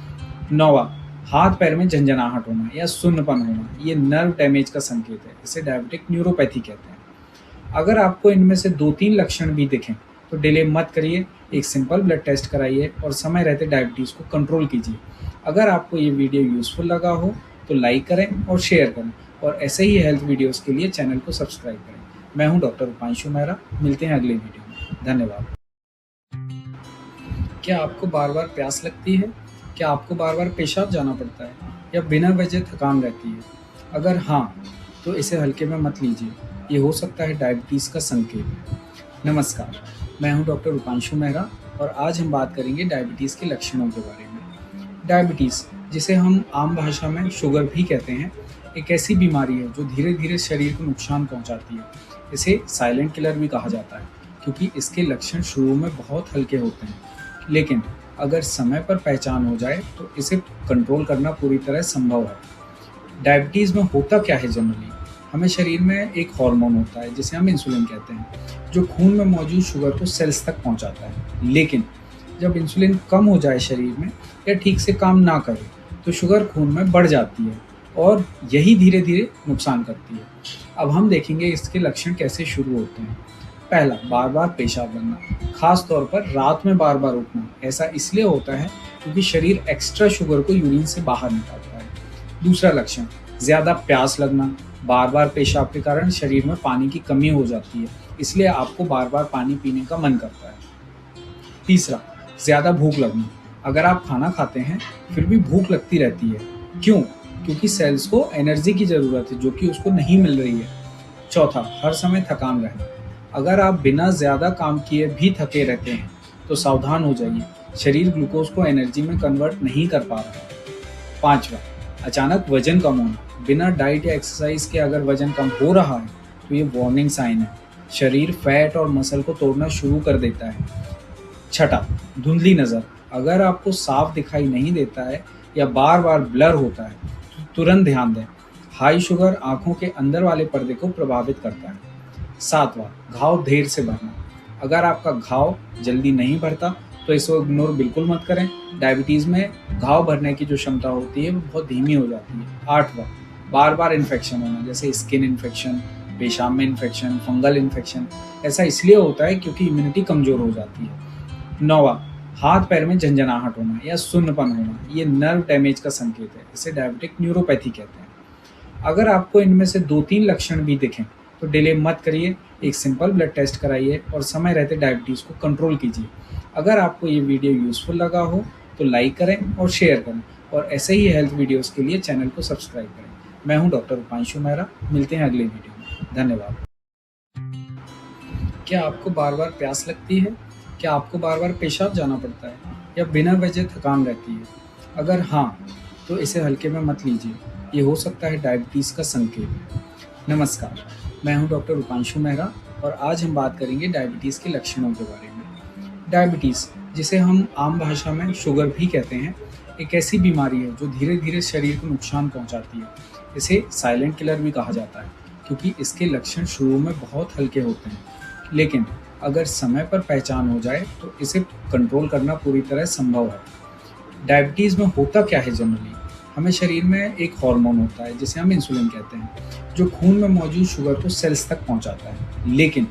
नौवां, हाथ पैर में झंझनाहट होना या सुन्नपन होना, ये नर्व डैमेज का संकेत है, इसे डायबिटिक न्यूरोपैथी कहते हैं। अगर आपको इनमें से 2-3 लक्षण भी दिखें तो डिले मत करिए, एक सिंपल ब्लड टेस्ट कराइए और समय रहते डायबिटीज़ को कंट्रोल कीजिए। अगर आपको ये वीडियो यूज़फुल लगा हो तो लाइक करें और शेयर करें, और ऐसे ही हेल्थ वीडियोस के लिए चैनल को सब्सक्राइब करें। मैं हूं डॉक्टर उपांशु मेहरा। मिलते हैं अगले वीडियो में। धन्यवाद। क्या आपको बार बार प्यास लगती है? क्या आपको बार बार पेशाब जाना पड़ता है या बिना वजह थकान रहती है? अगर हाँ, तो इसे हल्के में मत लीजिए। ये हो सकता है डायबिटीज़ का संकेत। नमस्कार, मैं हूं डॉक्टर उपांशु मेहरा और आज हम बात करेंगे डायबिटीज़ के लक्षणों के बारे में। डायबिटीज़, जिसे हम आम भाषा में शुगर भी कहते हैं, एक ऐसी बीमारी है जो धीरे धीरे शरीर को नुकसान पहुंचाती है। इसे साइलेंट किलर भी कहा जाता है क्योंकि इसके लक्षण शुरू में बहुत हल्के होते हैं, लेकिन अगर समय पर पहचान हो जाए तो इसे कंट्रोल करना पूरी तरह संभव है। डायबिटीज़ में होता क्या है जनरली? हमें शरीर में एक हार्मोन होता है जिसे हम इंसुलिन कहते हैं, जो खून में मौजूद शुगर को सेल्स तक पहुंचाता है। लेकिन जब इंसुलिन कम हो जाए शरीर में या ठीक से काम ना करे तो शुगर खून में बढ़ जाती है और यही धीरे धीरे नुकसान करती है। अब हम देखेंगे इसके लक्षण कैसे शुरू होते हैं। पहला, बार बार पेशाब बनना, खास तौर पर रात में बार बार उठना। ऐसा इसलिए होता है क्योंकि शरीर एक्स्ट्रा शुगर को यूरिन से बाहर निकालता है। दूसरा लक्षण, ज़्यादा प्यास लगना, बार बार पेशाब के कारण शरीर में पानी की कमी हो जाती है, इसलिए आपको बार बार पानी पीने का मन करता है। तीसरा, ज़्यादा भूख लगना, अगर आप खाना खाते हैं फिर भी भूख लगती रहती है। क्यों? क्योंकि सेल्स को एनर्जी की ज़रूरत है जो कि उसको नहीं मिल रही है। चौथा, हर समय थकान रहना, अगर आप बिना ज़्यादा काम किए भी थके रहते हैं तो सावधान हो जाइए, शरीर ग्लूकोज को एनर्जी में कन्वर्ट नहीं कर पा रहा है। पांचवा, अचानक वजन कम होना, बिना डाइट या एक्सरसाइज के अगर वजन कम हो रहा है तो ये वार्निंग साइन है। शरीर फैट और मसल को तोड़ना शुरू कर देता है। छठा, धुंधली नज़र, अगर आपको साफ दिखाई नहीं देता है या बार बार ब्लर होता है तो तुरंत ध्यान दें। हाई शुगर आंखों के अंदर वाले पर्दे को प्रभावित करता है। सातवां, घाव देर से भरना, अगर आपका घाव जल्दी नहीं भरता तो इसको इग्नोर बिल्कुल मत करें। डायबिटीज़ में घाव भरने की जो क्षमता होती है वो बहुत धीमी हो जाती है। आठवां, बार बार इन्फेक्शन होना, जैसे स्किन इन्फेक्शन, पेशाब में इन्फेक्शन, फंगल इन्फेक्शन। ऐसा इसलिए होता है क्योंकि इम्यूनिटी कमज़ोर हो जाती है। नौवां, हाथ पैर में झंझनाहट होना या सुन्नपन होना, ये नर्व डैमेज का संकेत है। इसे डायबिटिक न्यूरोपैथी कहते हैं। अगर आपको इनमें से 2-3 लक्षण भी दिखें तो डिले मत करिए, एक सिंपल ब्लड टेस्ट कराइए और समय रहते डायबिटीज़ को कंट्रोल कीजिए। अगर आपको ये वीडियो यूज़फुल लगा हो तो लाइक करें और शेयर करें और ऐसे ही हेल्थ वीडियोस के लिए चैनल को सब्सक्राइब करें। मैं हूं डॉक्टर उपांशु मेहरा। मिलते हैं अगले वीडियो में। धन्यवाद। क्या आपको बार बार प्यास लगती है? क्या आपको बार बार पेशाब जाना पड़ता है या बिना वजह थकान रहती है? अगर हाँ, तो इसे हल्के में मत लीजिए। ये हो सकता है डायबिटीज़ का संकेत। नमस्कार, मैं हूं डॉक्टर उपांशु मेहरा और आज हम बात करेंगे डायबिटीज़ के लक्षणों के बारे में। डायबिटीज़, जिसे हम आम भाषा में शुगर भी कहते हैं, एक ऐसी बीमारी है जो धीरे धीरे शरीर को नुकसान पहुंचाती है। इसे साइलेंट किलर भी कहा जाता है क्योंकि इसके लक्षण शुरू में बहुत हल्के होते हैं, लेकिन अगर समय पर पहचान हो जाए तो इसे कंट्रोल करना पूरी तरह संभव है। डायबिटीज़ में होता क्या है जनरली? हमें शरीर में एक हार्मोन होता है जिसे हम इंसुलिन कहते हैं, जो खून में मौजूद शुगर को सेल्स तक पहुंचाता है। लेकिन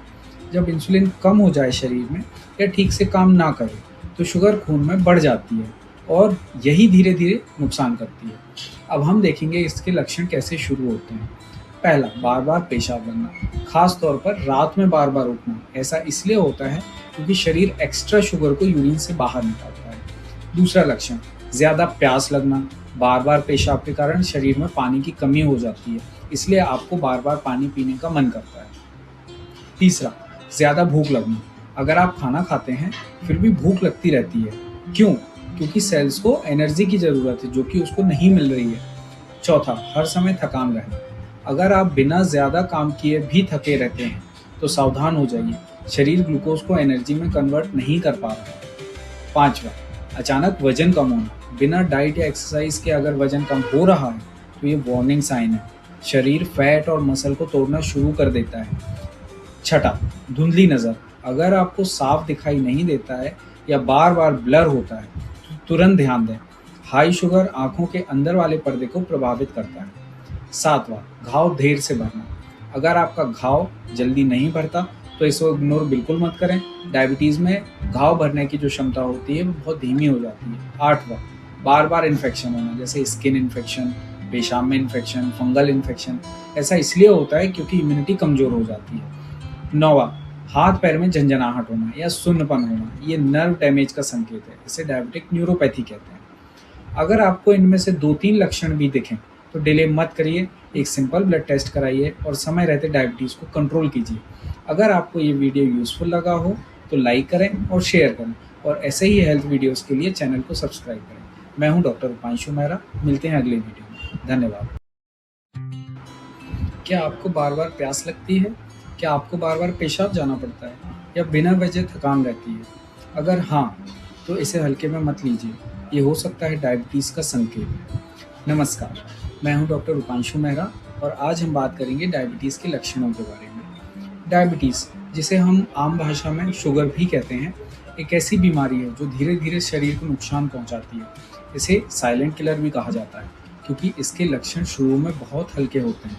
जब इंसुलिन कम हो जाए शरीर में या ठीक से काम ना करे तो शुगर खून में बढ़ जाती है और यही धीरे धीरे नुकसान करती है। अब हम देखेंगे इसके लक्षण कैसे शुरू होते हैं। पहला, बार बार पेशाब बनना, खास तौर पर रात में बार बार उठना। ऐसा इसलिए होता है क्योंकि शरीर एक्स्ट्रा शुगर को यूरिन से बाहर निकालता है। दूसरा लक्षण, ज़्यादा प्यास लगना, बार बार पेशाब के कारण शरीर में पानी की कमी हो जाती है, इसलिए आपको बार बार पानी पीने का मन करता है। तीसरा, ज़्यादा भूख लगना, अगर आप खाना खाते हैं फिर भी भूख लगती रहती है। क्यों? क्योंकि सेल्स को एनर्जी की ज़रूरत है जो कि उसको नहीं मिल रही है। चौथा, हर समय थकान रहना, अगर आप बिना ज़्यादा काम किए भी थके रहते हैं तो सावधान हो जाइए, शरीर ग्लूकोज को एनर्जी में कन्वर्ट नहीं कर पा रहा है। पांचवा, अचानक वजन कम होना, बिना डाइट या एक्सरसाइज के अगर वजन कम हो रहा है तो ये वार्निंग साइन है। शरीर फैट और मसल को तोड़ना शुरू कर देता है। छठा, धुंधली नज़र, अगर आपको साफ दिखाई नहीं देता है या बार बार ब्लर होता है तो तुरंत ध्यान दें। हाई शुगर आंखों के अंदर वाले पर्दे को प्रभावित करता है। सातवां, घाव देर से भरना, अगर आपका घाव जल्दी नहीं भरता तो इसको इग्नोर बिल्कुल मत करें। डायबिटीज़ में घाव भरने की जो क्षमता होती है वो बहुत धीमी हो जाती है। आठवां, बार बार इन्फेक्शन होना, जैसे स्किन इन्फेक्शन, पेशाब में इन्फेक्शन, फंगल इन्फेक्शन ऐसा इसलिए होता है क्योंकि इम्यूनिटी कमज़ोर हो जाती है। 9वां, हाथ पैर में झंझनाहट होना या सुन्नपन होना, ये नर्व डैमेज का संकेत है। इसे डायबिटिक न्यूरोपैथी कहते हैं। अगर आपको इनमें से 2-3 लक्षण भी दिखें तो डिले मत करिए, एक सिंपल ब्लड टेस्ट कराइए और समय रहते डायबिटीज़ को कंट्रोल कीजिए। अगर आपको ये वीडियो यूज़फुल लगा हो तो लाइक करें और शेयर करें, और ऐसे ही हेल्थ वीडियोज़ के लिए चैनल को सब्सक्राइब करें। मैं हूं डॉक्टर उपांशु मेहरा, मिलते हैं अगले वीडियो में। धन्यवाद। क्या आपको बार बार प्यास लगती है? क्या आपको बार बार पेशाब जाना पड़ता है या बिना वजह थकान रहती है? अगर हाँ, तो इसे हल्के में मत लीजिए, ये हो सकता है डायबिटीज़ का संकेत। नमस्कार, मैं हूं डॉक्टर उपांशु मेहरा और आज हम बात करेंगे डायबिटीज़ के लक्षणों के बारे में। डायबिटीज़, जिसे हम आम भाषा में शुगर भी कहते हैं, एक ऐसी बीमारी है जो धीरे धीरे शरीर को नुकसान पहुंचाती है। इसे साइलेंट किलर भी कहा जाता है क्योंकि इसके लक्षण शुरू में बहुत हल्के होते हैं,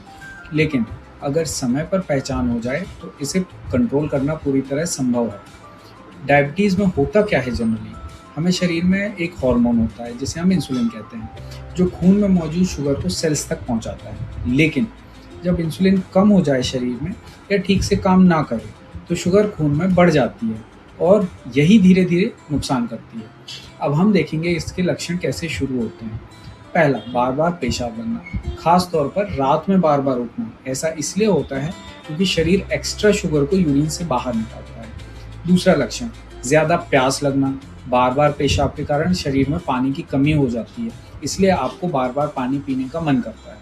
लेकिन अगर समय पर पहचान हो जाए तो इसे कंट्रोल करना पूरी तरह संभव है। डायबिटीज़ में होता क्या है जनरली? हमें शरीर में एक हार्मोन होता है जिसे हम इंसुलिन कहते हैं, जो खून में मौजूद शुगर को सेल्स तक पहुंचाता है। लेकिन जब इंसुलिन कम हो जाए शरीर में या ठीक से काम ना करे तो शुगर खून में बढ़ जाती है और यही धीरे धीरे नुकसान करती है। अब हम देखेंगे इसके लक्षण कैसे शुरू होते हैं। पहला, बार बार पेशाब बनना, खास तौर पर रात में बार बार उठना। ऐसा इसलिए होता है क्योंकि शरीर एक्स्ट्रा शुगर को यूरिन से बाहर निकालता है। दूसरा लक्षण, ज़्यादा प्यास लगना, बार बार पेशाब के कारण शरीर में पानी की कमी हो जाती है, इसलिए आपको बार बार पानी पीने का मन करता है।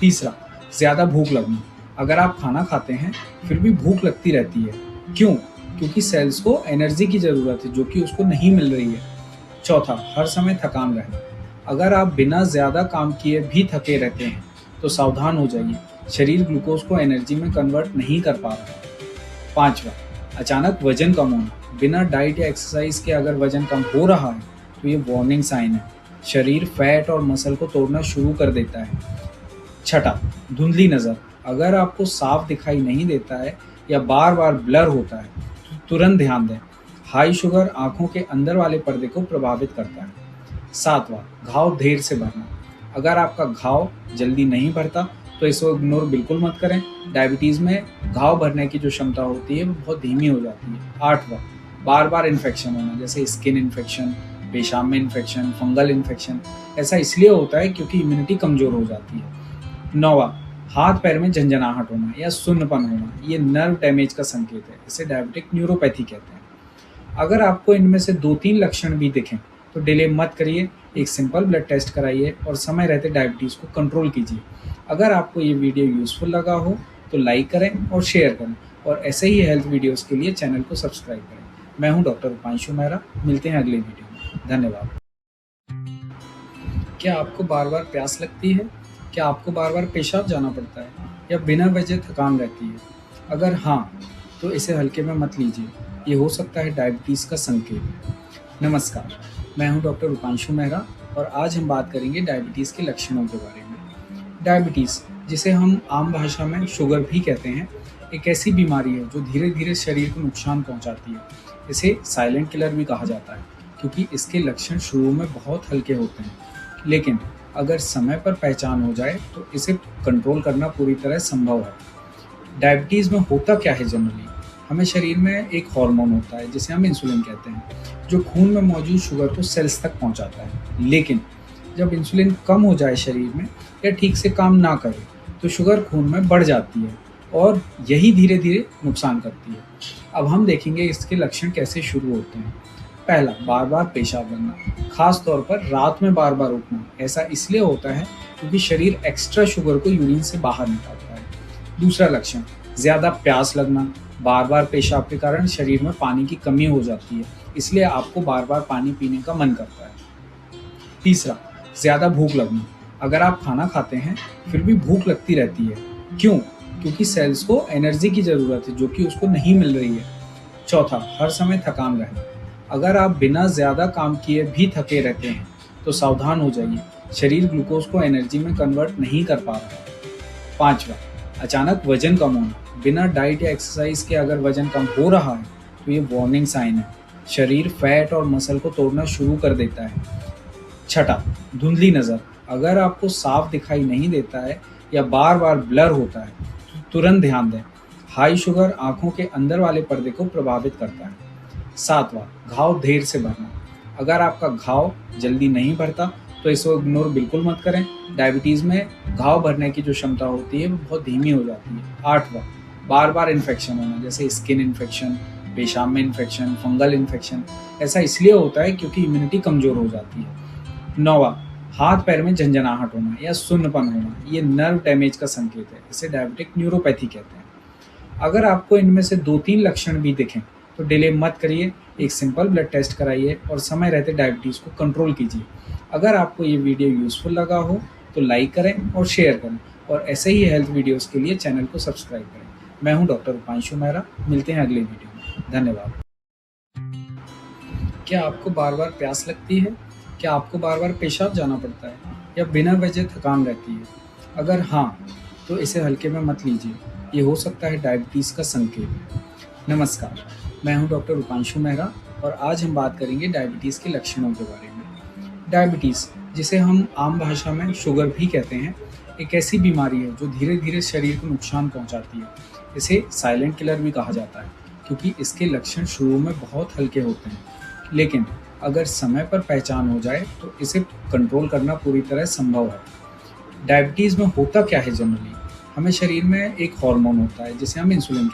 तीसरा, ज़्यादा भूख लगना, अगर आप खाना खाते हैं फिर भी भूख लगती रहती है। क्यों? क्योंकि सेल्स को एनर्जी की ज़रूरत है जो कि उसको नहीं मिल रही है। चौथा, हर समय थकान रहना, अगर आप बिना ज़्यादा काम किए भी थके रहते हैं तो सावधान हो जाइए, शरीर ग्लूकोज को एनर्जी में कन्वर्ट नहीं कर पा रहा है। पांचवा, अचानक वजन कम होना, बिना डाइट या एक्सरसाइज के अगर वजन कम हो रहा है तो ये वार्निंग साइन है। शरीर फैट और मसल को तोड़ना शुरू कर देता है। छठा, धुंधली नज़र, अगर आपको साफ दिखाई नहीं देता है या बार बार ब्लर होता है तो तुरंत ध्यान दें। हाई शुगर आंखों के अंदर वाले पर्दे को प्रभावित करता है। सातवां, घाव देर से भरना, अगर आपका घाव जल्दी नहीं भरता तो इसको इग्नोर बिल्कुल मत करें। डायबिटीज़ में घाव भरने की जो क्षमता होती है वो बहुत धीमी हो जाती है। आठवां, बार बार इन्फेक्शन होना, जैसे स्किन इन्फेक्शन, पेशाब में इन्फेक्शन, फंगल इन्फेक्शन ऐसा इसलिए होता है क्योंकि इम्यूनिटी कमज़ोर हो जाती है। 9वां, हाथ पैर में झंझनाहट होना या सुन्नपन होना, ये नर्व डैमेज का संकेत है। इसे डायबिटिक न्यूरोपैथी कहते हैं। अगर आपको इनमें से 2-3 लक्षण भी दिखें तो डिले मत करिए, एक सिंपल ब्लड टेस्ट कराइए और समय रहते डायबिटीज़ को कंट्रोल कीजिए। अगर आपको ये वीडियो यूज़फुल लगा हो तो लाइक करें और शेयर करें, और ऐसे ही हेल्थ वीडियोज़ के लिए चैनल को सब्सक्राइब करें। मैं हूं डॉक्टर उपांशु मेहरा, मिलते हैं अगले वीडियो में। धन्यवाद। क्या आपको बार बार प्यास लगती है? क्या आपको बार बार पेशाब जाना पड़ता है या बिना वजह थकान रहती है? अगर हाँ, तो इसे हल्के में मत लीजिए, ये हो सकता है डायबिटीज़ का संकेत। नमस्कार, मैं हूं डॉक्टर उपांशु मेहरा और आज हम बात करेंगे डायबिटीज़ के लक्षणों के बारे में। डायबिटीज़, जिसे हम आम भाषा में शुगर भी कहते हैं, एक ऐसी बीमारी है जो धीरे धीरे शरीर को नुकसान पहुंचाती है। इसे साइलेंट किलर भी कहा जाता है क्योंकि इसके लक्षण शुरू में बहुत हल्के होते हैं, लेकिन अगर समय पर पहचान हो जाए तो इसे कंट्रोल करना पूरी तरह संभव है। डायबिटीज़ में होता क्या है जनरली? हमें शरीर में एक हार्मोन होता है जिसे हम इंसुलिन कहते हैं, जो खून में मौजूद शुगर को सेल्स तक पहुंचाता है। लेकिन जब इंसुलिन कम हो जाए शरीर में या ठीक से काम ना करे तो शुगर खून में बढ़ जाती है और यही धीरे धीरे नुकसान करती है। अब हम देखेंगे इसके लक्षण कैसे शुरू होते हैं। पहला, बार बार पेशाब बनना, खास तौर पर रात में बार बार उठना। ऐसा इसलिए होता है क्योंकि शरीर एक्स्ट्रा शुगर को यूरिन से बाहर निकालता है। दूसरा लक्षण, ज़्यादा प्यास लगना, बार बार पेशाब के कारण शरीर में पानी की कमी हो जाती है, इसलिए आपको बार बार पानी पीने का मन करता है। तीसरा, ज़्यादा भूख लगना, अगर आप खाना खाते हैं फिर भी भूख लगती रहती है। क्यों? क्योंकि सेल्स को एनर्जी की ज़रूरत है जो कि उसको नहीं मिल रही है। चौथा, हर समय थकान रहना, अगर आप बिना ज़्यादा काम किए भी थके रहते हैं तो सावधान हो जाइए, शरीर ग्लूकोज को एनर्जी में कन्वर्ट नहीं कर पा रहा है। पांचवा, अचानक वजन कम होना, बिना डाइट या एक्सरसाइज के अगर वजन कम हो रहा है तो ये वार्निंग साइन है। शरीर फैट और मसल को तोड़ना शुरू कर देता है। छठा, धुंधली नज़र, अगर आपको साफ दिखाई नहीं देता है या बार-बार ब्लर होता है, तो तुरंत ध्यान दें। हाई शुगर आँखों के अंदर वाले पर्दे को प्रभावित करता है। 7वां, घाव देर से भरना। अगर आपका घाव जल्दी नहीं भरता, तो इसको इग्नोर बिल्कुल मत करें। डायबिटीज़ में घाव भरने की जो क्षमता होती है, वो बहुत धीमी हो जाती है। 8वां, बार-बार इन्फेक्शन होना, जैसे स्किन इन्फेक्शन, पेशाब में इन्फेक्शन, फंगल इन्फेक्शन। ऐसा इसलिए होता है क्योंकि इम्यूनिटी कमज़ोर हो जाती है। 9वां, हाथ-पैर में झंझनाहट होना या सुन्नपन होना, ये नर्व डैमेज का संकेत है। इसे डायबिटिक न्यूरोपैथी कहते हैं। अगर आपको इनमें से 2-3 लक्षण भी दिखें, तो डिले मत करिए, एक सिंपल ब्लड टेस्ट कराइए और समय रहते डायबिटीज़ को कंट्रोल कीजिए। अगर आपको ये वीडियो यूज़फुल लगा हो, तो लाइक करें और शेयर करें और ऐसे ही हेल्थ वीडियोज़ के लिए चैनल को सब्सक्राइब करें। मैं हूँ डॉक्टर रूपांशु मेहरा, मिलते हैं अगले वीडियो में। धन्यवाद। क्या आपको बार-बार प्यास लगती है? क्या आपको बार-बार पेशाब जाना पड़ता है या बिना वजह थकान रहती है? अगर हाँ, तो इसे हल्के में मत लीजिए, ये हो सकता है डायबिटीज़ का संकेत। नमस्कार, मैं हूं डॉक्टर रूपांशु मेहरा और आज हम बात करेंगे डायबिटीज़ के लक्षणों के बारे में। डायबिटीज़, जिसे हम आम भाषा में शुगर भी कहते हैं, एक ऐसी बीमारी है जो धीरे-धीरे शरीर को नुकसान पहुंचाती है। इसे साइलेंट किलर भी कहा जाता है क्योंकि इसके लक्षण शुरू में बहुत हल्के होते हैं, लेकिन अगर समय पर पहचान हो जाए तो इसे कंट्रोल करना पूरी तरह संभव है। डायबिटीज़ में होता क्या है जनरली? हमें शरीर में एक हार्मोन होता है जिसे हम इंसुलिन